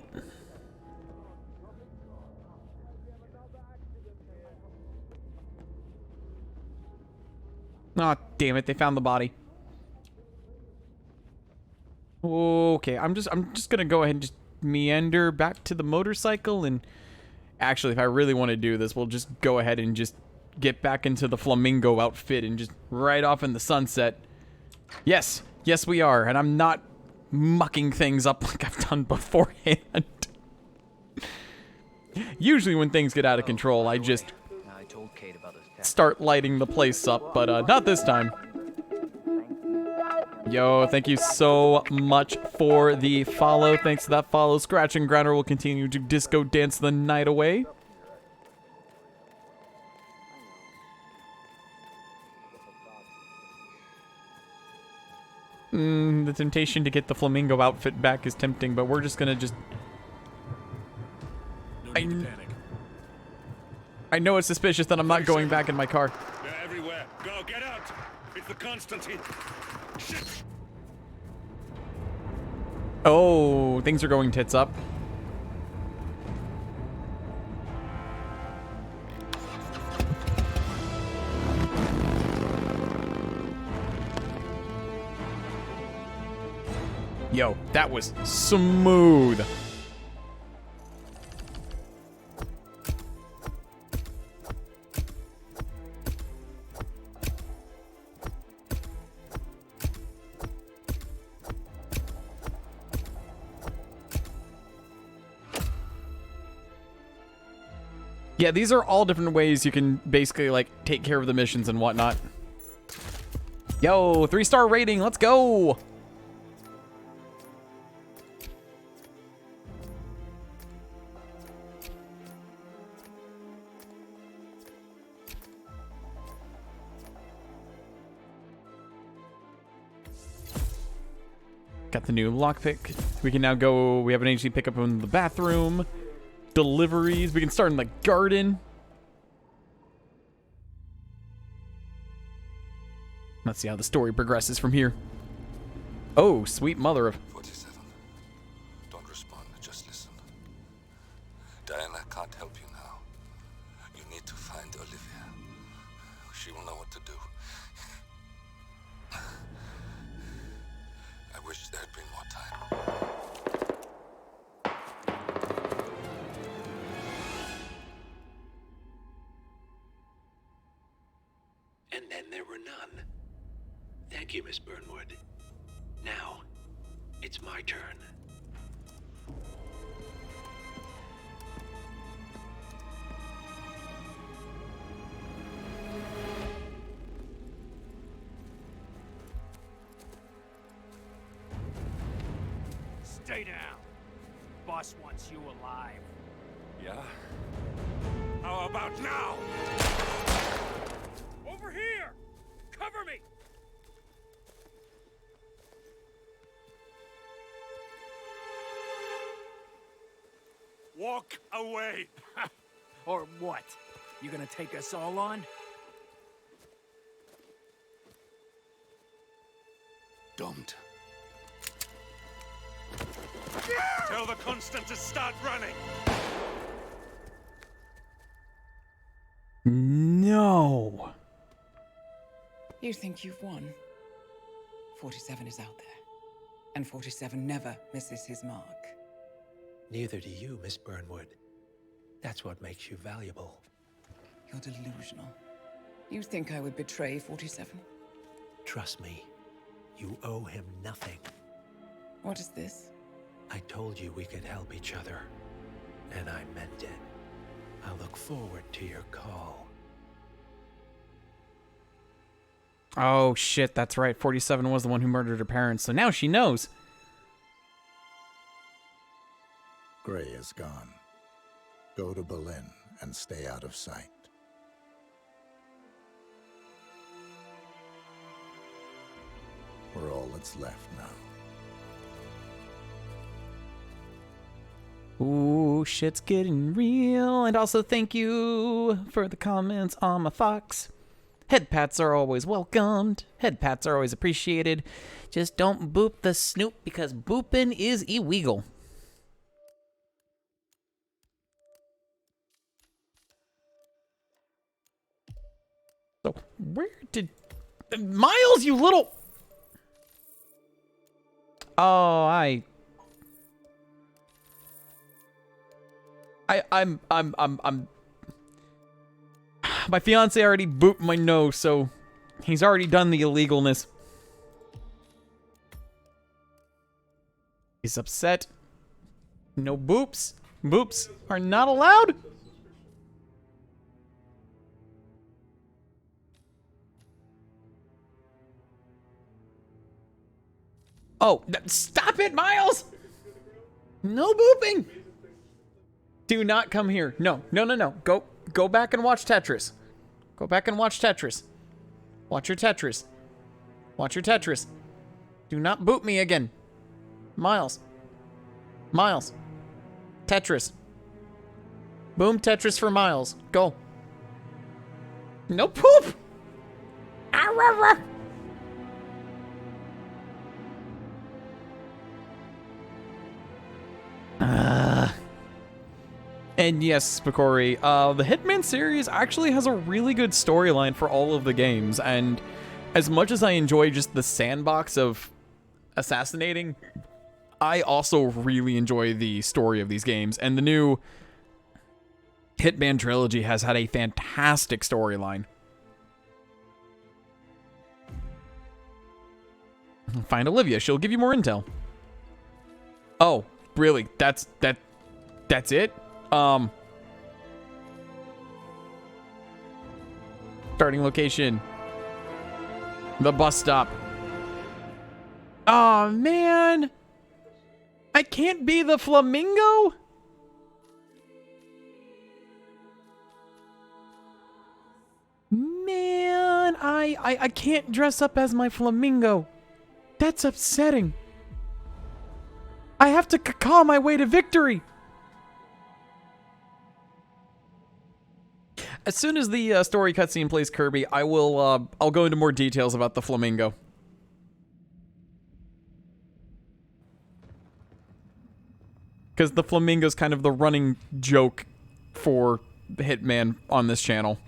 Aw, oh, damn it, they found the body. Okay, I'm just gonna go ahead and just meander back to the motorcycle, and actually, if I really want to do this, we'll just go ahead and just get back into the Flamingo outfit and just ride off in the sunset. Yes, yes we are, and I'm not mucking things up like I've done beforehand. Usually when things get out of control, I just start lighting the place up, but not this time. Yo, thank you so much for the follow. Thanks to that follow, Scratch and Grounder will continue to disco dance the night away. The temptation to get the Flamingo outfit back is tempting, but we're just gonna just... No need to panic. I know it's suspicious that I'm not going back in my car. They're everywhere. Go, get out! It's the Constantine. Shit! Oh, things are going tits up. Yo, that was smooth. Yeah, these are all different ways you can basically, like, take care of the missions and whatnot. Yo, 3-star rating, let's go! Got the new lockpick. We can now go, we have an HD pickup in the bathroom. Deliveries. We can start in the garden. Let's see how the story progresses from here. Oh, sweet mother of... 47. Don't respond, just listen. Diana can't help you now. You need to find Olivia. She will know what to do. I wish there had been more time. And then there were none. Thank you, Miss Burnwood. Now, it's my turn. Stay down. Boss wants you alive. Yeah? How about now? Over here! Cover me! Walk away! Or what? You gonna take us all on? Don't. Tell the Constant to start running! No. You think you've won? 47 is out there. And 47 never misses his mark. Neither do you, Miss Burnwood. That's what makes you valuable. You're delusional. You think I would betray 47? Trust me, you owe him nothing. What is this? I told you we could help each other, and I meant it. I look forward to your call. Oh, shit, that's right. 47 was the one who murdered her parents, so now she knows. Gray is gone. Go to Berlin and stay out of sight. We're all that's left now. Ooh, shit's getting real. And also thank you for the comments on my Fox. Head pats are always welcomed. Head pats are always appreciated. Just don't boop the snoop because booping is illegal. So where did... Miles, you little... Oh, I'm my fiance already booped my nose, so he's already done the illegalness. He's upset. No boops. Boops are not allowed. Oh, stop it, Miles! No booping! Do not come here. No, no, no, no. Go back and watch Tetris. Go back and watch Tetris. Watch your Tetris. Watch your Tetris. Do not boop me again. Miles. Miles. Tetris. Boom Tetris for Miles. Go. No poop! And yes, Spikori, the Hitman series actually has a really good storyline for all of the games, and as much as I enjoy just the sandbox of assassinating, I also really enjoy the story of these games, and the new Hitman trilogy has had a fantastic storyline. Find Olivia, she'll give you more intel. Oh, really? That's it? Starting location. The bus stop. Oh man. I can't be the Flamingo? Man, I can't dress up as my Flamingo. That's upsetting. I have to caw my way to victory. As soon as the story cutscene plays Kirby, I'll go into more details about the Flamingo. Because the Flamingo's kind of the running joke for Hitman on this channel.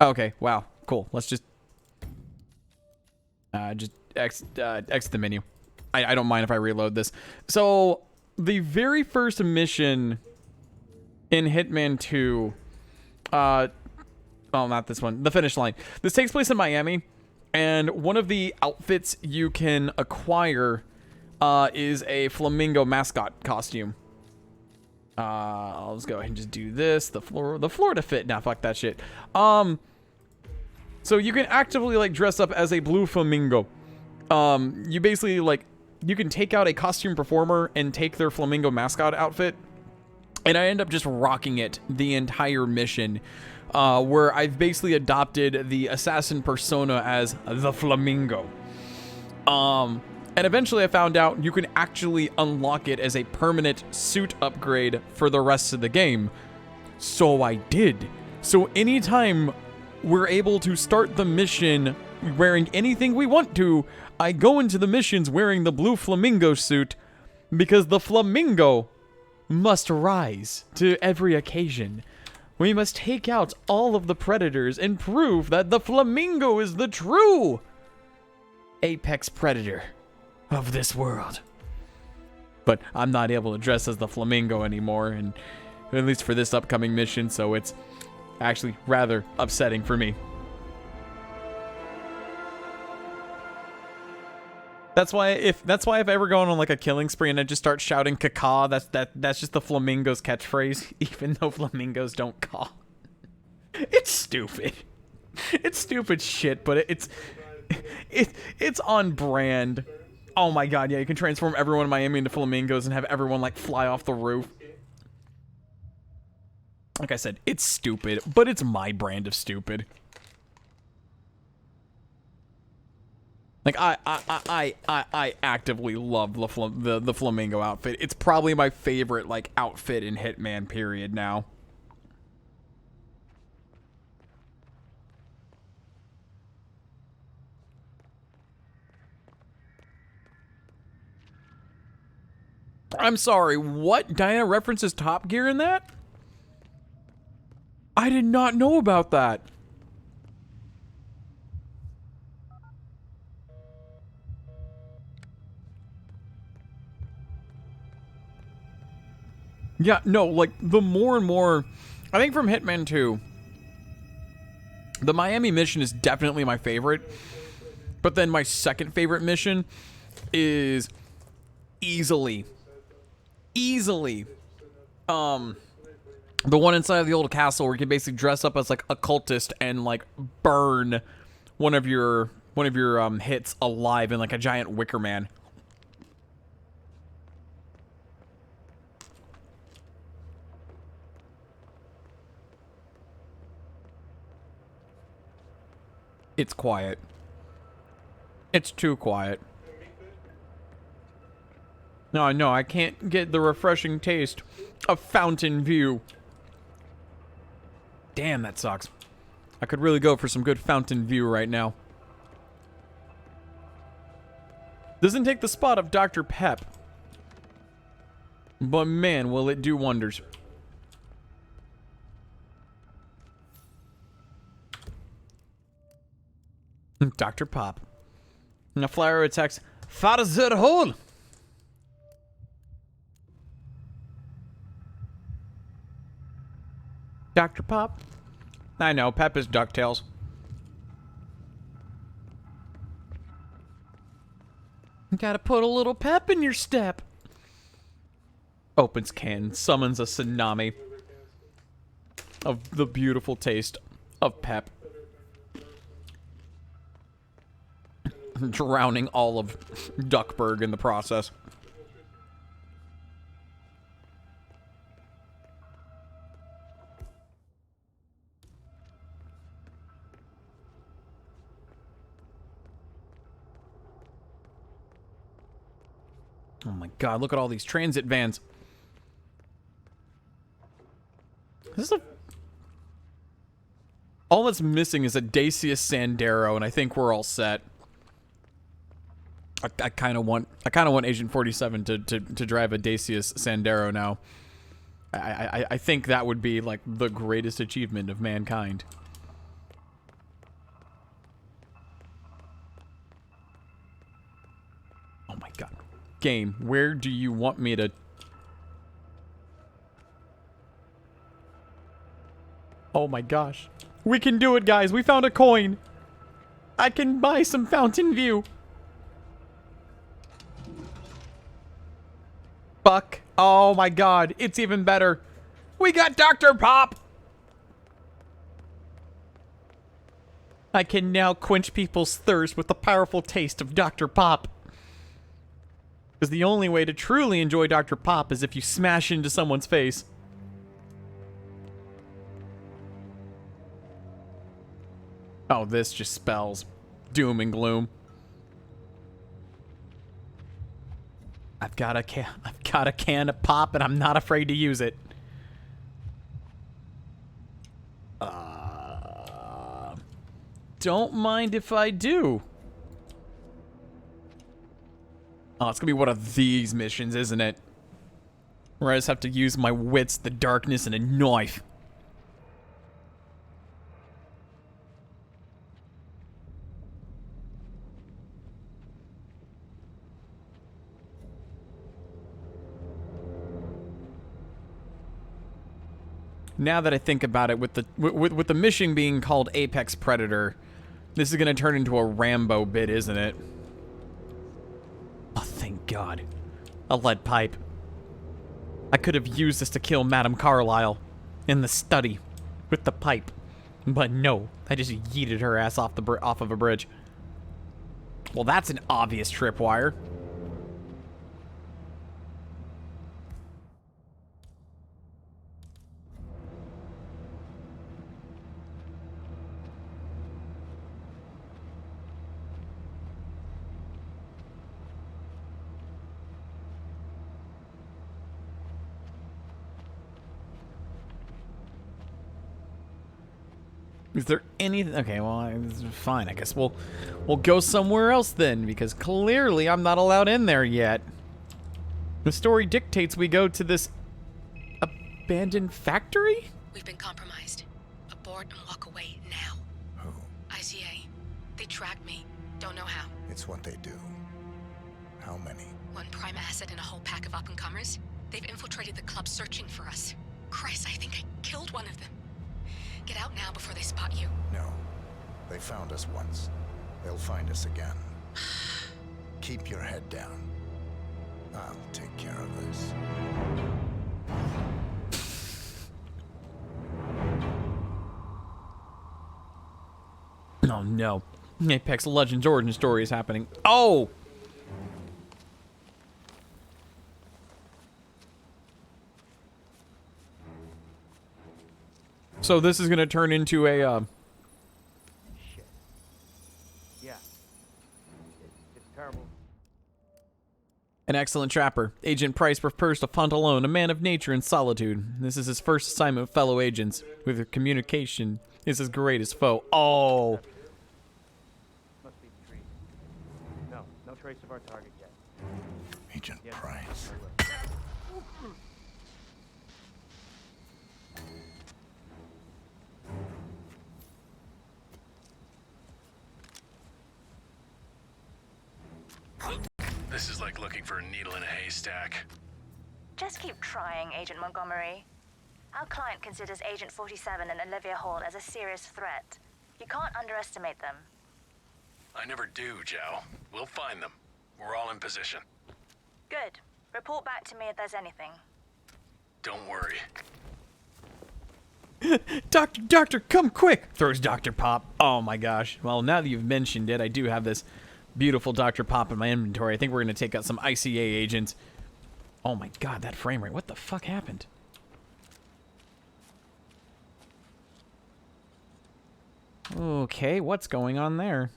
Okay, wow, cool. Let's just X the menu. I don't mind if I reload this. So, the very first mission in Hitman 2, oh, not this one, the finish line. This takes place in Miami, and one of the outfits you can acquire is a Flamingo mascot costume. I'll just go ahead and just do this. The Florida fit. Nah, fuck that shit. So you can actively like dress up as a blue flamingo. You basically like you can take out a costume performer and take their flamingo mascot outfit, and I end up just rocking it the entire mission, where I've basically adopted the assassin persona as the Flamingo. And eventually I found out you can actually unlock it as a permanent suit upgrade for the rest of the game. So I did. So anytime we're able to start the mission wearing anything we want to, I go into the missions wearing the blue flamingo suit, because the flamingo must rise to every occasion. We must take out all of the predators and prove that the flamingo is the true apex predator. of this world. But I'm not able to dress as the Flamingo anymore, and at least for this upcoming mission, so it's actually rather upsetting for me. That's why if I ever go on like a killing spree and I just start shouting caca, that's just the Flamingo's catchphrase, even though flamingos don't caw. It's stupid. It's stupid shit, but it's on brand. Oh my god, yeah, you can transform everyone in Miami into flamingos and have everyone like fly off the roof. Like I said, it's stupid, but it's my brand of stupid. Like I actively love the Flamingo outfit. It's probably my favorite like outfit in Hitman period now. I'm sorry, what? Diana references Top Gear in that? I did not know about that. Yeah, no, like, the more and more... I think from Hitman 2, the Miami mission is definitely my favorite. But then my second favorite mission is easily, the one inside of the old castle where you can basically dress up as, like, a cultist and, like, burn one of your hits alive in, like, a giant wicker man. It's quiet. It's too quiet. No, I can't get the refreshing taste of Fountain View. Damn, that sucks. I could really go for some good Fountain View right now. Doesn't take the spot of Dr. Pep. But man, will it do wonders. Dr. Pop. Now Flyer attacks Farzad Hole. Dr. Pop. I know, Pep is DuckTales. You gotta put a little pep in your step. Opens can, summons a tsunami of the beautiful taste of pep. Drowning all of Duckburg in the process. Oh my god, look at all these transit vans. This is a... All that's missing is a Dacius Sandero, and I think we're all set. I kind of want Agent 47 to drive a Dacius Sandero now. I think that would be like the greatest achievement of mankind. Oh my god. Game, where do you want me to... Oh my gosh. We can do it, guys. We found a coin. I can buy some Fountain View. Fuck. Oh my god. It's even better. We got Dr. Pop. I can now quench people's thirst with the powerful taste of Dr. Pop. Because the only way to truly enjoy Dr. Pop is if you smash into someone's face. Oh, this just spells doom and gloom. I've got a can of pop and I'm not afraid to use it. Don't mind if I do. Oh, it's gonna be one of these missions, isn't it? Where I just have to use my wits, the darkness, and a knife. Now that I think about it, with the mission being called Apex Predator, this is gonna turn into a Rambo bit, isn't it? Oh, thank God. A lead pipe. I could have used this to kill Madame Carlyle in the study with the pipe. But no, I just yeeted her ass off of a bridge. Well, that's an obvious tripwire. Is there anything? Okay, well, fine. I guess we'll go somewhere else then, because clearly I'm not allowed in there yet. The story dictates we go to this abandoned factory? We've been compromised. Abort and walk away now. Who? ICA. They tracked me. Don't know how. It's what they do. How many? One prime asset and a whole pack of up-and-comers. They've infiltrated the club searching for us. Christ, I think I killed one of them. Get out now before they spot you. No. They found us once. They'll find us again. Keep your head down. I'll take care of this. Oh no. Apex Legends origin story is happening. Oh! So this is going to turn into a, Yeah. It's terrible. an excellent trapper. Agent Price prefers to hunt alone, a man of nature and solitude. This is his first assignment with fellow agents, with communication is his greatest foe. Oh! Must be the trees. No trace of our target yet. Agent Price. This is like looking for a needle in a haystack. Just keep trying, Agent Montgomery. Our client considers Agent 47 and Olivia Hall as a serious threat. You can't underestimate them. I never do, Joe. We'll find them. We're all in position. Good. Report back to me if there's anything. Don't worry. Doctor, come quick! Throws Dr. Pop. Oh my gosh. Well, now that you've mentioned it, I do have this beautiful Dr. Pop in my inventory. I think we're going to take out some ICA agents. Oh my god, that frame rate. What the fuck happened? Okay, what's going on there?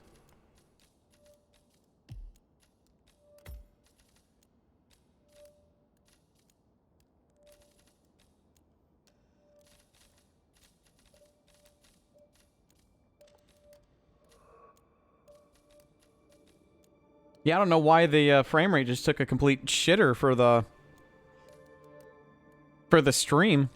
Yeah, I don't know why the frame rate just took a complete shitter for the stream.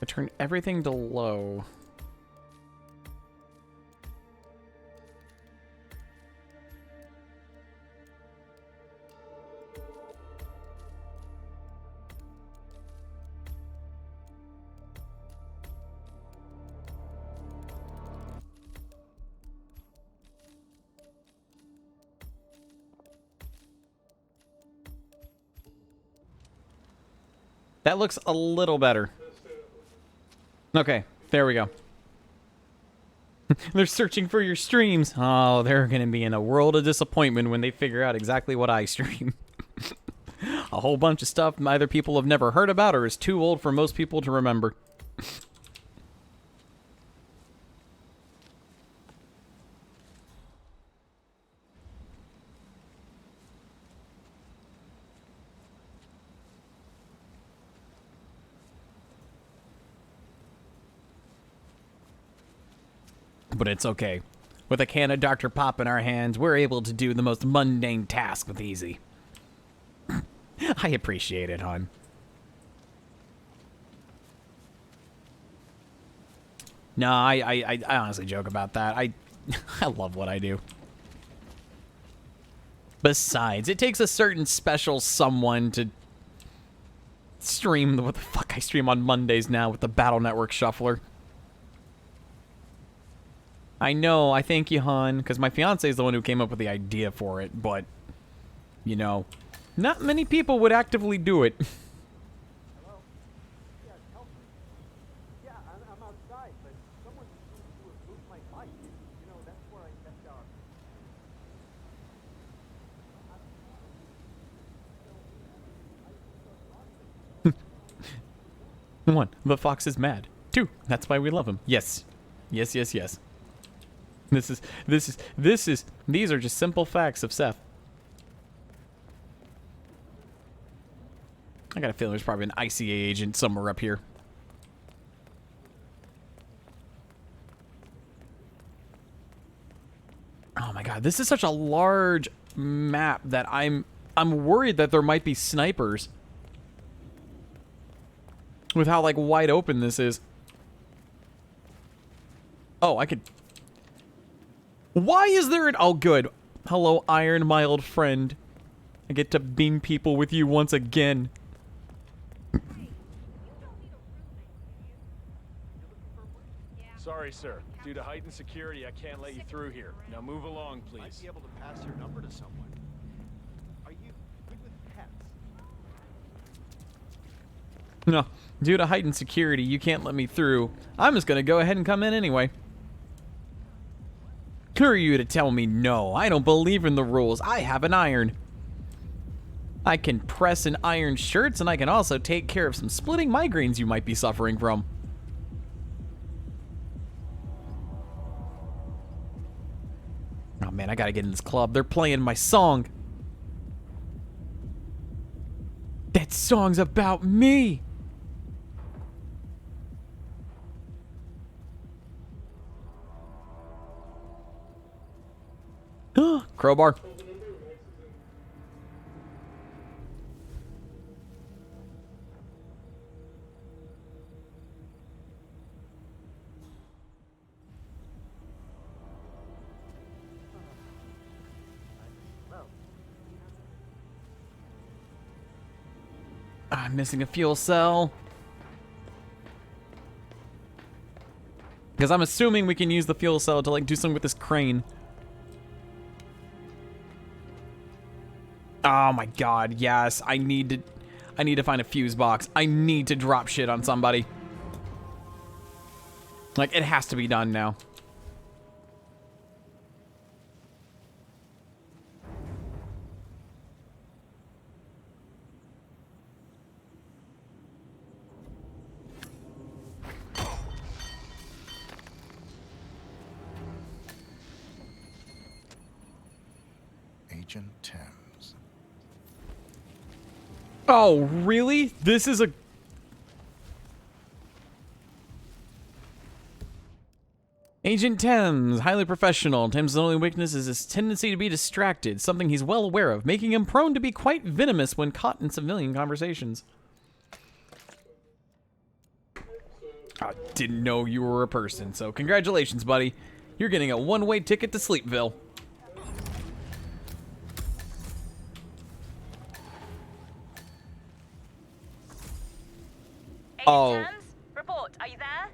I turned everything to low. That looks a little better. Okay, there we go. They're searching for your streams. Oh, they're going to be in a world of disappointment when they figure out exactly what I stream. A whole bunch of stuff either people have never heard about or is too old for most people to remember. But it's okay. With a can of Dr. Pop in our hands, we're able to do the most mundane task with easy. I appreciate it, hon. No, I honestly joke about that. I love what I do. Besides, it takes a certain special someone to stream what the fuck I stream on Mondays now with the Battle Network Shuffler. I know, I thank you, hon, because my fiance is the one who came up with the idea for it, but, you know, not many people would actively do it. One, the fox is mad. Two, that's why we love him. Yes. Yes, yes, yes. These are just simple facts of Seth. I got a feeling there's probably an ICA agent somewhere up here. Oh my god, this is such a large map that I'm worried that there might be snipers. With how, like, wide open this is. Oh, I could... Why is there an... Oh, good. Hello, Iron, my old friend. I get to beam people with you once again. Sorry, sir. Due to heightened security, I can't let you through here. Now move along, please. Might be able to pass your number to someone. Are you good with pets? No, due to heightened security, you can't let me through. I'm just gonna go ahead and come in anyway. Who are you to tell me no? I don't believe in the rules. I have an iron. I can press and iron shirts, and I can also take care of some splitting migraines you might be suffering from. Oh man, I gotta get in this club. They're playing my song. That song's about me. Crowbar. I'm missing a fuel cell. Because I'm assuming we can use the fuel cell to, like, do something with this crane. Oh my god, yes. I need to find a fuse box. I need to drop shit on somebody. Like, it has to be done now. Agent Thames. Oh, really? This is a... Agent Thames, highly professional. Thames' only weakness is his tendency to be distracted, something he's well aware of, making him prone to be quite venomous when caught in civilian conversations. I didn't know you were a person, so congratulations, buddy. You're getting a one-way ticket to Sleepville. Oh. Thames? Report, are you there?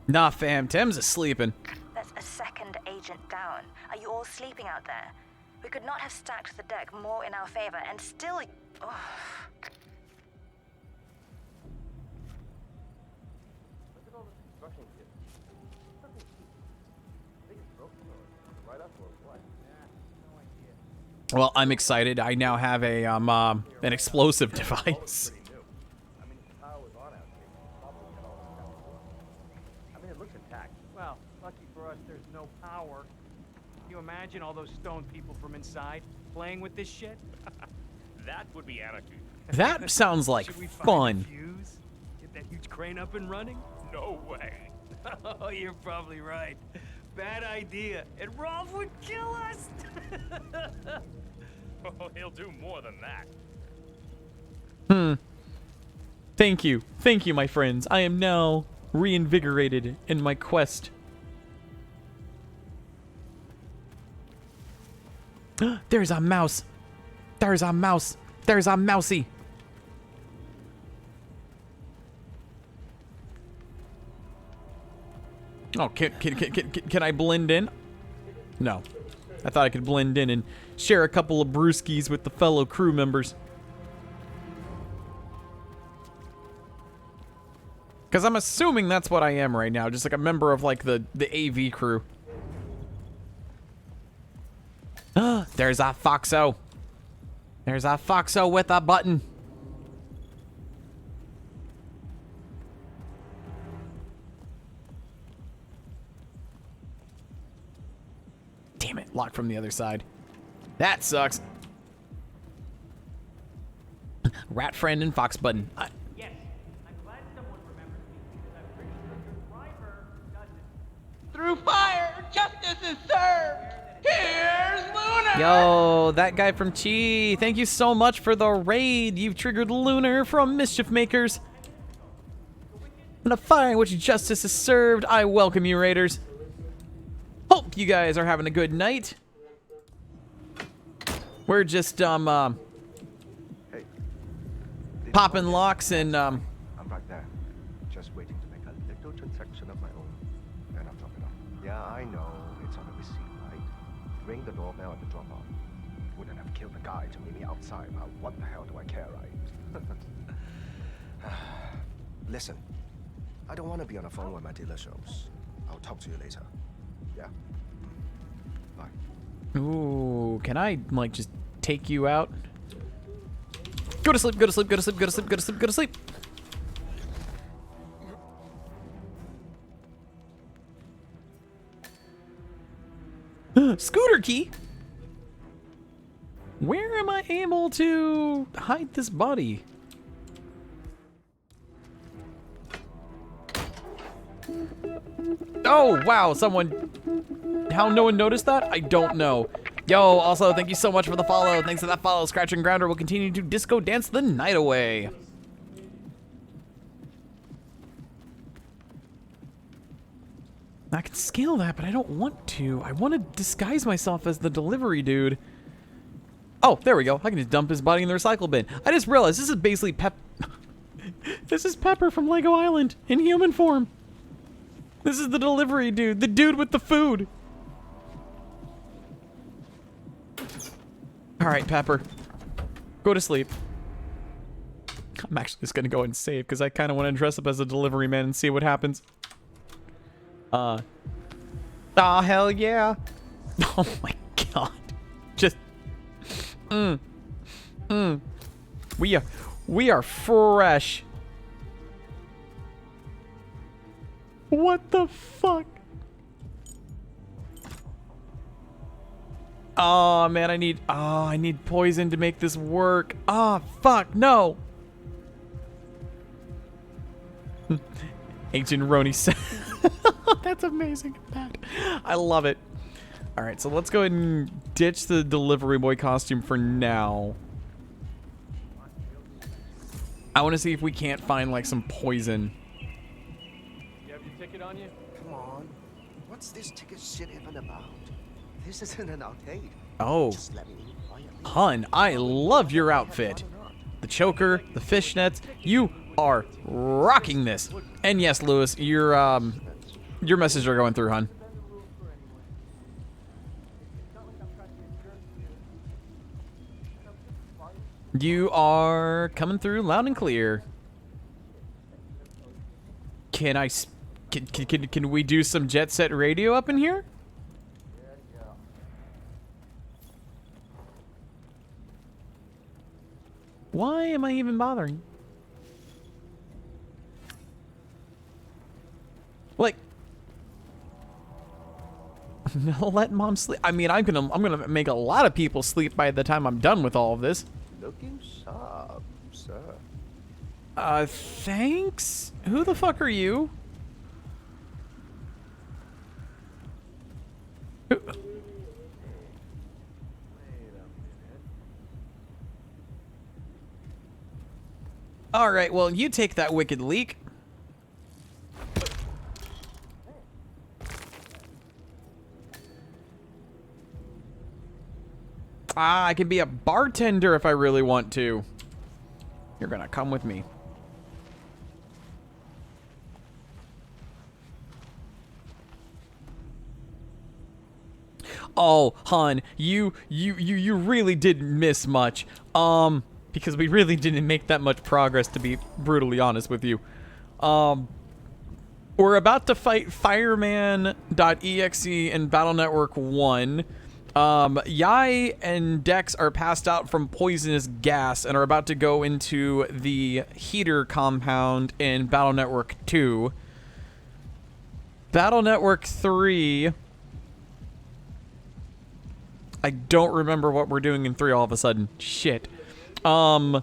Nah, fam, Thames is sleeping. That's a second agent down. Are you all sleeping out there? We could not have stacked the deck more in our favor and still... Oh. Well, I'm excited. I now have a an explosive device. I mean, it looks intact. Well, lucky for us, there's no power. Can you imagine all those stoned people from inside playing with this shit? That would be anarchy. That sounds like Should we find fun. a fuse? Get that huge crane up and running? No way. Oh, you're probably right. Bad idea. And Rolf would kill us. Oh, he'll do more than that. Thank you. Thank you, my friends. I am now reinvigorated in my quest. There's a mouse. There's a mouse. There's a mousey. Oh, can I blend in? No. I thought I could blend in and share a couple of brewskis with the fellow crew members. Because I'm assuming that's what I am right now. Just like a member of like the AV crew. There's a Foxo. There's a Foxo with a button. Damn it, locked from the other side. That sucks. Rat friend and fox button. Yes, I'm glad someone remembers me because I'm pretty sure your driver doesn't. Through fire, justice is served. Here's Lunar. Yo, that guy from Chi. Thank you so much for the raid. You've triggered Lunar from Mischief Makers. In a fire in which justice is served, I welcome you, raiders. Hope you guys are having a good night. We're just popping locks and I'm right there, just waiting to make a little transaction of my own. And I'll drop it off. Yeah, I know it's on the receipt, right? Ring the doorbell at the drop-off. Wouldn't have killed the guy to meet me outside. Now what the hell do I care, right? Listen, I don't want to be on the phone when my dealer shows. I'll talk to you later. Yeah. Bye. Ooh, can I like just take you out? Go to sleep, go to sleep, go to sleep, go to sleep, go to sleep, go to sleep. Scooter key? Where am I able to hide this body? Oh, wow, someone... How no one noticed that? I don't know. Yo, also, thank you so much for the follow. Thanks to that follow, Scratch and Grounder will continue to disco dance the night away. I can scale that, but I don't want to. I want to disguise myself as the delivery dude. Oh, there we go. I can just dump his body in the recycle bin. I just realized this is basically This is Pepper from Lego Island in human form. This is the delivery dude, the dude with the food. All right, Pepper, go to sleep. I'm actually just gonna go and save because I kind of want to dress up as a delivery man and see what happens. Oh, hell yeah. Oh my god. Just, we are fresh. What the fuck? Oh man, I need poison to make this work. Oh fuck, no. Agent Roni said. That's amazing, Pat. I love it. All right, so let's go ahead and ditch the delivery boy costume for now. I want to see if we can't find like some poison. You have your ticket on you? Come on. What's this ticket shit even about? This isn't an arcade. Oh, Just let me in quietly. hun, I love your outfit. The choker, the fishnets, you are rocking this. And yes, Lewis, your messages are going through, hun. You are coming through loud and clear. Can we do some jet set radio up in here? Why am I even bothering? Like, let mom sleep. I mean, I'm gonna make a lot of people sleep by the time I'm done with all of this. Looking sharp, sir. Thanks? Who the fuck are you? Who? All right, well, you take that wicked leak. Ah, I can be a bartender if I really want to. You're gonna come with me. Oh, hon, you really didn't miss much. Because we really didn't make that much progress, to be brutally honest with you. We're about to fight Fireman.exe in Battle Network 1. Yai and Dex are passed out from poisonous gas and are about to go into the heater compound in Battle Network 2. Battle Network 3... I don't remember what we're doing in 3 all of a sudden. Shit. 4,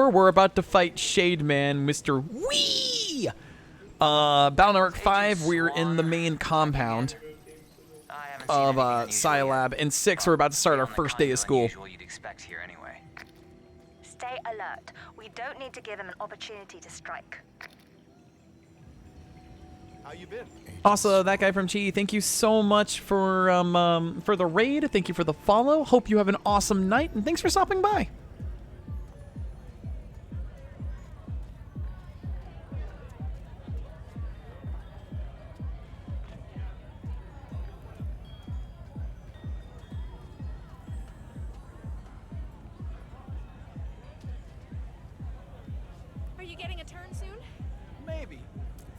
we're about to fight Shade Man, Mr. Wee! Battle Network 5, we're in the main compound of Scilab. And 6, we're about to start our first day of school. Stay alert. We don't need to give him an opportunity to strike. How you been? Also, that guy from Chi, thank you so much for the raid. Thank you for the follow. Hope you have an awesome night, and thanks for stopping by. Are you getting a turn soon? Maybe.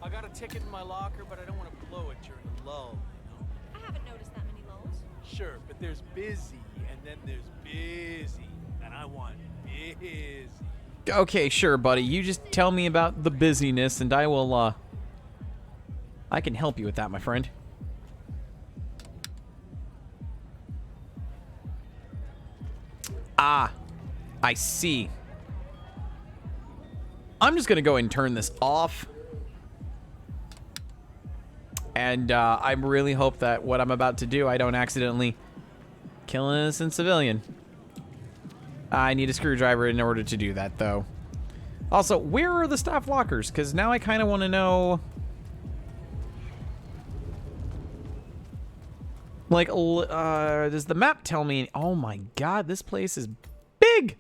I got a ticket in my locker, but I don't want to blow it during a lull, you know? I haven't noticed that many lulls. Sure, but there's busy, and then there's busy, and I want busy. Okay, sure, buddy. You just tell me about the busyness, and I will, I can help you with that, my friend. Ah, I see. I'm just gonna go and turn this off. And I really hope that what I'm about to do, I don't accidentally kill an innocent civilian. I need a screwdriver in order to do that, though. Also, where are the staff lockers? Because now I kind of want to know... Like, does the map tell me... Oh my god, this place is big!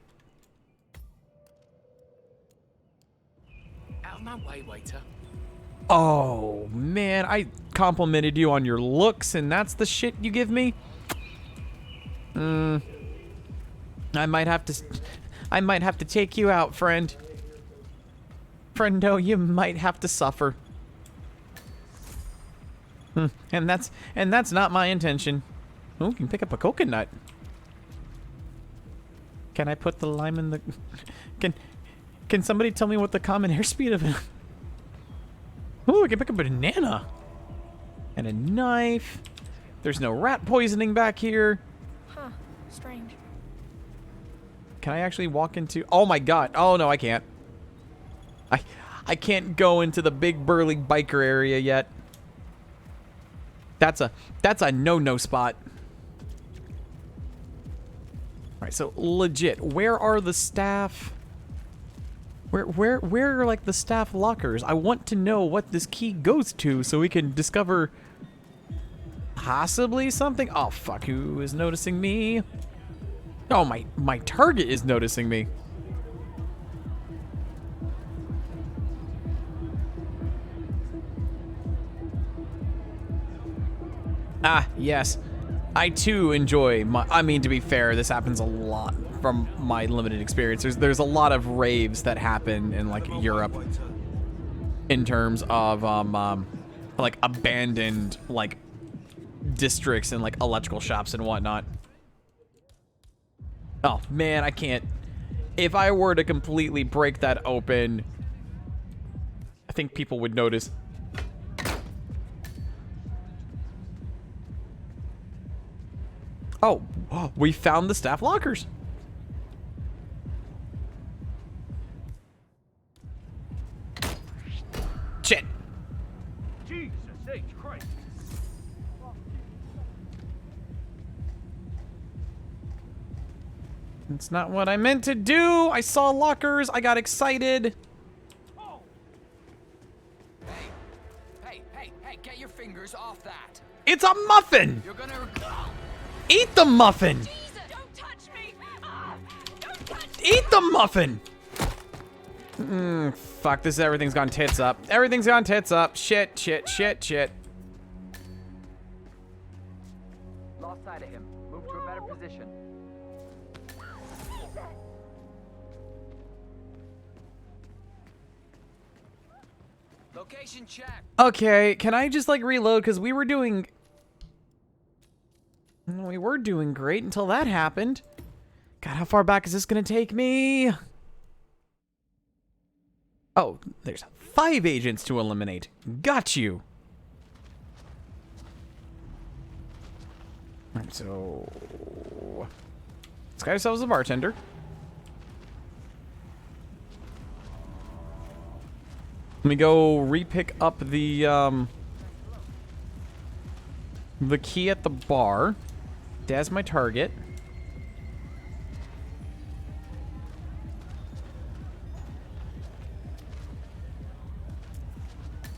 Out of my way, waiter. Oh, man, I complimented you on your looks, and that's the shit you give me? I might have to take you out, friend. Friendo, you might have to suffer. And that's not my intention. Oh, you can pick up a coconut. Can I put the lime in the... Can somebody tell me what the common airspeed of it... Ooh, I can pick up a banana. And a knife. There's no rat poisoning back here. Huh. Strange. Can I actually walk into... Oh my god. Oh no, I can't. I can't go into the big burly biker area yet. That's a no-no spot. Alright, so legit, where are the staff... Where are like the staff lockers? I want to know what this key goes to so we can discover possibly something. Oh fuck, who is noticing me? Oh, my target is noticing me. Ah, yes. I too enjoy my... I mean, to be fair, this happens a lot from my limited experience. There's a lot of raves that happen in, like, Europe in terms of, like, abandoned, like, districts and, like, electrical shops and whatnot. Oh, man, I can't... If I were to completely break that open, I think people would notice. Oh, we found the staff lockers. Shit. Jesus H. Christ. It's not what I meant to do. I saw lockers. I got excited. Hey, get your fingers off that. It's a muffin. You're gonna Eat the muffin. Don't touch me. Don't touch me. Eat the muffin. Fuck, everything's gone tits up. Everything's gone tits up. Shit. Lost sight of him. Move to a better position. location check. Okay, can I just like reload? Because we were doing great until that happened. God, how far back is this gonna take me? Oh, there's 5 agents to eliminate. Got you. Alright, so let's get ourselves a bartender. Let me go re-pick up the key at the bar. That's my target.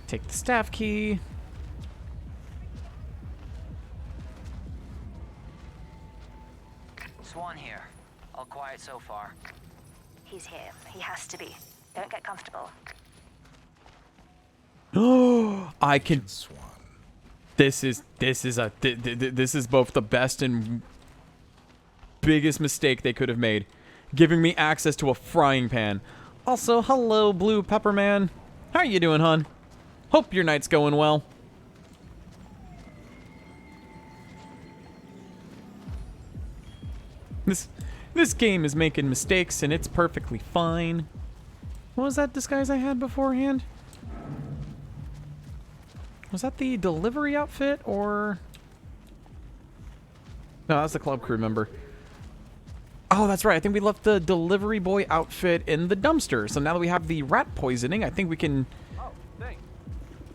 Take the staff key. Swan here. All quiet so far. He's here. He has to be. Don't get comfortable. Oh, I can. This is both the best and biggest mistake they could have made, giving me access to a frying pan. Also, hello, Blue Pepper Man. How are you doing, hon? Hope your night's going well. This game is making mistakes, and it's perfectly fine. What was that disguise I had beforehand? Was that the delivery outfit, or... No, that's the club crew member. Oh, that's right. I think we left the delivery boy outfit in the dumpster. So now that we have the rat poisoning, I think we can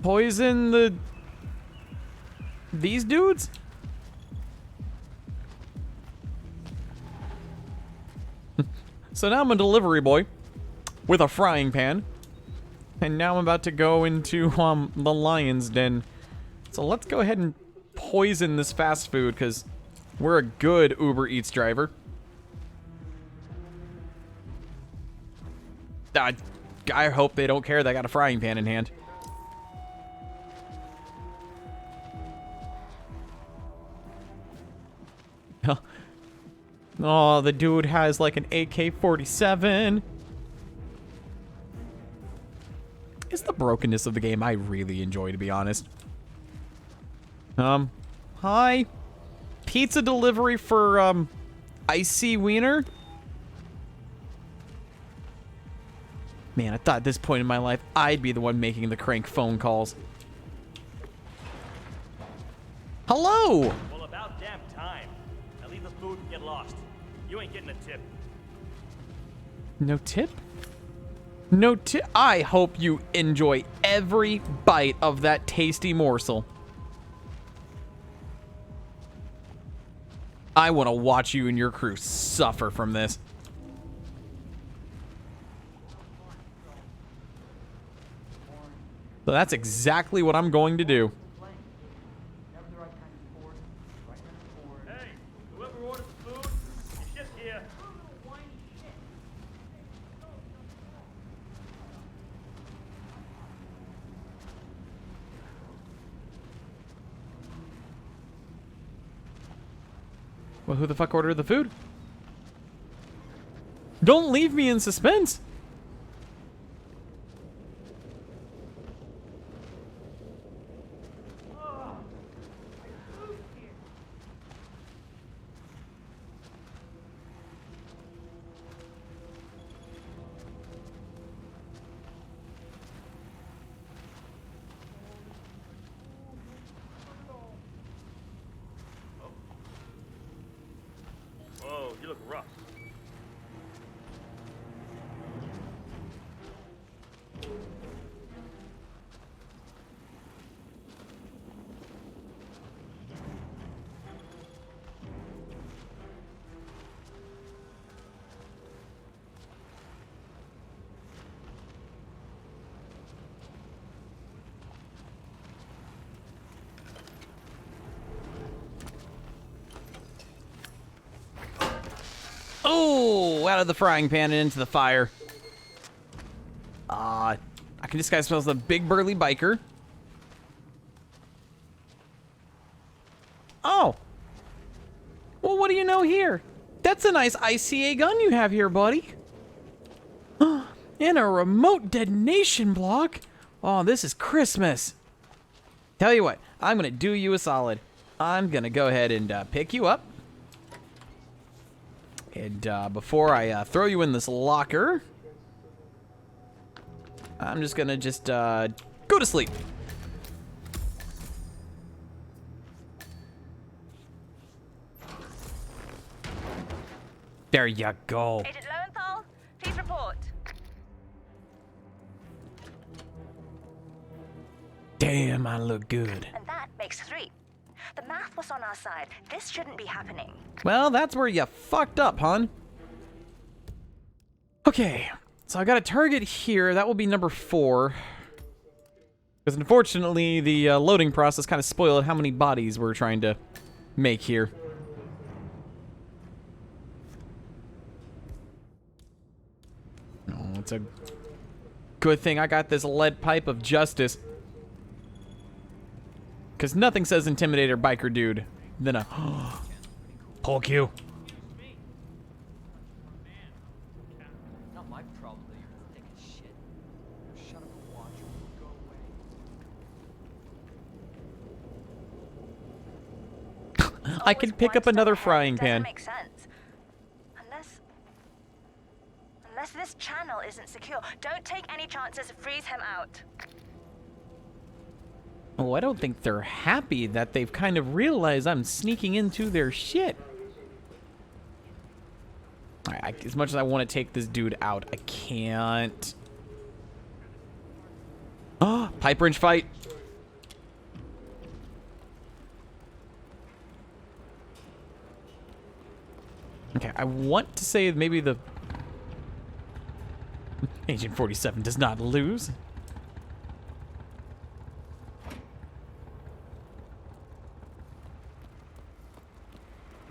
poison these dudes? So now I'm a delivery boy with a frying pan. And now I'm about to go into the lion's den. So let's go ahead and poison this fast food, because we're a good Uber Eats driver. I hope they don't care that I got a frying pan in hand. Oh, the dude has like an AK-47. It's the brokenness of the game I really enjoy, to be honest. Hi. Pizza delivery for, Icy Wiener? Man, I thought at this point in my life, I'd be the one making the crank phone calls. Hello! Well, about damn time. Now leave the food and get lost. You ain't getting a tip. No tip? No tip? I hope you enjoy every bite of that tasty morsel. I want to watch you and your crew suffer from this. So that's exactly what I'm going to do. Hey, whoever orders the food, your shit's here. Well, who the fuck ordered the food? Don't leave me in suspense. Whoa, you look rough. out of the frying pan and into the fire. I can disguise myself as a big burly biker. Oh. Well, what do you know here? That's a nice ICA gun you have here, buddy. And a remote detonation block. Oh, this is Christmas. Tell you what, I'm going to do you a solid. I'm going to go ahead and pick you up. And before I throw you in this locker, I'm just going to go to sleep. There you go. Agent Lowenthal, please report. Damn, I look good. And that makes 3. The math was on our side. This shouldn't be happening. Well, that's where you fucked up, hon. Okay, so I got a target here. That will be number 4. Because unfortunately, the loading process kind of spoiled how many bodies we're trying to make here. Oh, it's a good thing I got this lead pipe of justice. Because nothing says Intimidator Biker Dude than a pull Q. Not my problem that you're thick as shit. Shut up and watch or go away. I can pick up another frying pan. Doesn't make sense. Unless this channel isn't secure. Don't take any chances. Freeze him out. Oh, I don't think they're happy that they've kind of realized I'm sneaking into their shit. Alright, as much as I want to take this dude out, I can't. Oh, pipe wrench fight. Okay, I want to say maybe the Agent 47 does not lose.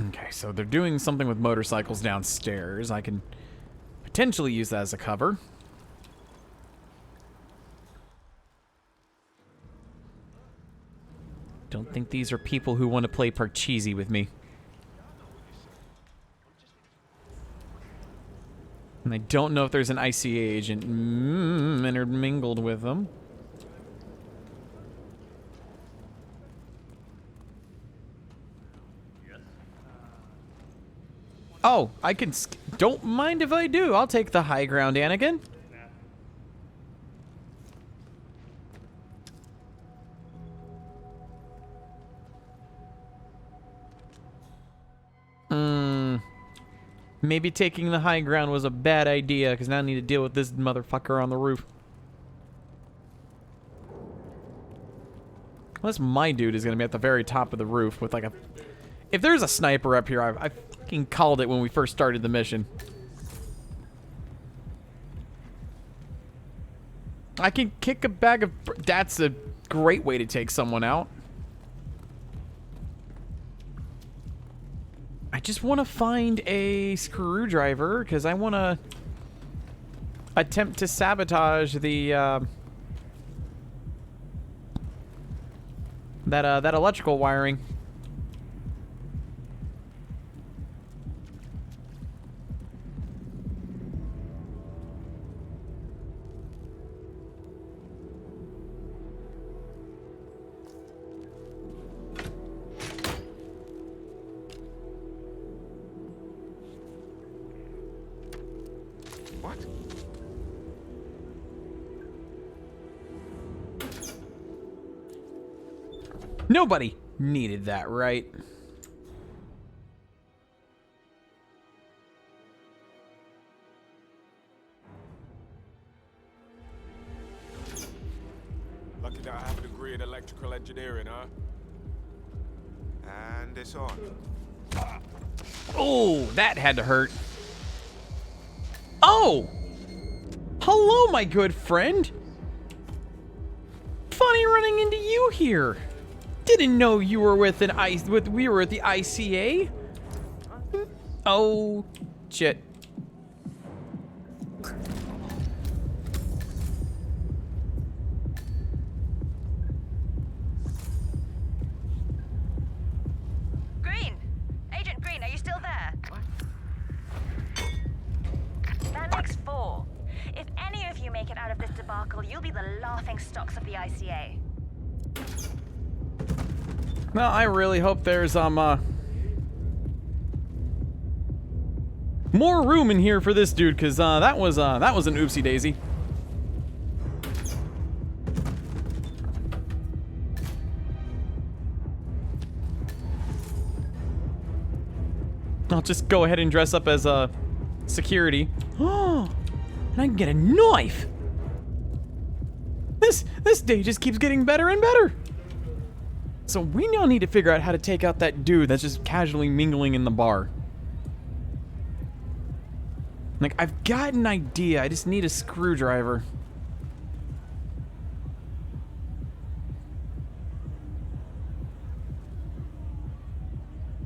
Okay, so they're doing something with motorcycles downstairs. I can potentially use that as a cover. Don't think these are people who want to play Parcheesi with me. And I don't know if there's an ICA agent intermingled with them. Oh, I can... Don't mind if I do. I'll take the high ground, Anakin. Maybe taking the high ground was a bad idea, because now I need to deal with this motherfucker on the roof. Unless my dude is going to be at the very top of the roof with like a... If there's a sniper up here, I fucking called it when we first started the mission. I can kick a bag of... That's a great way to take someone out. I just want to find a screwdriver because I want to attempt to sabotage the that electrical wiring. Nobody needed that, right? Lucky that I have a degree in electrical engineering, huh? And it's on. Oh, that had to hurt. Oh! Hello, my good friend. Funny running into you here. Didn't know you were with we were at the ICA. Oh, shit. out of this debacle, you'll be the laughing stocks of the ICA. Well, I really hope there's more room in here for this dude, because that was an oopsie daisy. I'll just go ahead and dress up as security. Oh, and I can get a knife. This day just keeps getting better and better. So we now need to figure out how to take out that dude that's just casually mingling in the bar. Like, I've got an idea. I just need a screwdriver.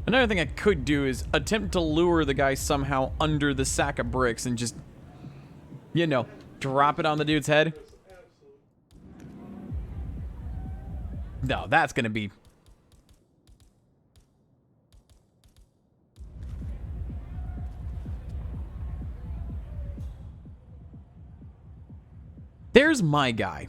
Another thing I could do is attempt to lure the guy somehow under the sack of bricks and just, you know, drop it on the dude's head. No, that's gonna be... There's my guy.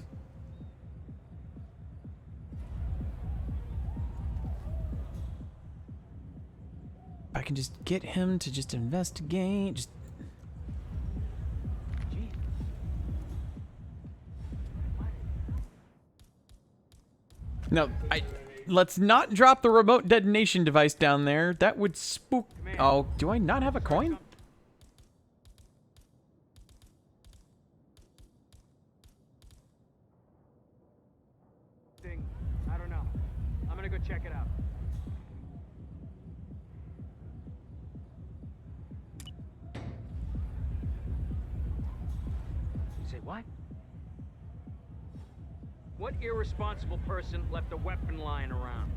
I can just get him to just investigate. Just... No, let's not drop the remote detonation device down there. That would spook... Oh, do I not have a coin? I don't know. I'm gonna go check it out. You say what? What irresponsible person left a weapon lying around?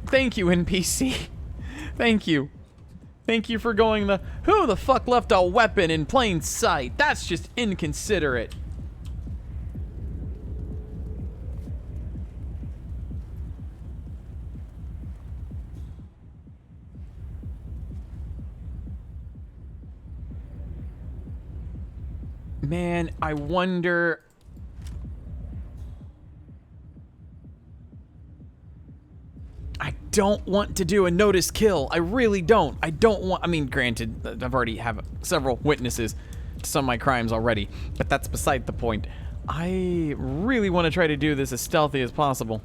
Thank you, NPC. Thank you. Thank you for going the, who the fuck left a weapon in plain sight? That's just inconsiderate. Man, I wonder... I don't want to do a notice kill. I really don't. I don't want... I mean, granted, I've already have several witnesses to some of my crimes already, but that's beside the point. I really want to try to do this as stealthy as possible.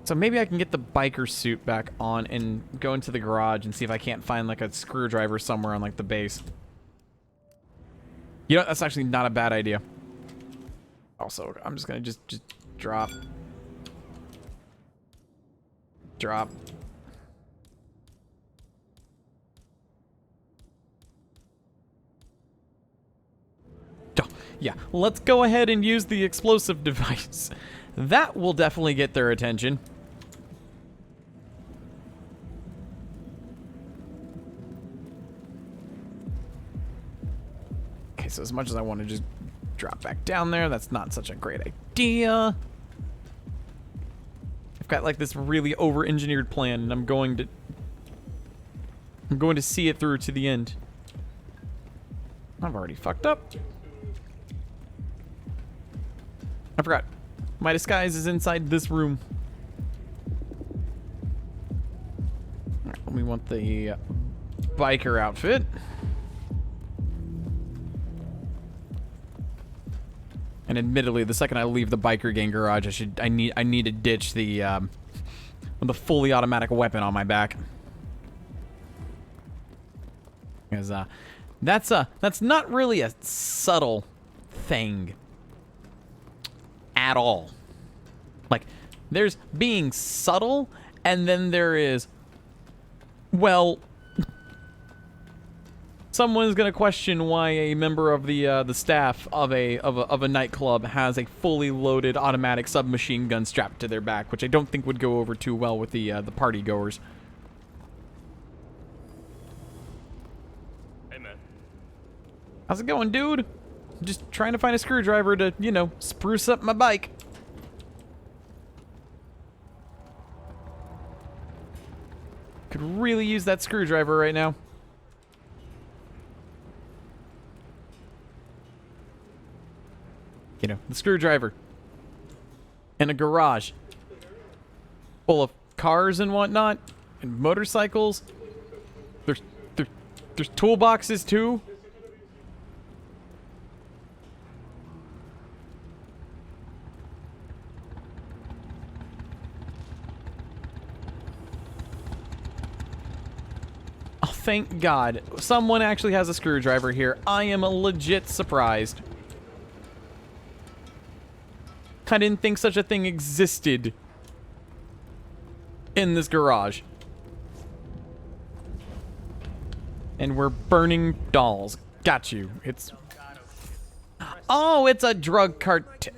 So maybe I can get the biker suit back on and go into the garage and see if I can't find like a screwdriver somewhere on like the base. You know, that's actually not a bad idea. Also, I'm just gonna just drop. Drop. Yeah, let's go ahead and use the explosive device. That will definitely get their attention. Okay, so as much as I want to just drop back down there, that's not such a great idea. I've got like this really over-engineered plan, and I'm going to see it through to the end. I've already fucked up. I forgot. My disguise is inside this room. All right, we want the biker outfit. And admittedly, the second I leave the biker gang garage, I need to ditch the fully automatic weapon on my back. Because that's not really a subtle thing at all. Like, there's being subtle, and then there is, well, someone's gonna question why a member of the staff of a nightclub has a fully loaded automatic submachine gun strapped to their back, which I don't think would go over too well with the party goers. Hey man, how's it going, dude? Just trying to find a screwdriver to, you know, spruce up my bike. Could really use that screwdriver right now. You know, the screwdriver. In a garage. Full of cars and whatnot. And motorcycles. There's toolboxes too. Oh, thank God. Someone actually has a screwdriver here. I am legit surprised. I didn't think such a thing existed in this garage. And we're burning dolls. Got you. It's... Oh, it's a drug cartel.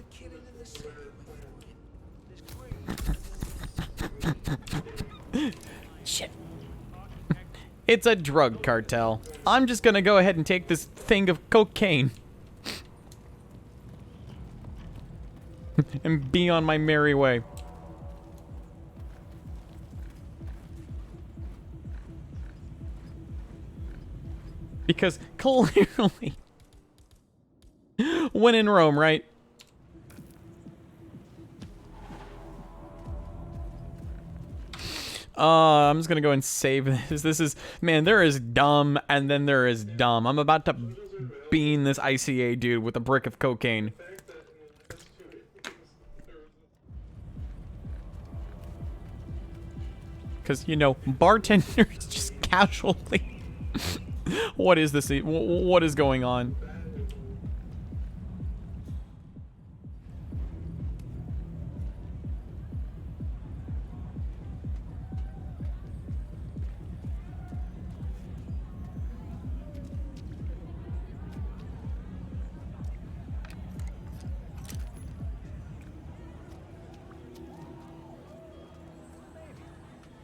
Shit. It's a drug cartel. I'm just gonna go ahead and take this thing of cocaine. And be on my merry way. Because clearly, when in Rome, right? I'm just gonna go and save this. This is, man, there is dumb, and then there is dumb. I'm about to bean this ICA dude with a brick of cocaine. Because, you know, bartenders just casually... What is this? What is going on?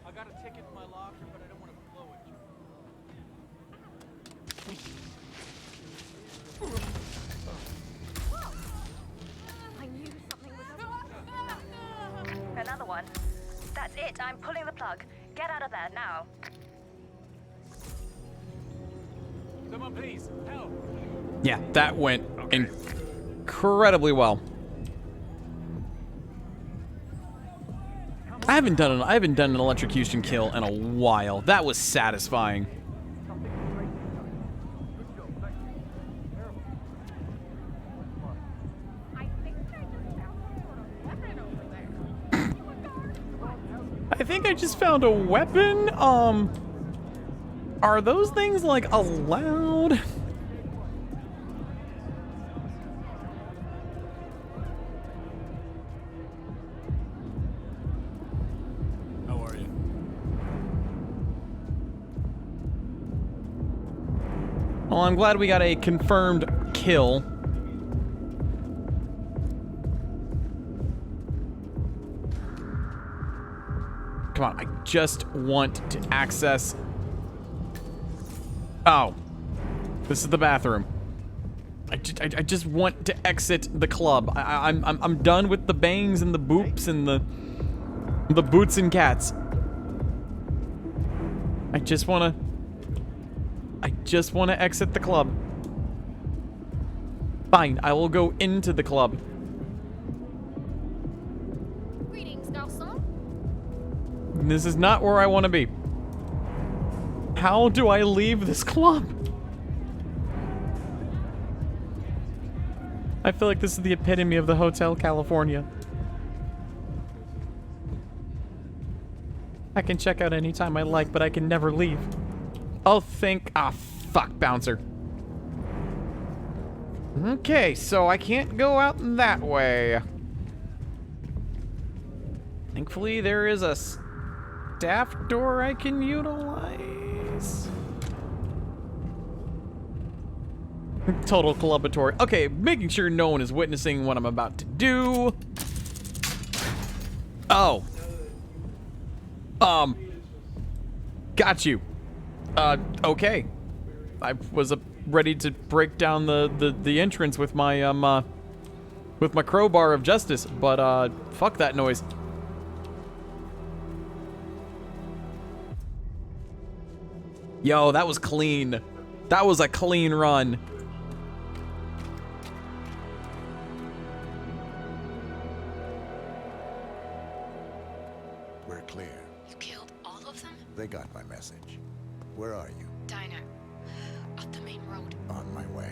I got a ticket in my locker, but I don't want to blow it. I knew something was up. Another one. That's it. I'm pulling the plug. Get out of there now. Someone please, help. Yeah, that went incredibly well. I haven't done an electrocution kill in a while. That was satisfying. I think I just found a weapon. Are those things like allowed? How are you? Well, I'm glad we got a confirmed kill. Come on, I just want to access... Oh. This is the bathroom. I just want to exit the club. I'm done with the bangs and the boops and the boots and cats. I just wanna exit the club. Fine, I will go into the club. Greetings, garçon. This is not where I want to be. How do I leave this club? I feel like this is the epitome of the Hotel California. I can check out anytime I like, but I can never leave. Oh, fuck, bouncer. Okay, so I can't go out that way. Thankfully, there is a staff door I can utilize. Total clubatory. Okay, making sure no one is witnessing what I'm about to do. Oh. Got you. Okay. I was ready to break down the entrance with my crowbar of justice, but fuck that noise. Yo, that was clean. That was a clean run. We're clear. You killed all of them? They got my message. Where are you? Diner. Up the main road. On my way.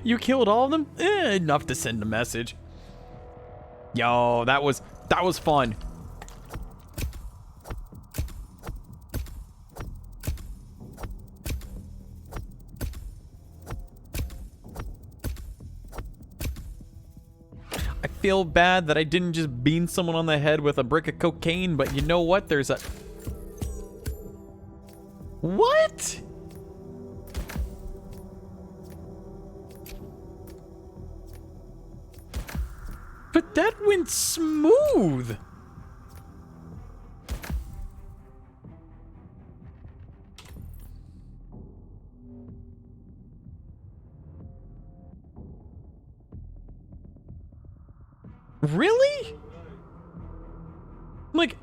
You killed all of them? Enough to send a message. Yo, that was fun. I feel bad that I didn't just bean someone on the head with a brick of cocaine, but you know what? There's a... What? But that went smooth. Really? Like...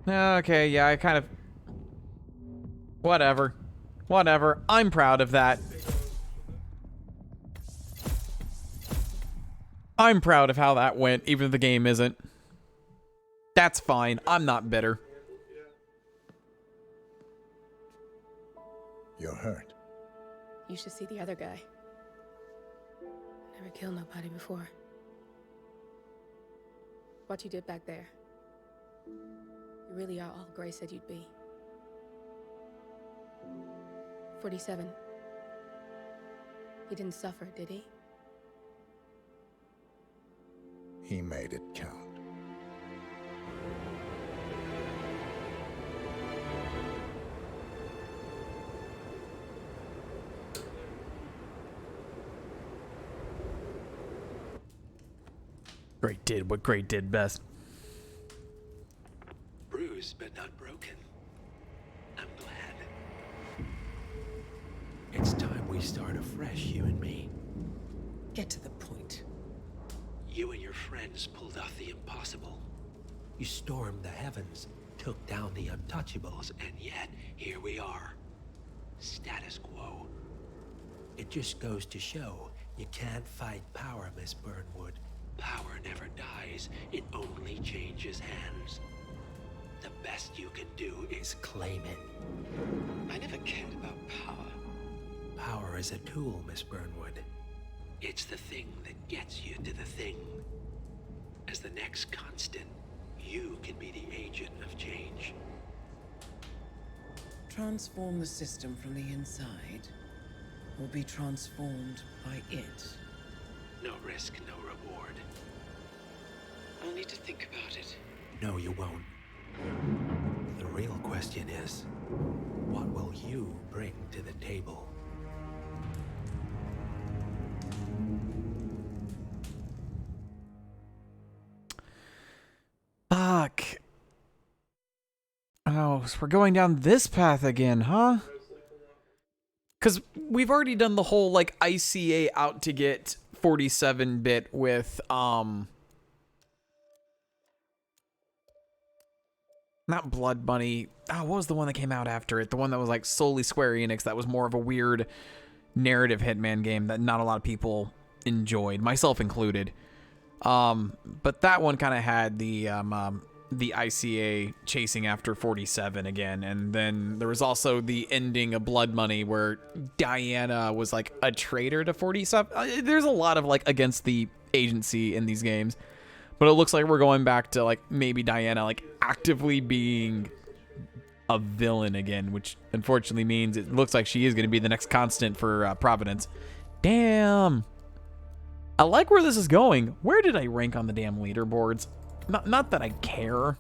Okay, yeah, I kind of... Whatever. Whatever. I'm proud of that. I'm proud of how that went, even if the game isn't. That's fine. I'm not bitter. You're hurt. You should see the other guy. Never killed nobody before. What you did back there. You really are all Gray said you'd be. 47. He didn't suffer, did he? He made it count. Great did what Great did best. Bruised but not broken. I'm glad. It's time we start afresh, you and me. Get to the point. You and your friends pulled off the impossible. You stormed the heavens, took down the untouchables, and yet here we are. Status quo. It just goes to show you can't fight power, Miss Burnwood. Power never dies, it only changes hands. The best you can do is claim it. I never cared about power. Power is a tool, Miss Burnwood. It's the thing that gets you to the thing. As the next constant, you can be the agent of change. Transform the system from the inside, or be transformed by it. No risk, no reward. I'll need to think about it. No, you won't. The real question is, what will you bring to the table? Fuck. Oh, so we're going down this path again, huh? Because we've already done the whole, like, ICA out to get 47 bit with, not Blood Bunny. Oh, what was the one that came out after it? The one that was, like, solely Square Enix that was more of a weird narrative Hitman game that not a lot of people enjoyed, myself included. But that one kind of had the ICA chasing after 47 again, and then there was also the ending of Blood Money where Diana was like a traitor to 47. There's a lot of like against the agency in these games, but it looks like we're going back to like maybe Diana like actively being a villain again, which unfortunately means it looks like she is going to be the next constant for Providence. Damn. I like where this is going. Where did I rank on the damn leaderboards? Not that I care.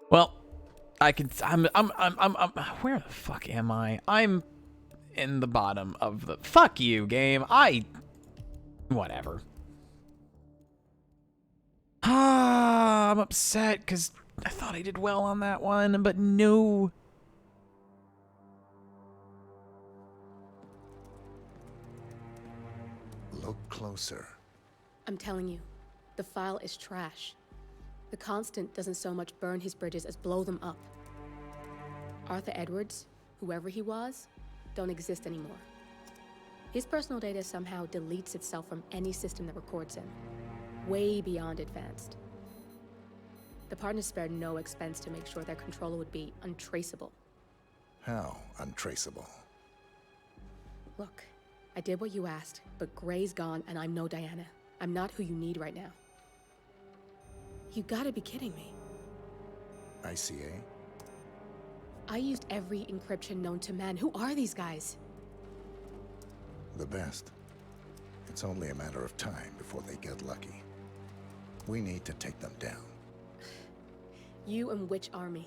Well, I can. I'm. Where the fuck am I? I'm in the bottom of the. Fuck you, game. Whatever. I'm I'm upset because I thought I did well on that one, but no. Look closer. I'm telling you, the file is trash. The Constant doesn't so much burn his bridges as blow them up. Arthur Edwards, whoever he was, don't exist anymore. His personal data somehow deletes itself from any system that records him. Way beyond advanced. The partners spared no expense to make sure their controller would be untraceable. How untraceable? Look, I did what you asked, but Gray's gone and I'm no Diana. I'm not who you need right now. You gotta be kidding me. ICA? I used every encryption known to man. Who are these guys? The best. It's only a matter of time before they get lucky. We need to take them down. You and which army?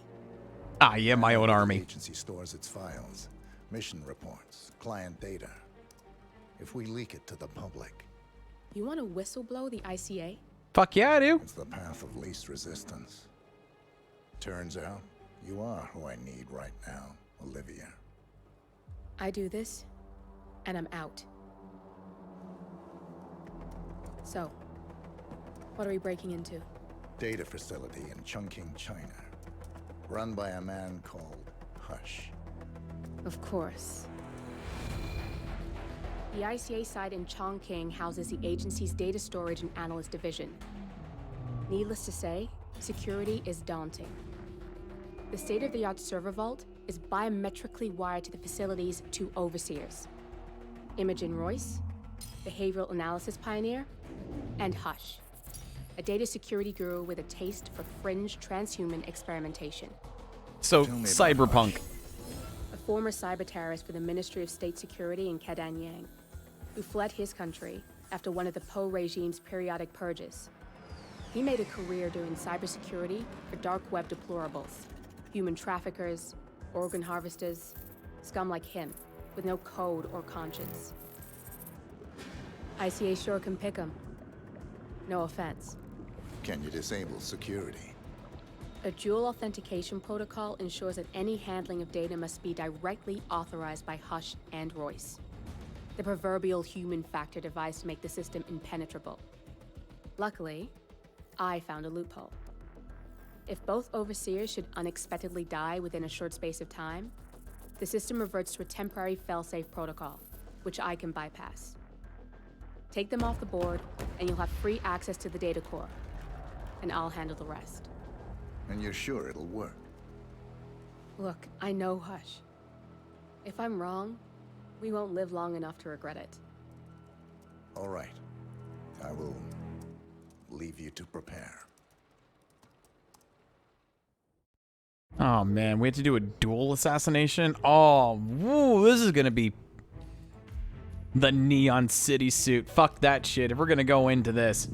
Ah, yeah, my own army. The agency stores its files, mission reports, client data. If we leak it to the public... You want to whistleblow the ICA? Fuck yeah, I do. It's the path of least resistance. Turns out, you are who I need right now, Olivia. I do this, and I'm out. So, what are we breaking into? Data facility in Chongqing, China. Run by a man called Hush. Of course. The ICA site in Chongqing houses the agency's data storage and analyst division. Needless to say, security is daunting. The state-of-the-art server vault is biometrically wired to the facility's two overseers. Imogen Royce, behavioral analysis pioneer, and Hush, a data security guru with a taste for fringe transhuman experimentation. So, cyberpunk. A former cyber terrorist for the Ministry of State Security in Kadanyang, who fled his country after one of the Po regime's periodic purges. He made a career doing cybersecurity for dark web deplorables, human traffickers, organ harvesters, scum like him, with no code or conscience. ICA sure can pick him. No offense. Can you disable security? A dual authentication protocol ensures that any handling of data must be directly authorized by Hush and Royce. The proverbial human factor device to make the system impenetrable. Luckily, I found a loophole. If both overseers should unexpectedly die within a short space of time, the system reverts to a temporary failsafe protocol, which I can bypass. Take them off the board, and you'll have free access to the data core. And I'll handle the rest. And you're sure it'll work? Look, I know Hush. If I'm wrong, we won't live long enough to regret it. All right. I will leave you to prepare. Oh man, we have to do a dual assassination? Oh, woo, this is gonna be the Neon City suit. Fuck that shit if we're gonna go into this.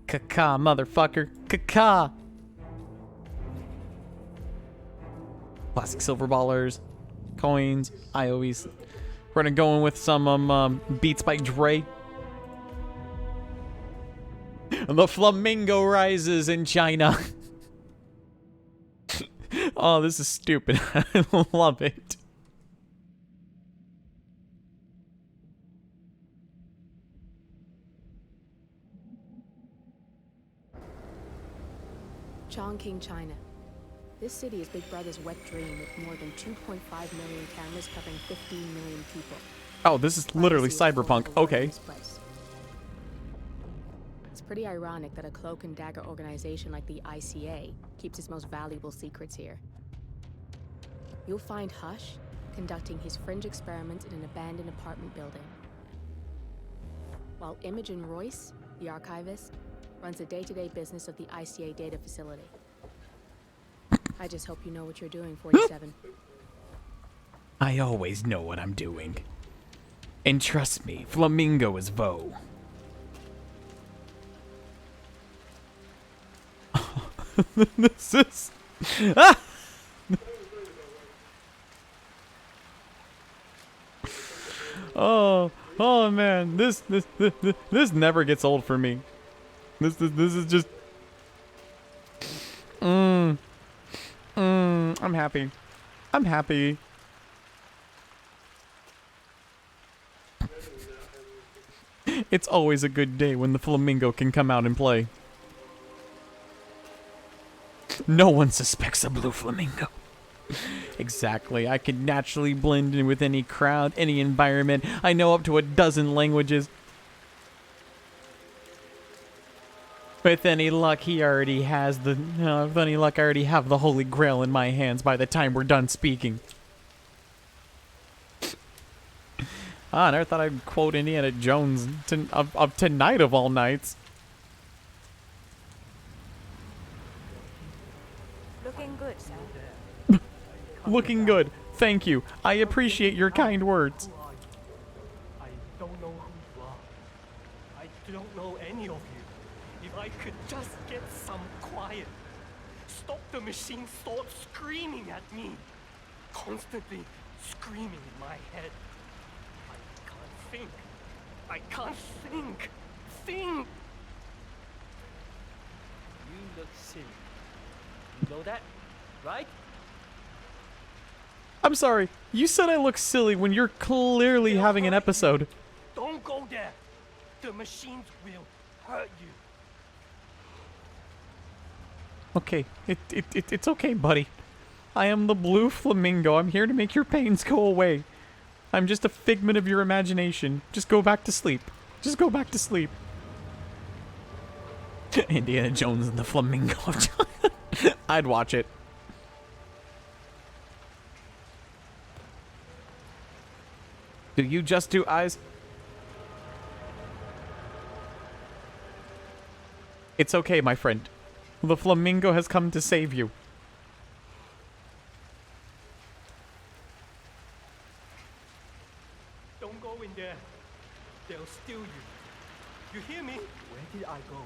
Caca, motherfucker. Caca. Plastic silver ballers, coins, IOEs. We're gonna go in with some Beats by Dre. The Flamingo rises in China. Oh, this is stupid. I love it. Chongqing, China. This city is Big Brother's wet dream with more than 2.5 million cameras covering 15 million people. Oh, this is literally cyberpunk. Okay. It's pretty ironic that a cloak and dagger organization like the ICA keeps its most valuable secrets here. You'll find Hush conducting his fringe experiments in an abandoned apartment building, while Imogen Royce, the archivist, runs the day-to-day business of the ICA data facility. I just hope you know what you're doing, 47. I always know what I'm doing. And trust me, Flamingo is Vo. This is... Ah! Oh man, this never gets old for me. This is just... I'm happy. I'm happy. It's always a good day when the Flamingo can come out and play. No one suspects a blue flamingo. Exactly. I can naturally blend in with any crowd, any environment. I know up to a dozen languages. With any luck, he already has the... with any luck, I already have the Holy Grail in my hands by the time we're done speaking. I never thought I'd quote Indiana Jones of tonight of all nights. Looking good, sir. Looking good. Thank you. I appreciate your kind words. I don't know who you are. I don't know any of you. If I could just get some quiet. Stop the machine's thoughts screaming at me. Constantly screaming in my head. I can't think. I can't think. Think! You look silly. You know that, right? I'm sorry. You said I look silly when you're clearly having an episode. Don't go there. The machines will hurt you. Okay, it's okay, buddy. I am the blue flamingo. I'm here to make your pains go away. I'm just a figment of your imagination. Just go back to sleep. Just go back to sleep. Indiana Jones and the Flamingo. I'd watch it. Do you just do eyes? It's okay, my friend. The Flamingo has come to save you. Don't go in there. They'll steal you. You hear me? Where did I go?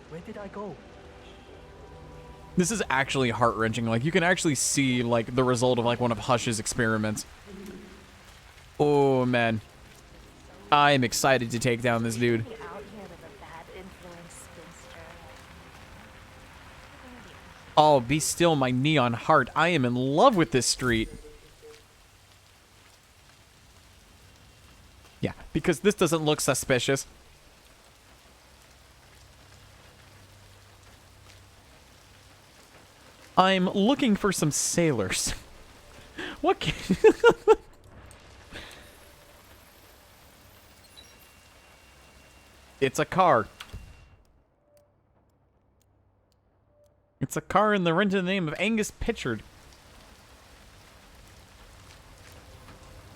Where did I go? This is actually heart-wrenching. Like, you can actually see, like, the result of, like, one of Hush's experiments. Oh, man. I am excited to take down this dude. Oh, be still, my neon heart. I am in love with this street. Yeah, because this doesn't look suspicious. I'm looking for some sailors. What can... It's a car. It's a car in the rented name of Angus Pitchard.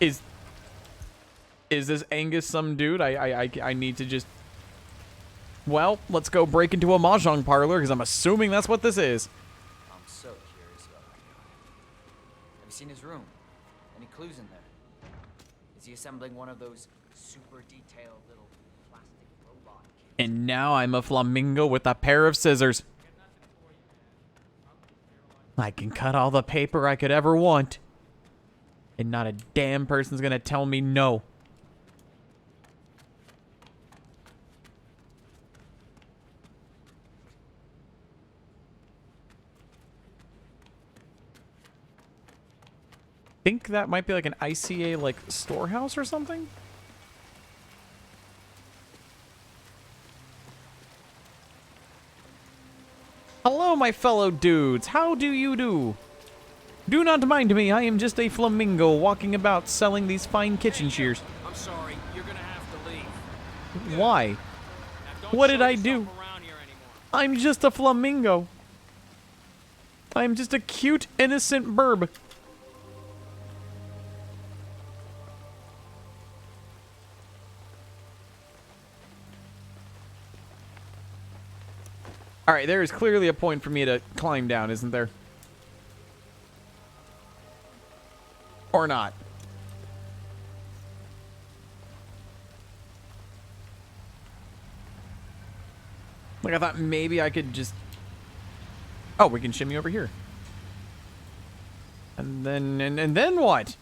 Is this Angus some dude? I need to just... Well, let's go break into a mahjong parlor, because I'm assuming that's what this is. I'm so curious about my guy. Have you seen his room? Any clues in there? Is he assembling one of those super detailed little plastic robot kits? And now I'm a flamingo with a pair of scissors. I can cut all the paper I could ever want. And not a damn person's gonna tell me no. Think that might be like an ICA like storehouse or something? Hello, my fellow dudes. How do you do? Do not mind me. I am just a flamingo walking about selling these fine kitchen shears. I'm sorry, you're gonna have to leave. Why? What did I do? I'm just a flamingo. I'm just a cute, innocent burb. Alright, there is clearly a point for me to climb down, isn't there? Or not. Like, I thought maybe I could just... Oh, we can shimmy over here. And then... And then what?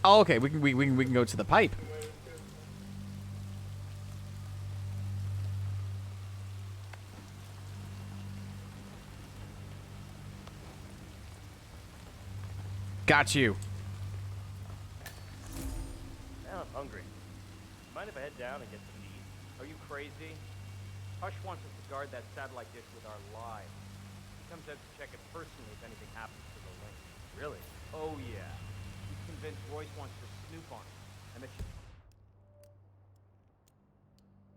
Oh, okay, we can go to the pipe. Got you. Now I'm hungry. Mind if I head down and get some to eat? Are you crazy? Hush wants us to guard that satellite dish with our lives. He comes out to check it personally if anything happens to the link. Really? Oh yeah. He's convinced Royce wants to snoop on it. And that she's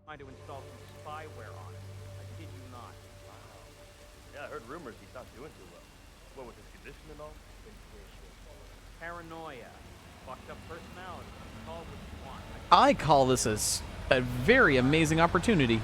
trying to install some spyware on it. I kid you not. Wow. Yeah, I heard rumors he's not doing too well. What, with his condition and all? Paranoia. Fucked up personality. Call it what you want. I call this a very amazing opportunity.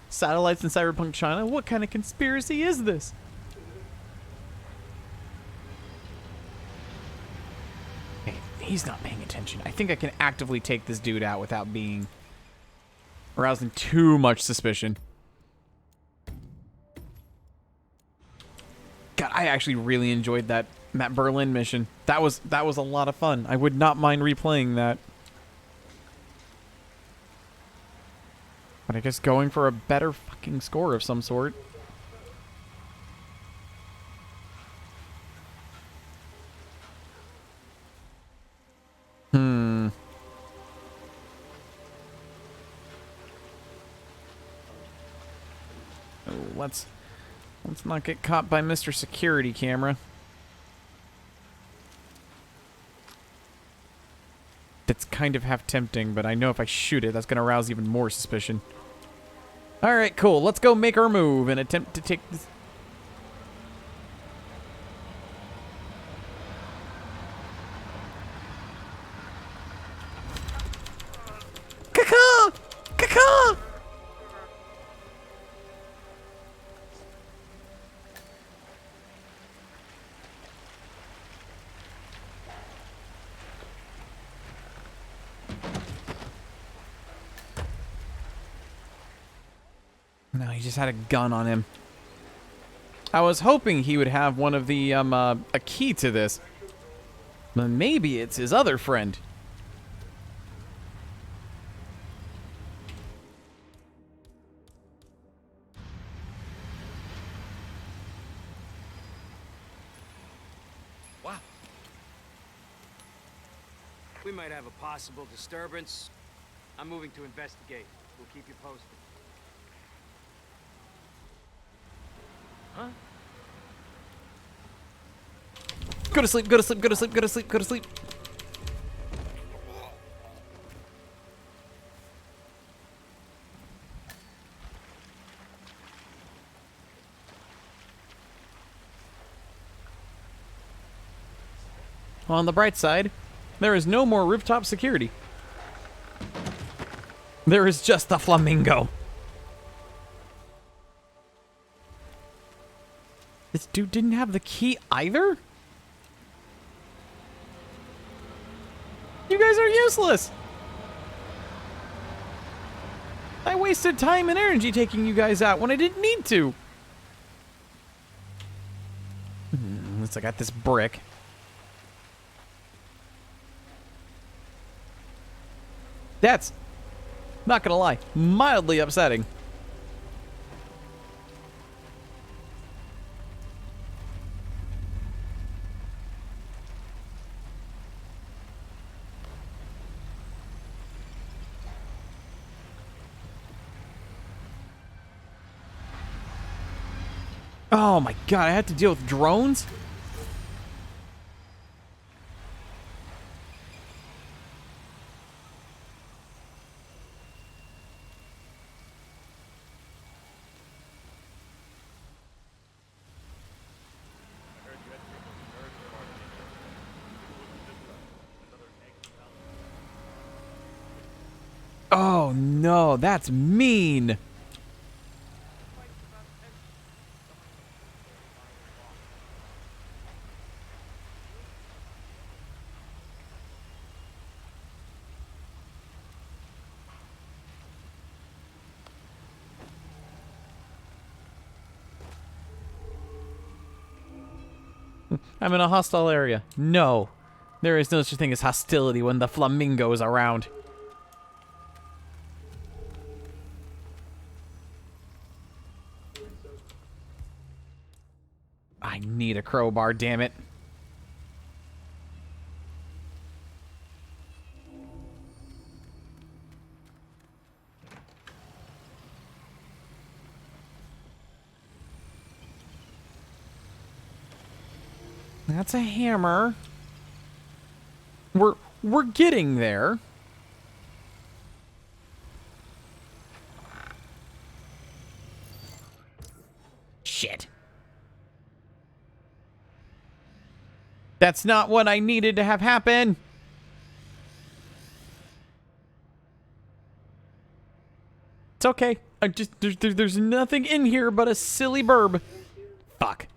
Satellites in cyberpunk China? What kind of conspiracy is this? Hey, he's not paying attention. I think I can actively take this dude out without being arousing too much suspicion. God, I actually really enjoyed that Berlin mission. That was a lot of fun. I would not mind replaying that. But I guess going for a better fucking score of some sort. Oh, let's not get caught by Mr. Security Camera. That's kind of half tempting, but I know if I shoot it, that's going to arouse even more suspicion. Alright, cool. Let's go make our move and attempt to take this. Caca! Caca! No, he just had a gun on him. I was hoping he would have one of the, a key to this. But maybe it's his other friend. Wow. We might have a possible disturbance. I'm moving to investigate. We'll keep you posted. Huh? Go to sleep, go to sleep, go to sleep, go to sleep, go to sleep. Well, on the bright side, there is no more rooftop security. There is just the Flamingo. This dude didn't have the key either? You guys are useless! I wasted time and energy taking you guys out when I didn't need to. At least I got this brick. That's, not gonna lie, mildly upsetting. Oh my god, I had to deal with drones? Oh no, that's mean. I'm in a hostile area. No. There is no such thing as hostility when the Flamingo is around. I need a crowbar, damn it. That's a hammer. We're getting there. Shit. That's not what I needed to have happen. It's okay. I just there's nothing in here but a silly burb. Fuck.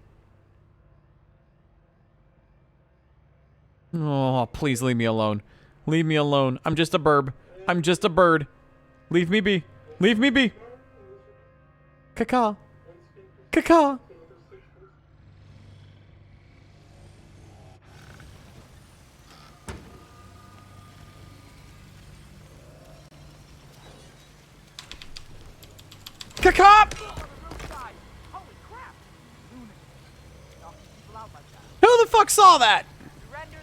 Oh, please leave me alone. Leave me alone. I'm just a burb. I'm just a bird. Leave me be. Leave me be. Caca. Caca. Caca. Who the fuck saw that?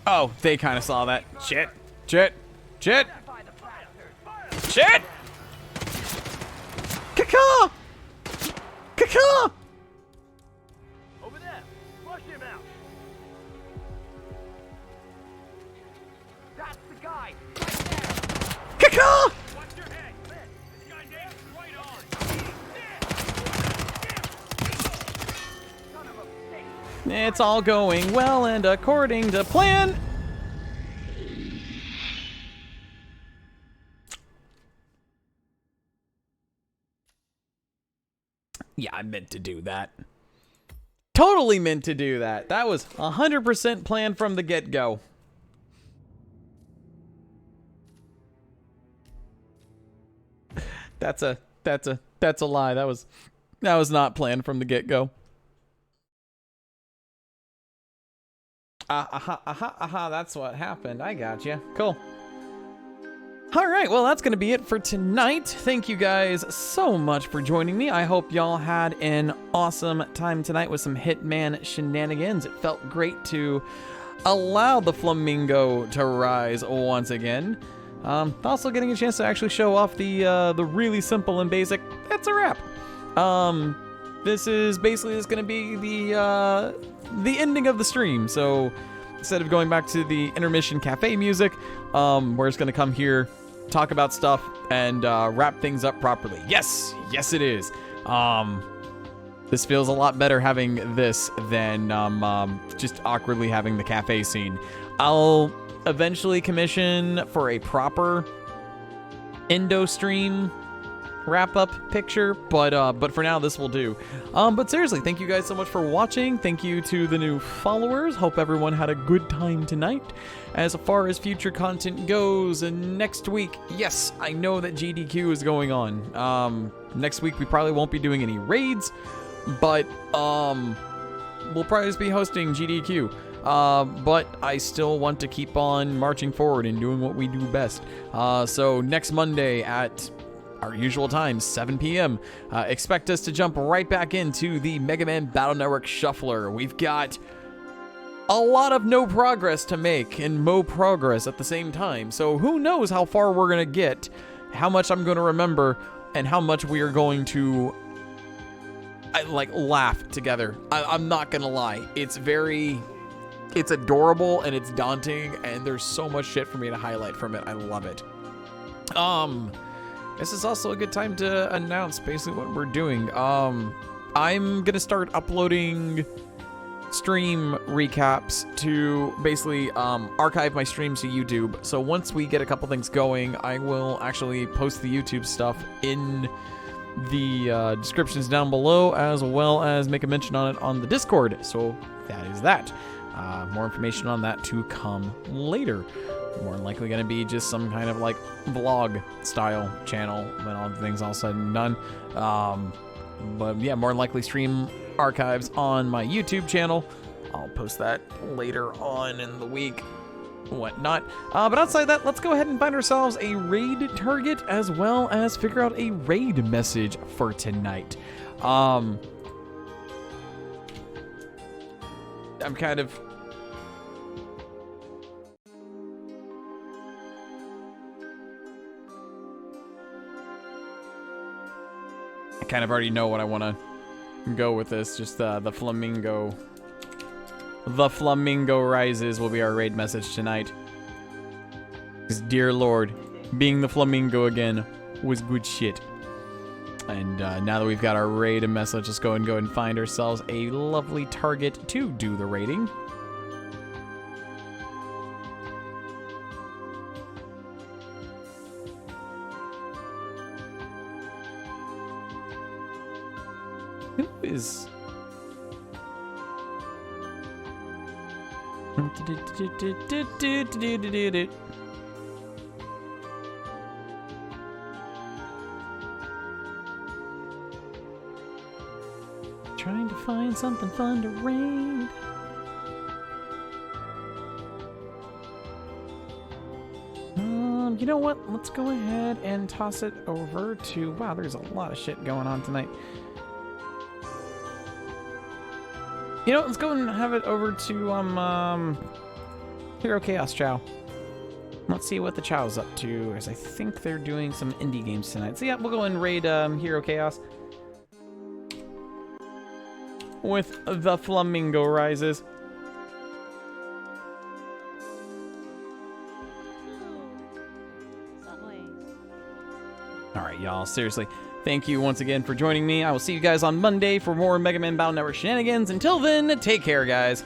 Oh, they kind of saw that. Shit. Shit. Shit. Shit. Caca. Caca. Over there. Flush him out. That's the guy. Caca. Watch your head. This guy's aim's right on. Son of a bitch. It's all going well and according to plan. Yeah, I meant to do that. Totally meant to do that. That was 100% planned from the get-go. That's a lie. That was not planned from the get-go. That's what happened. I got you. Cool. All right, well, that's going to be it for tonight. Thank you guys so much for joining me. I hope y'all had an awesome time tonight with some Hitman shenanigans. It felt great to allow the Flamingo to rise once again. Also getting a chance to actually show off the really simple and basic, that's a wrap. This is basically just going to be the ending of the stream. So instead of going back to the intermission cafe music, we're just going to come here, talk about stuff, and wrap things up properly. Yes it is. This feels a lot better having this than just awkwardly having the cafe scene. I'll eventually commission for a proper Indo stream wrap-up picture, but for now this will do. But seriously, thank you guys so much for watching. Thank you to the new followers. Hope everyone had a good time tonight. As far as future content goes, next week, yes, I know that GDQ is going on. Next week we probably won't be doing any raids, but we'll probably just be hosting GDQ. But I still want to keep on marching forward and doing what we do best. So next Monday at our usual time, 7 p.m. Expect us to jump right back into the Mega Man Battle Network Shuffler. We've got a lot of no progress to make and mo progress at the same time. So who knows how far we're going to get, how much I'm going to remember, and how much we are going to laugh together. I'm not going to lie. It's adorable and it's daunting, and there's so much shit for me to highlight from it. I love it. This is also a good time to announce basically what we're doing. I'm gonna start uploading stream recaps to basically archive my streams to YouTube. So once we get a couple things going, I will actually post the YouTube stuff in the descriptions down below, as well as make a mention on it on the Discord. So that is that. More information on that to come later. More than likely going to be just some kind of like vlog style channel when all the things all said and done. But yeah, more than likely stream archives on my YouTube channel, I'll post that later on in the week, whatnot. But outside that, let's go ahead and find ourselves a raid target as well as figure out a raid message for tonight. I'm kind of... I kind of already know what I want to go with this. Just the Flamingo. The Flamingo Rises will be our raid message tonight. Because, dear Lord, being the Flamingo again was good shit. And now that we've got our raid message, let's go and find ourselves a lovely target to do the raiding. Who is... Trying to find something fun to raid. You know what? Let's go ahead and toss it over to... Wow, there's a lot of shit going on tonight. You know, let's go and have it over to, Hero Chaos Chow. Let's see what the Chow's up to, as I think they're doing some indie games tonight. So yeah, we'll go and raid, Hero Chaos with the Flamingo Rises. Alright, y'all, seriously. Thank you once again for joining me. I will see you guys on Monday for more Mega Man Battle Network shenanigans. Until then, take care, guys.